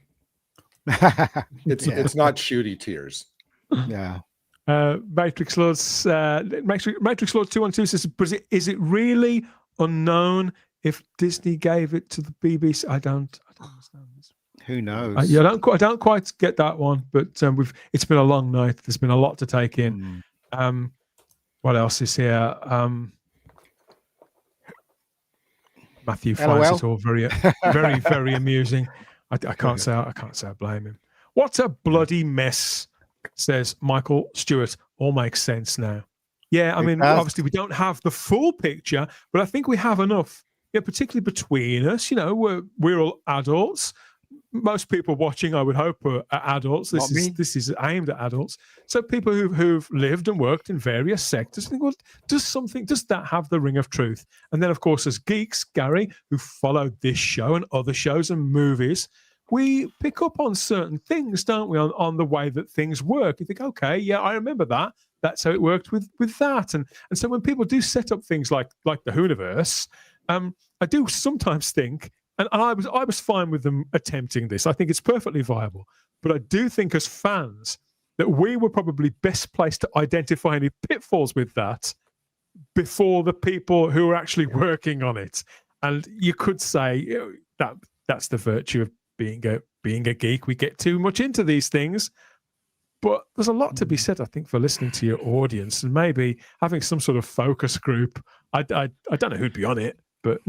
S2: It's not shooty tears.
S5: Yeah.
S1: Matrix Lord 212 says, but is it really unknown if Disney gave it to the BBC. I don't understand this.
S5: Who knows?
S1: Yeah, I don't quite get that one, but it's been a long night. There's been a lot to take in. What else is here? Matthew finds it all very, very, very amusing. I can't say I blame him. What a bloody mess, says Michael Stewart. All makes sense now. Yeah, I mean, obviously we don't have the full picture, but I think we have enough. Yeah, particularly between us. You know, we're all adults. Most people watching, I would hope, are adults. This is aimed at adults. So people who've lived and worked in various sectors think, well, does that have the ring of truth? And then, of course, as geeks, Gary, who followed this show and other shows and movies, we pick up on certain things, don't we, on the way that things work. You think, okay, yeah, I remember that. That's how it worked with that. And so when people do set up things like the Whoniverse, I do sometimes think, and I was fine with them attempting this. I think it's perfectly viable. But I do think as fans that we were probably best placed to identify any pitfalls with that before the people who are actually working on it. And you could say that that's the virtue of being a geek. We get too much into these things. But there's a lot to be said, I think, for listening to your audience and maybe having some sort of focus group. I don't know who'd be on it, but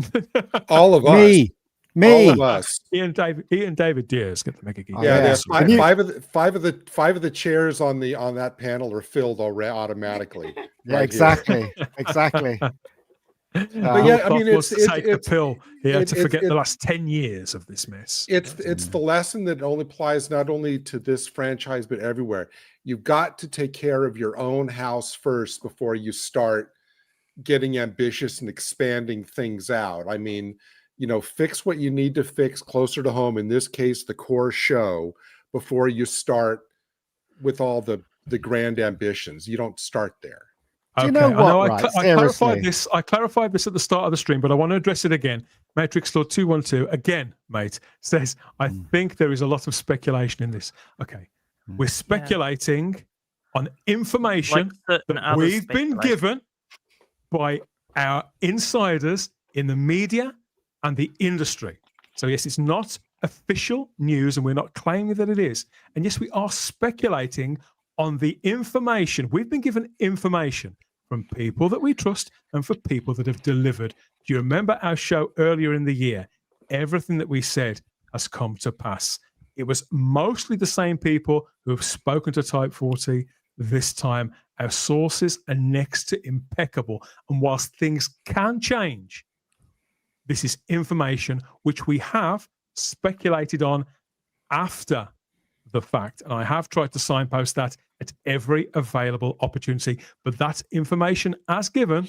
S2: all of us.
S5: Me,
S2: all of us.
S1: Ian David Deers get to make a geek.
S2: There's five of the chairs on that panel are filled already automatically.
S5: Yeah, exactly.
S2: But yeah, I mean, it's
S1: the pill here to forget the last 10 years of this mess.
S2: It's the lesson that only applies not only to this franchise but everywhere. You've got to take care of your own house first before you start getting ambitious and expanding things out. I mean, you know, fix what you need to fix closer to home. In this case, the core show, before you start with all the grand ambitions. You don't start there.
S5: Do you know what?
S1: I clarified this at the start of the stream, but I want to address it again. Matrix Lord 212 again, mate, says I think there is a lot of speculation in this. Okay, we're speculating on information that we've been given by our insiders in the media and the industry. So yes, it's not official news, and we're not claiming that it is. And yes, we are speculating on the information. We've been given information from people that we trust and for people that have delivered. Do you remember our show earlier in the year? Everything that we said has come to pass. It was mostly the same people who have spoken to Type 40 this time. Our sources are next to impeccable. And whilst things can change, this is information which we have speculated on after the fact. And I have tried to signpost that at every available opportunity. But that information, as given,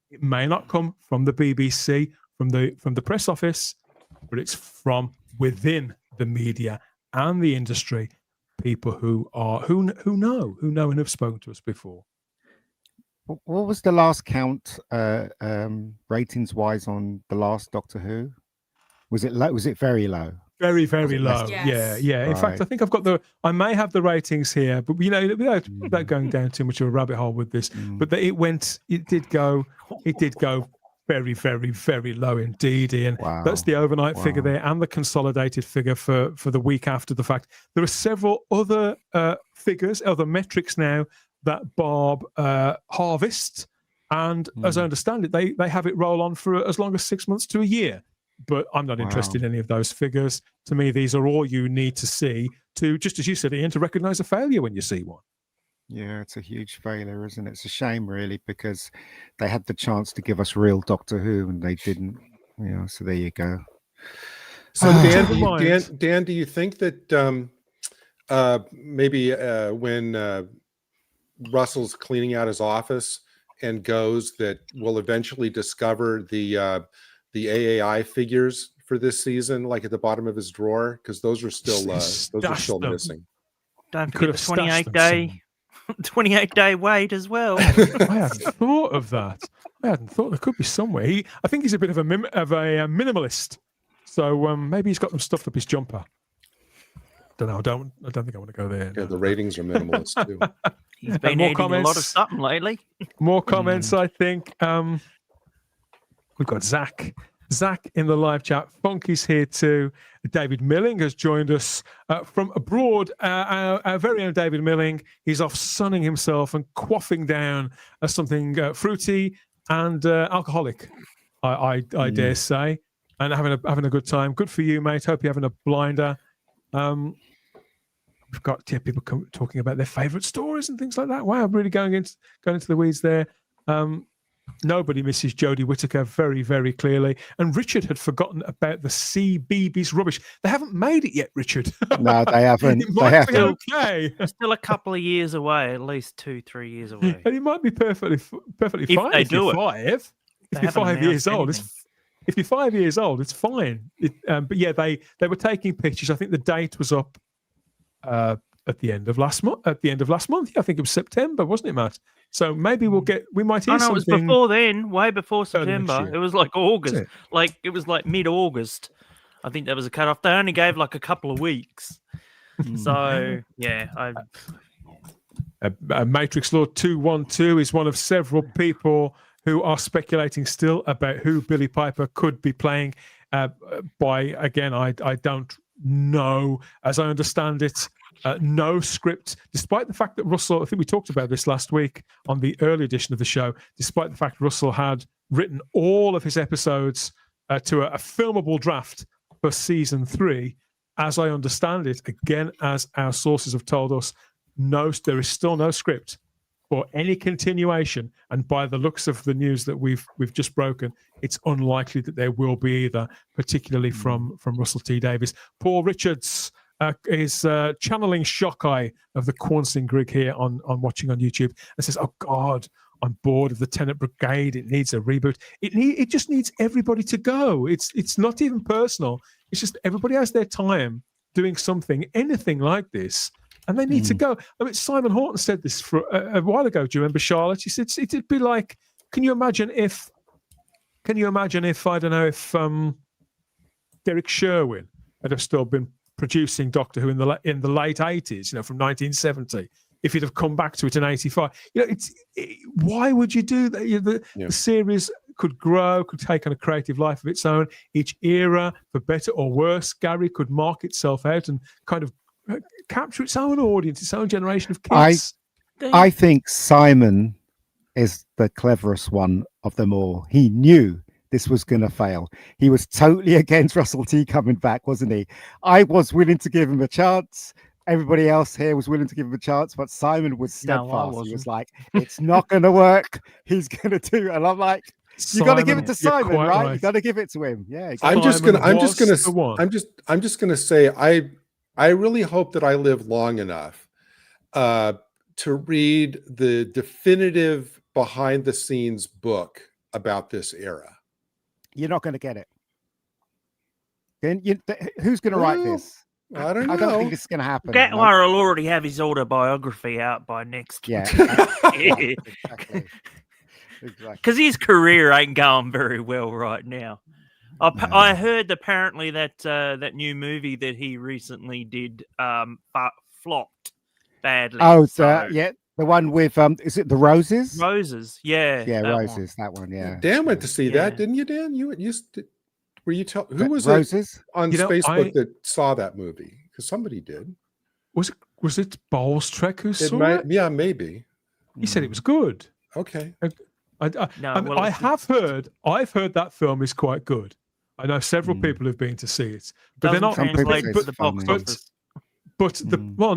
S1: it may not come from the BBC, from the press office, but it's from within the media and the industry, people who know and have spoken to us before.
S5: What was the last count ratings wise on the last Doctor Who? Was it low? Was it very low?
S1: Very, very low. Yes. Yeah. In fact, I think I may have the ratings here, but you know, without going down too much of a rabbit hole with this, but it did go very, very, very low indeed, Ian.
S5: Wow.
S1: That's the overnight figure there and the consolidated figure for the week after the fact. There are several other figures, other metrics now that Barb harvests, and as I understand it, they have it roll on for as long as 6 months to a year. But I'm not interested in any of those figures. To me, these are all you need to see to, just as you said, Ian, to recognize a failure when you see one.
S5: Yeah, it's a huge failure, isn't it? It's a shame, really, because they had the chance to give us real Doctor Who and they didn't. You know, so there you go.
S2: So Dan, do you think that maybe when Russell's cleaning out his office and goes, that we'll eventually discover the AAI figures for this season, like at the bottom of his drawer, because those are still missing.
S4: Don't forget the 28-day wait as well.
S1: I hadn't thought of that. I hadn't thought there could be somewhere. I think he's a bit of a minimalist, so maybe he's got them stuffed up his jumper. Don't know. I don't think I want to go there.
S2: Yeah, the ratings are minimalist too.
S4: He's been eating a lot of something lately.
S1: More comments, I think. We've got Zach. Zach in the live chat. Funky's here too. David Milling has joined us from abroad. Our very own David Milling. He's off sunning himself and quaffing down something fruity and alcoholic, I dare say, and having a good time. Good for you, mate. Hope you're having a blinder. We've got people talking about their favourite stories and things like that. Wow, really going into the weeds there. Nobody misses Jodie Whittaker very, very clearly. And Richard had forgotten about the CBeebies rubbish. They haven't made it yet, Richard.
S5: No, they haven't.
S1: It might be okay.
S4: Still a couple of years away, at least 2-3 years away.
S1: And it might be perfectly fine
S4: they
S1: if
S4: do
S1: you're
S4: it.
S1: 5.
S4: They
S1: If you're
S4: haven't
S1: 5 years
S4: announced
S1: old,
S4: anything.
S1: if you're 5 years old, it's fine. But yeah, they were taking pictures. I think the date was up at the end of last month. Yeah, I think it was September, wasn't it, Matt? So maybe we might hear
S4: Oh no, it was
S1: something.
S4: before then, way before
S1: early next
S4: September.
S1: year.
S4: It was like August.
S1: Was it?
S4: It was like mid-August. I think that was a cut-off. They only gave like a couple of weeks. So yeah,
S1: Matrix Lord 212 is one of several people who are speculating still about who Billy Piper could be playing. Again, I don't know. As I understand it, no script, despite the fact that Russell, I think we talked about this last week on the early edition of the show, despite the fact Russell had written all of his episodes to a filmable draft for season 3, as I understand it, again, as our sources have told us, there is still no script for any continuation. And by the looks of the news that we've just broken, it's unlikely that there will be either, particularly from Russell T Davies. Paul Richards is channeling shock eye of the Quansing Grig here on watching on YouTube and says, "Oh God, I'm bored of the Tenant Brigade. It needs a reboot. It just needs everybody to go. It's not even personal. It's just everybody has their time doing something, anything like this, and they need to go." I mean, Simon Horton said this for a while ago. Do you remember, Charlotte? He said it'd be like, can you imagine if I don't know, if Derek Sherwin had have still been producing Doctor Who in the late 80s, from 1970, if he'd have come back to it in 85. Why would you do that? The series could grow, could take on a creative life of its own. Each era, for better or worse, Gary could mark itself out and kind of capture its own audience, its own generation of kids.
S5: I think Simon is the cleverest one of them all. He knew this was going to fail. He was totally against Russell T coming back, wasn't he? I was willing to give him a chance. Everybody else here was willing to give him a chance, but Simon was steadfast. He was like, it's not going to work. He's going to do it. And I'm like, you got to give it to Simon, right? You got to give it to him. Yeah. Exactly.
S2: I'm just gonna say, I really hope that I live long enough to read the definitive behind the scenes book about this era.
S5: You're not going to get it. Then who's going to write this?
S2: I don't know.
S5: I don't think it's going to happen.
S4: Gatwire will already have his autobiography out by next.
S5: Yeah.
S4: Exactly. Because his career ain't going very well right now. I heard apparently that that new movie that he recently did flopped badly.
S5: Oh, the one with is it the Roses?
S4: Roses, yeah,
S5: Roses. That one, yeah.
S2: Dan went to see that, didn't you, Dan? Who was
S5: Roses
S2: it on Facebook that saw that movie? Because somebody did.
S1: Was it Bowles Trek who saw it?
S2: Yeah, maybe.
S1: He said it was good.
S2: Okay.
S1: I've heard that film is quite good. I know several people who've been to see it, but they're not.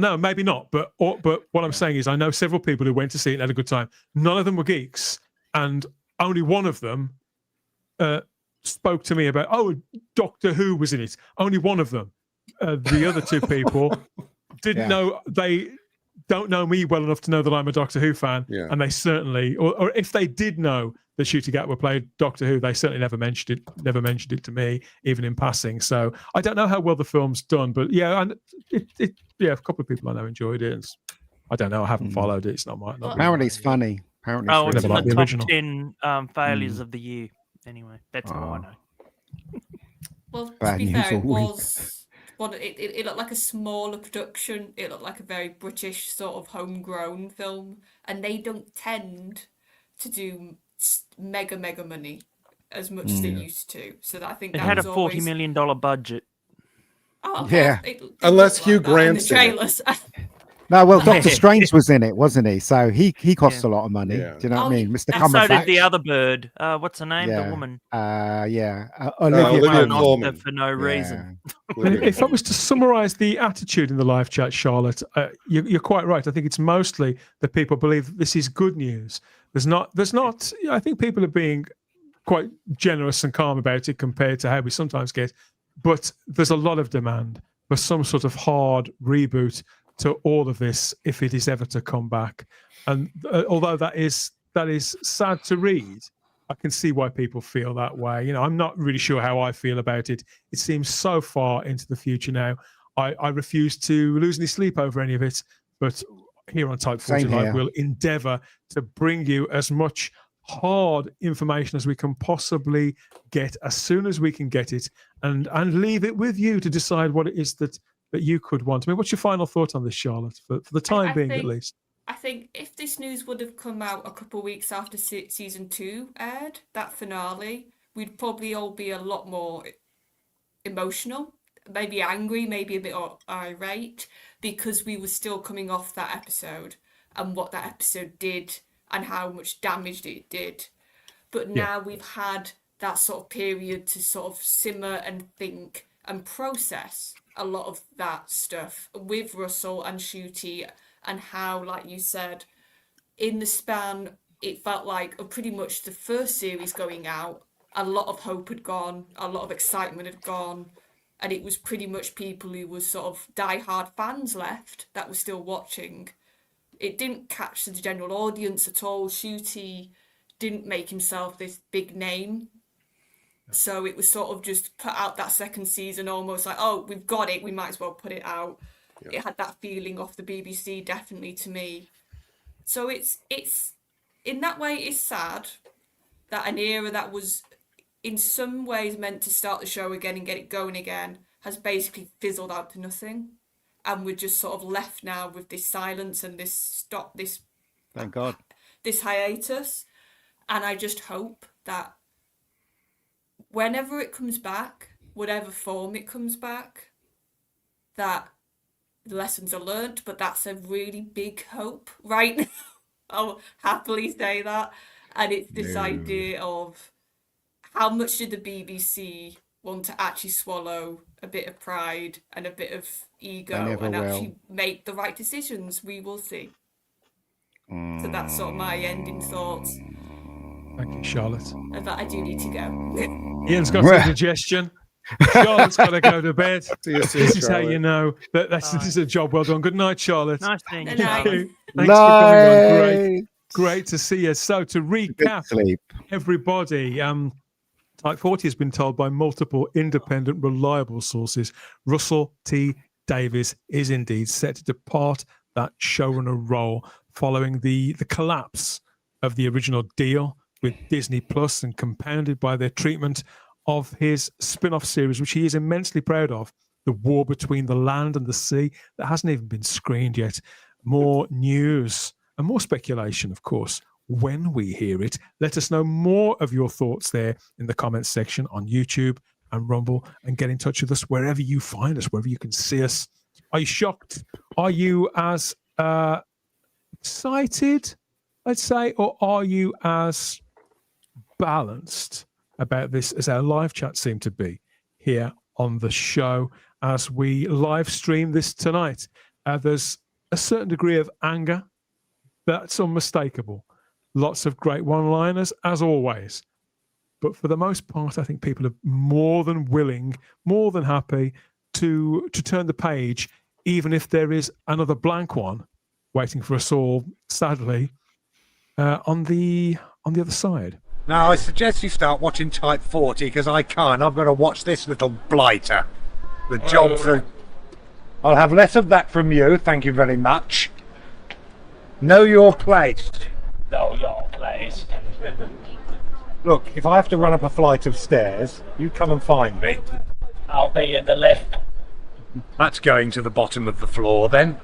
S1: No, maybe not. But what I'm saying is, I know several people who went to see it and had a good time. None of them were geeks, and only one of them spoke to me about, Doctor Who was in it. Only one of them. The other two people didn't know. They don't know me well enough to know that I'm a Doctor Who fan, and they certainly, or if they did know that Ncuti Gatwa played Doctor Who, they certainly never mentioned it to me, even in passing. So I don't know how well the film's done, but a couple of people I know enjoyed it. I don't know, I haven't followed it. It's not my.
S5: Apparently, it's funny. Apparently,
S4: it's in
S1: like
S4: the
S1: the
S4: top
S1: original.
S4: 10 failures of the year. Anyway, that's all I know.
S3: Well, to be fair, it looked like a smaller production. It looked like a very British sort of homegrown film, and they don't tend to do mega money. as much as it used to. So that I think
S4: It
S3: that
S4: had a
S3: was
S4: $40
S3: always...
S4: million budget.
S3: Oh,
S5: Yeah.
S3: it
S2: Unless
S3: looked
S2: Hugh
S3: like that in
S2: Grant's
S3: the
S2: in it.
S3: trailers.
S5: No, well, Doctor Strange was in it, wasn't he? So he cost a lot of money.
S2: Yeah.
S5: Do you know what I mean, Mr.
S4: And
S5: Cumberbatch?
S4: so did the other bird. What's her name?
S5: Yeah.
S4: The woman.
S5: Olivia
S2: Olivia
S4: Won an
S5: Colman.
S4: Oscar for no reason.
S1: If I was to summarize the attitude in the live chat, Charlotte, you're quite right. I think it's mostly that people believe this is good news. There's not. I think people are being quite generous and calm about it compared to how we sometimes get. But there's a lot of demand for some sort of hard reboot to all of this if it is ever to come back. And although that is sad to read, I can see why people feel that way. I'm not really sure how I feel about it. It seems so far into the future now. I refuse to lose any sleep over any of it. But here on Type 40 Live, we'll endeavour to bring you as much hard information as we can possibly get as soon as we can get it, and leave it with you to decide what it is that you could want. I mean, what's your final thought on this, Charlotte, for the time being at least?
S3: I think if this news would have come out a couple of weeks after season 2 aired, that finale, we'd probably all be a lot more emotional, maybe angry, maybe a bit irate, because we were still coming off that episode and what that episode did and how much damage it did. But now we've had that sort of period to sort of simmer and think and process a lot of that stuff with Russell and Ncuti, and how, like you said, in the span, it felt like pretty much the first series going out, a lot of hope had gone, a lot of excitement had gone, and it was pretty much people who were sort of die-hard fans left that were still watching. It didn't catch the general audience at all. Ncuti didn't make himself this big name. So it was sort of just put out that second season almost like, oh, we've got it, we might as well put it out. It had that feeling off the BBC, definitely, to me. So it's in that way, it's sad that an era that was in some ways meant to start the show again and get it going again has basically fizzled out to nothing. And we're just sort of left now with this silence and this
S5: Thank God.
S3: This hiatus. And I just hope that whenever it comes back, whatever form it comes back, that the lessons are learnt, but that's a really big hope right now. I'll happily say that. And it's this idea of how much did the BBC want to actually swallow a bit of pride and a bit of ego and actually make the right decisions? We will see. So that's sort of my ending thoughts.
S1: Thank you, Charlotte.
S3: And that I do need to go.
S1: Ian's got a suggestion. Charlotte's got to go to bed. This is how you know that this is a job well done. Good night, Charlotte.
S4: Nice thing.
S1: Thank you. Thanks for coming on. Great to see you. So to recap, everybody, Type 40 has been told by multiple independent, reliable sources Russell T. Davies is indeed set to depart that showrunner role following the collapse of the original deal with Disney Plus, and compounded by their treatment of his spin-off series, which he is immensely proud of, The War Between the Land and the Sea, that hasn't even been screened yet. More news and more speculation, of course, when we hear it. Let us know more of your thoughts there in the comments section on YouTube and Rumble, and get in touch with us wherever you find us, wherever you can see us. Are you shocked? Are you as excited, let's say, or are you as balanced about this as our live chat seemed to be here on the show as we live stream this tonight? There's a certain degree of anger that's unmistakable. Lots of great one-liners, as always. But for the most part, I think people are more than willing, more than happy to turn the page, even if there is another blank one waiting for us all, sadly, on the other side.
S6: Now, I suggest you start watching Type 40, because I can't. I've got to watch this little blighter. The job for... I'll have less of that from you, thank you very much. Know your place.
S10: Know your place.
S6: Look, if I have to run up a flight of stairs, you come and find me.
S10: I'll be in the lift.
S6: That's going to the bottom of the floor, then.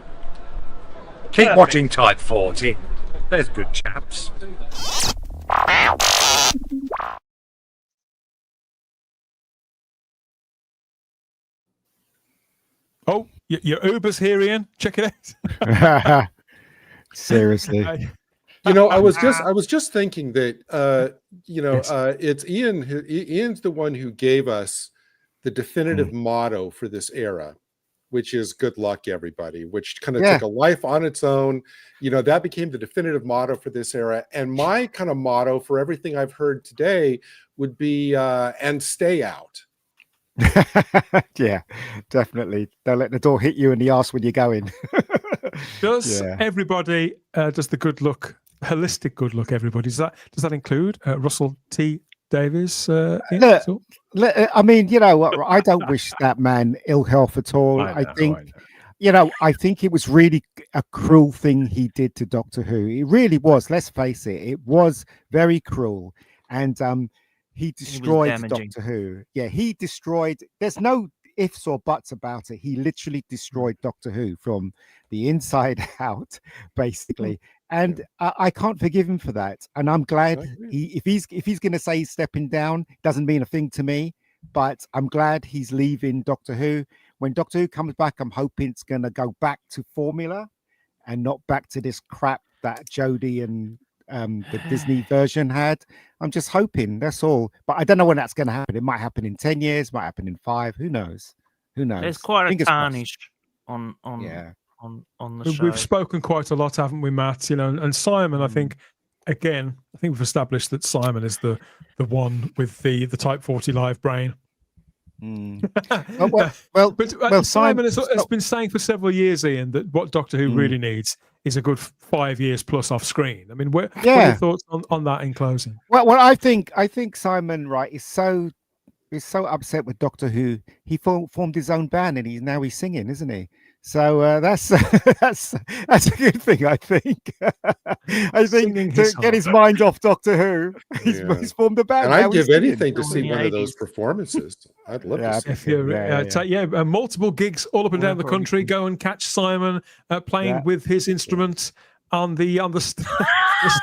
S6: Keep
S10: Perfect.
S6: watching Type 40. There's good chaps.
S1: your Uber's here, Ian. Check it out.
S5: Seriously.
S2: You know, I was just thinking that it's Ian. Ian's the one who gave us the definitive motto for this era, which is "Good luck, everybody," which kind of took a life on its own. You know, that became the definitive motto for this era. And my kind of motto for everything I've heard today would be "and stay out."
S5: Yeah, definitely. Don't let the door hit you in the arse when you're going.
S1: Does everybody does the good look, holistic good look, everybody? Does that include Russell T. Davies?
S5: Look, I mean, you know, I don't wish that man ill health at all. I think I think it was really a cruel thing he did to Doctor Who. It really was. Let's face it. It was very cruel. And he destroyed Doctor Who. Yeah, he destroyed. There's no ifs or buts about it. He literally destroyed Doctor Who from the inside out, basically. And I can't forgive him for that. And I'm glad if he's going to say he's stepping down, doesn't mean a thing to me. But I'm glad he's leaving Doctor Who. When Doctor Who comes back, I'm hoping it's going to go back to formula and not back to this crap that Jodie and the Disney version had. I'm just hoping, that's all. But I don't know when that's going to happen. It might happen in 10 years, might happen in 5. Who knows? Who knows?
S4: There's quite a tarnish on the show.
S1: We've spoken quite a lot, haven't we, Matt? You know, and Simon, I think we've established that Simon is the one with the Type 40 live brain. But Simon has been saying for several years, Ian, that what Doctor Who really needs is a good 5 years plus off screen. I mean, what are your thoughts on that in closing?
S5: Well, I think Simon, right, is so upset with Doctor Who. He formed his own band and he's singing, isn't he? So that's a good thing, I think. I think to get his mind off Doctor Who, he's formed a band.
S2: And I'd give anything to see one of those performances. I'd love to see.
S1: Multiple gigs all up and down the country. Go and catch Simon playing with his instrument on the stage.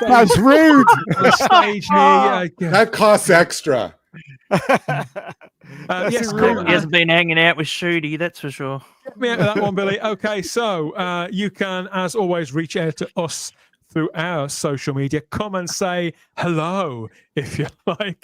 S5: That's rude.
S1: On the stage
S2: that costs extra.
S1: Yes,
S4: he hasn't been hanging out with Shooty, that's for sure.
S1: Get me out of that one, Billy. Okay, so you can, as always, reach out to us through our social media. Come and say hello if you like.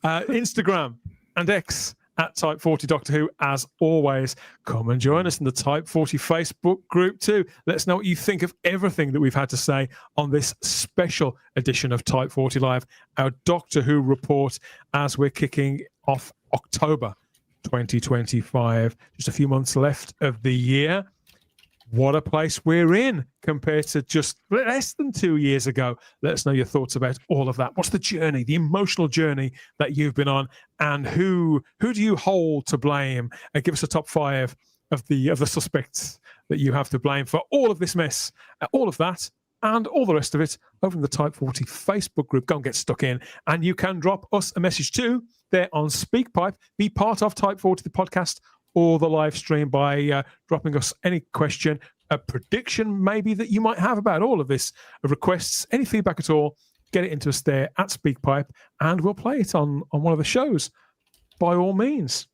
S1: Instagram and X at Type 40 Doctor Who. As always, come and join us in the Type 40 Facebook group too. Let us know what you think of everything that we've had to say on this special edition of Type 40 Live, our Doctor Who report, as we're kicking off October 2025. Just a few months left of the year. What a place we're in compared to just less than 2 years ago. Let us know your thoughts about all of that. What's the journey, the emotional journey that you've been on, and who do you hold to blame? Give us a top 5 of the suspects that you have to blame for all of this mess, all of that, and all the rest of it over in the Type 40 Facebook group. Go and get stuck in, and you can drop us a message too there on SpeakPipe. Be part of Type 40 the podcast or the live stream by dropping us any question, a prediction maybe that you might have about all of this, requests, any feedback at all. Get it into us there at SpeakPipe, and we'll play it on one of the shows by all means.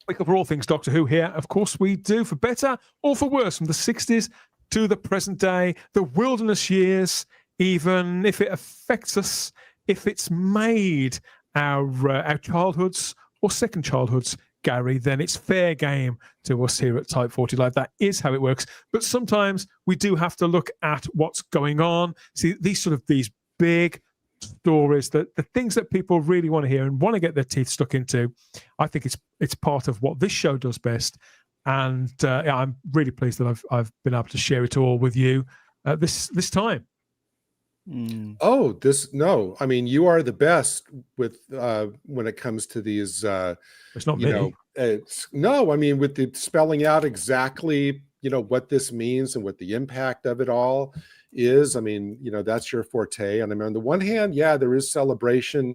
S1: We cover all things Doctor Who here. Of course we do, for better or for worse, from the 60s to the present day, the wilderness years, even if it affects us, if it's made our childhoods or second childhoods, Gary, then it's fair game to us here at Type 40 Live. That is how it works. But sometimes we do have to look at what's going on. See, these big stories, the things that people really want to hear and want to get their teeth stuck into. I think it's part of what this show does best. And I'm really pleased that I've been able to share it all with you this time.
S2: I mean, you are the best with when it comes to these
S1: it's not me.
S2: I mean, with the spelling out exactly what this means and what the impact of it all is. I mean, that's your forte. And I mean, on the one hand, there is celebration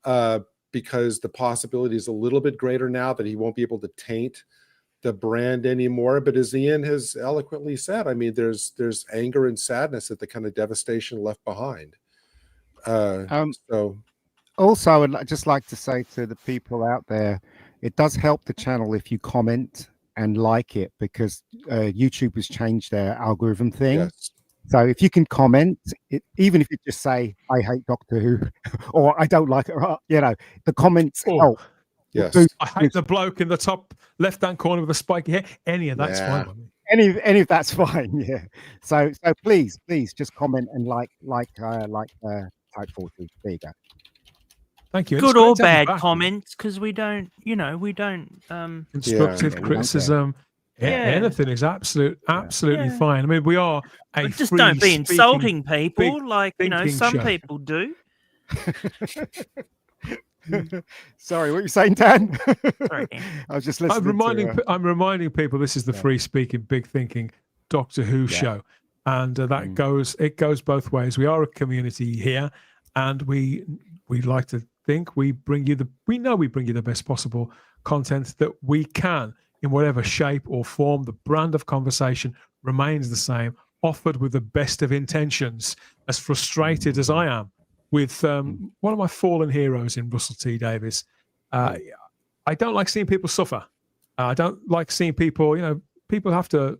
S2: because the possibility is a little bit greater now that he won't be able to taint the brand anymore. But as Ian has eloquently said, I mean, there's anger and sadness at the kind of devastation left behind. So
S5: also, I'd just like to say to the people out there, it does help the channel if you comment and like it, because YouTube has changed their algorithm thing.
S2: Yes.
S5: So if you can comment, even if you just say, I hate Doctor Who, or I don't like it, or, the comments help.
S2: Yes.
S1: I hate the bloke in the top left-hand corner with the spiky hair. Any of that's fine by me.
S5: Any of that's fine, yeah. So please just comment and like Type 40. There you go.
S1: Thank you.
S4: Good or bad comments, because we don't
S1: constructive criticism. Anything is absolutely fine. I mean, we are a
S4: just
S1: free
S4: don't be
S1: speaking,
S4: insulting people,
S1: thinking
S4: some
S1: show.
S4: people do.
S5: Sorry, what are you saying, Dan?
S4: Sorry, Dan.
S5: I was just listening.
S1: I'm reminding people this is the free speaking, big thinking Doctor Who show, and that goes both ways. We are a community here, and we like to think we bring you the best possible content that we can in whatever shape or form. The brand of conversation remains the same, offered with the best of intentions. As frustrated as I am with one of my fallen heroes in Russell T Davies, I don't like seeing people suffer. I don't like seeing people. People have to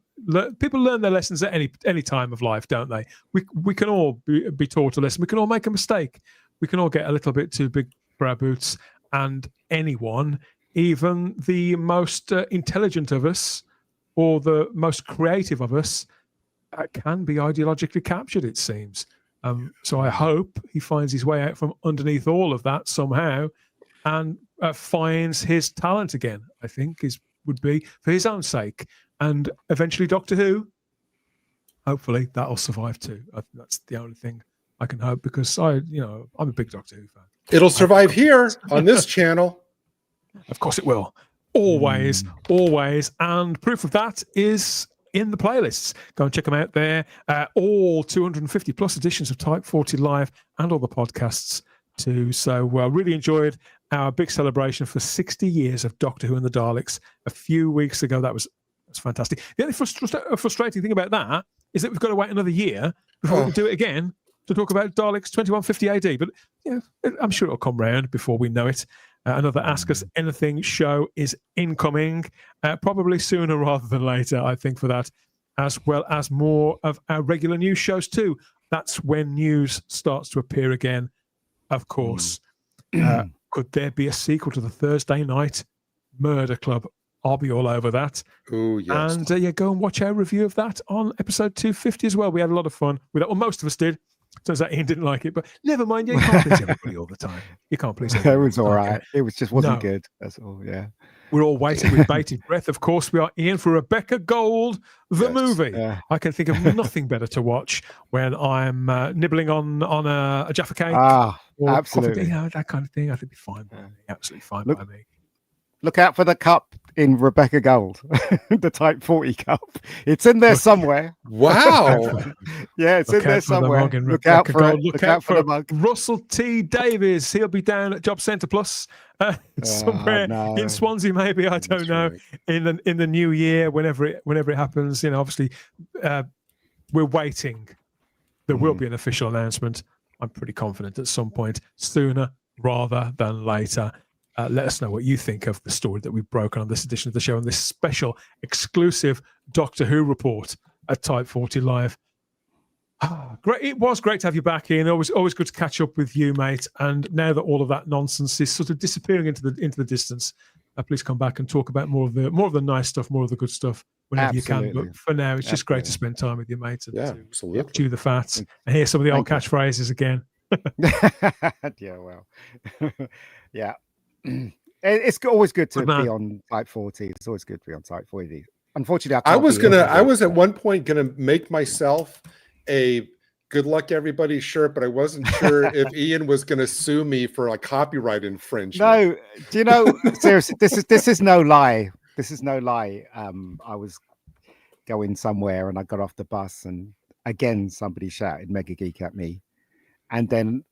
S1: people learn their lessons at any time of life, don't they? We can all be taught a lesson. We can all make a mistake. We can all get a little bit too big for our boots, and anyone, even the most intelligent of us or the most creative of us, can be ideologically captured, it seems. So I hope he finds his way out from underneath all of that somehow and finds his talent again, I think would be for his own sake. And eventually Doctor Who, hopefully that'll survive too. That's the only thing I can hope, because I'm a big Doctor Who fan.
S2: It'll survive here on this channel.
S1: Of course it will. Always. And proof of that is in the playlists. Go and check them out there. All 250 plus editions of Type 40 Live and all the podcasts too. So really enjoyed our big celebration for 60 years of Doctor Who and the Daleks a few weeks ago. That's fantastic. The only frustrating thing about that is that we've got to wait another year before we can do it again to talk about Daleks 2150 AD. But I'm sure it'll come round before we know it. Another Ask Us Anything show is incoming, probably sooner rather than later, I think, for that, as well as more of our regular news shows too. That's when news starts to appear again, of course. Could there be a sequel to the Thursday night Murder Club? I'll be all over that.
S2: Oh, yes.
S1: And go and watch our review of that on episode 250 as well. We had a lot of fun with that. Well, most of us did. Turns out Ian didn't like it, but never mind. You can't please everybody all the time. You can't please everybody.
S5: It was all right. It wasn't good. That's all. Yeah.
S1: We're all waiting with bated breath. Of course, we are Ian for Rebecca Gold, the movie. Yeah. I can think of nothing better to watch when I'm nibbling on a Jaffa cake.
S5: Absolutely.
S1: That kind of thing. I think it'd be fine by me. Absolutely fine by me.
S5: Look out for the cup in Rebecca Gold, the Type 40 cup. It's in there somewhere.
S2: Wow.
S5: Yeah, it's in there somewhere. Look out for it.
S1: Look out for the mug. Russell T Davies. He'll be down at Job Centre Plus somewhere in Swansea, maybe. I don't know. Right. In the new year, whenever it happens. Obviously, we're waiting. There will be an official announcement. I'm pretty confident at some point, sooner rather than later. Let us know what you think of the story that we've broken on this edition of the show and this special exclusive Doctor Who report at Type 40 Live. Great! It was great to have you back, Ian. Always good to catch up with you, mate. And now that all of that nonsense is sort of disappearing into the distance, please come back and talk about more of the nice stuff, more of the good stuff whenever you can. But for now, it's just great to spend time with you, mate. And to chew the fat and hear some of the old catchphrases again.
S5: Yeah, well, yeah. It's always good to be on Type 40. It's always good to be on Type 40. Unfortunately, I
S2: was at one point gonna make myself a good luck everybody shirt, but I wasn't sure if Ian was gonna sue me for a copyright infringement.
S5: No, do you know, seriously, this is no lie. This is no lie. I was going somewhere and I got off the bus and again somebody shouted Mega Geek at me, and then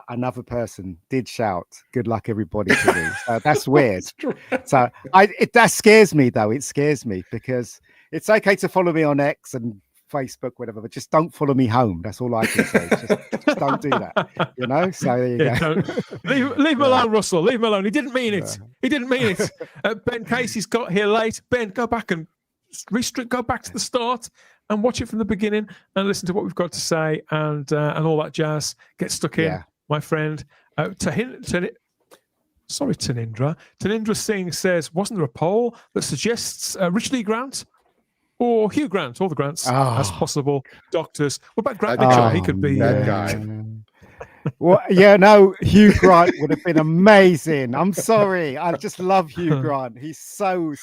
S5: another person did shout "Good luck, everybody" to me. So that's weird. That scares me, though. It scares me because it's okay to follow me on X and Facebook, whatever, but just don't follow me home. That's all I can say. Just don't do that. You know. So there you go.
S1: Leave him alone, Russell. Leave him alone. He didn't mean it. He didn't mean it. Ben Casey's got here late. Ben, go back and go back to the start and watch it from the beginning and listen to what we've got to say and all that jazz. Get stuck in, my friend. Sorry, Tanindra. Tanindra Singh says, wasn't there a poll that suggests Richard E. Grant or Hugh Grant, all the Grants, as possible doctors? What about Grant Mitchell? He could be
S2: that guy.
S5: Well, yeah, no, Hugh Grant would have been amazing. I'm sorry. I just love Hugh Grant. He's so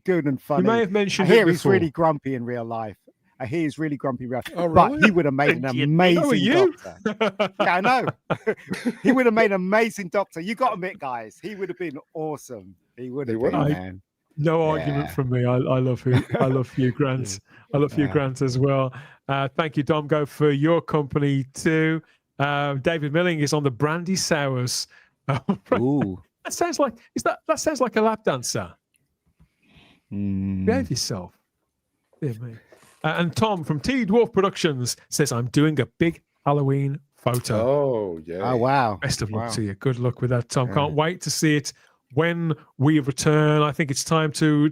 S5: good and funny.
S1: You may have mentioned
S5: I hear
S1: it
S5: he's
S1: before.
S5: really grumpy in real life. I hear he's really grumpy in real life.
S2: Oh, really?
S5: But he would have made an amazing doctor. Yeah, I know. He would have made an amazing doctor. You got to admit, guys, he would have been awesome. He would have been, man.
S1: No argument from me. I love Hugh Grant. I love Hugh Grant as well. Thank you, Domgo, for your company too. David Milling is on the brandy sours.
S5: Ooh.
S1: That sounds like a lap dancer. Behave yourself. Dear me. And Tom from T Dwarf Productions says, I'm doing a big Halloween photo.
S2: Oh, yeah.
S5: Oh, wow.
S1: Best of luck to you. Good luck with that, Tom. Can't wait to see it when we return. I think it's time to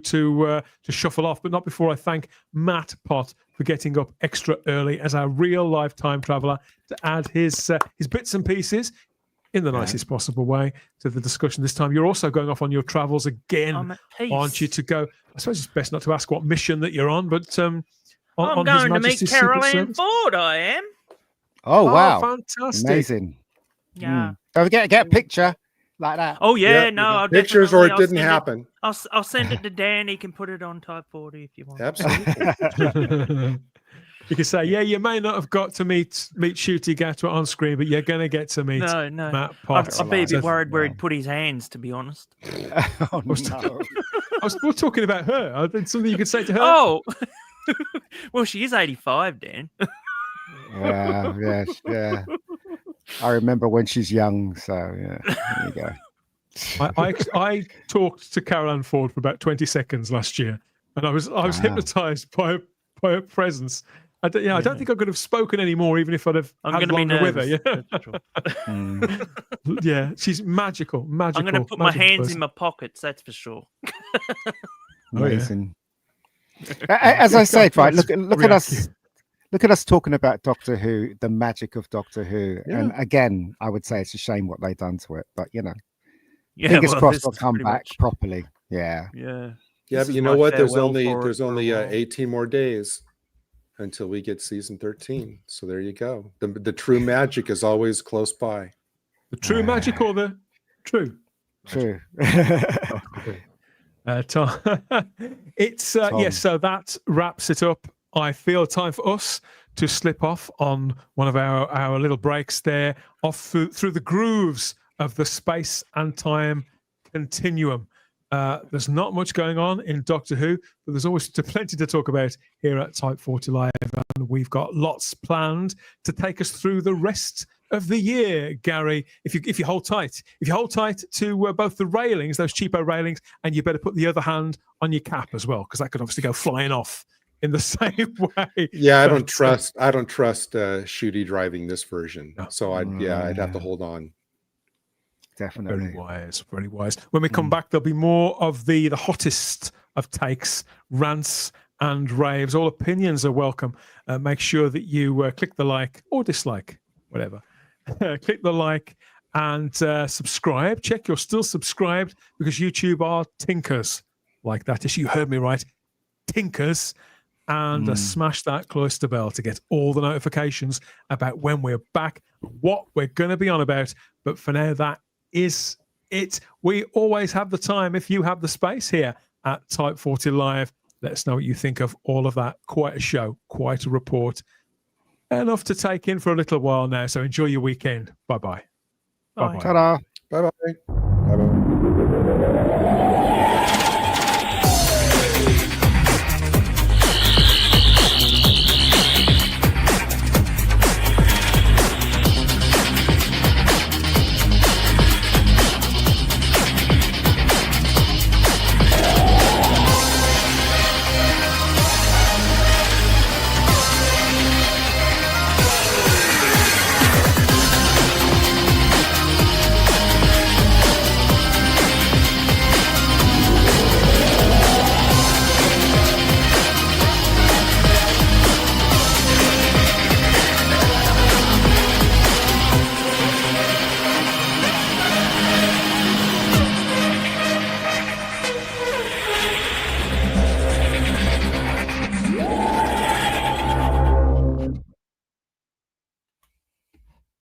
S1: shuffle off, but not before I thank Matt Pott for getting up extra early as our real life time traveler to add his bits and pieces in the nicest possible way to the discussion this time. You're also going off on your travels again, aren't you, to go? I suppose it's best not to ask what mission that you're on, but
S4: I'm going to meet Carol Ann Ford, I am.
S5: Oh, wow.
S1: Fantastic.
S5: Amazing.
S4: Yeah.
S5: Don't forget, get a picture like that.
S4: Oh, yeah, no. I'll
S2: pictures or it didn't happen.
S4: I'll send it to Dan. He can put it on Type 40 if you want.
S2: Absolutely.
S1: You can say, yeah, you may not have got to meet Shooty Gatwa on screen, but you're going to get to meet Matt Potts.
S4: I'd be a bit worried where he'd put his hands, to be honest.
S5: Oh, no.
S1: We're talking about her. I think something you could say to her.
S4: Oh, well, she is 85, Dan.
S5: Yeah. I remember when she's young, so yeah, there you go.
S1: I talked to Carol Ann Ford for about 20 seconds last year, and I was hypnotized by her presence. I don't think I could have spoken anymore, even if I'd have had longer with her. Yeah, yeah, she's magical.
S4: I'm going to put my hands in my pockets. That's for sure.
S5: Amazing. As I said, right? Look at us. Look at us talking about Doctor Who, the magic of Doctor Who, and again, I would say it's a shame what they've done to it. But fingers crossed they'll come back properly. Yeah.
S2: But you know what? There's only 18 more days until we get season 13. So there you go. The true magic is always close by.
S1: The true magic or the true?
S5: True.
S1: Tom, it's yes. So that wraps it up. I feel time for us to slip off on one of our little breaks there, off through the grooves of the space and time continuum. There's not much going on in Doctor Who, but there's always plenty to talk about here at Type 40 Live, and we've got lots planned to take us through the rest of the year. Gary, if you hold tight, to both the railings, those cheapo railings, and you better put the other hand on your cap as well, because that could obviously go flying off in the same way.
S2: Yeah, I don't trust Shooty driving this version, so I'd have to hold on.
S5: Definitely.
S1: Very wise. When we come back, there'll be more of the hottest of takes, rants and raves. All opinions are welcome. Make sure that you click the like or dislike, whatever. Click the like and subscribe. Check you're still subscribed, because YouTube are tinkers like that. Yes, you heard me right. Tinkers. And smash that cloister bell to get all the notifications about when we're back, what we're going to be on about. But for now, that is it. We always have the time if you have the space here at Type 40 Live. Let us know what you think of all of that. Quite a show, quite a report. Enough to take in for a little while now. So enjoy your weekend. Bye-bye.
S5: Bye-bye. Ta-da.
S2: Bye-bye. Bye-bye.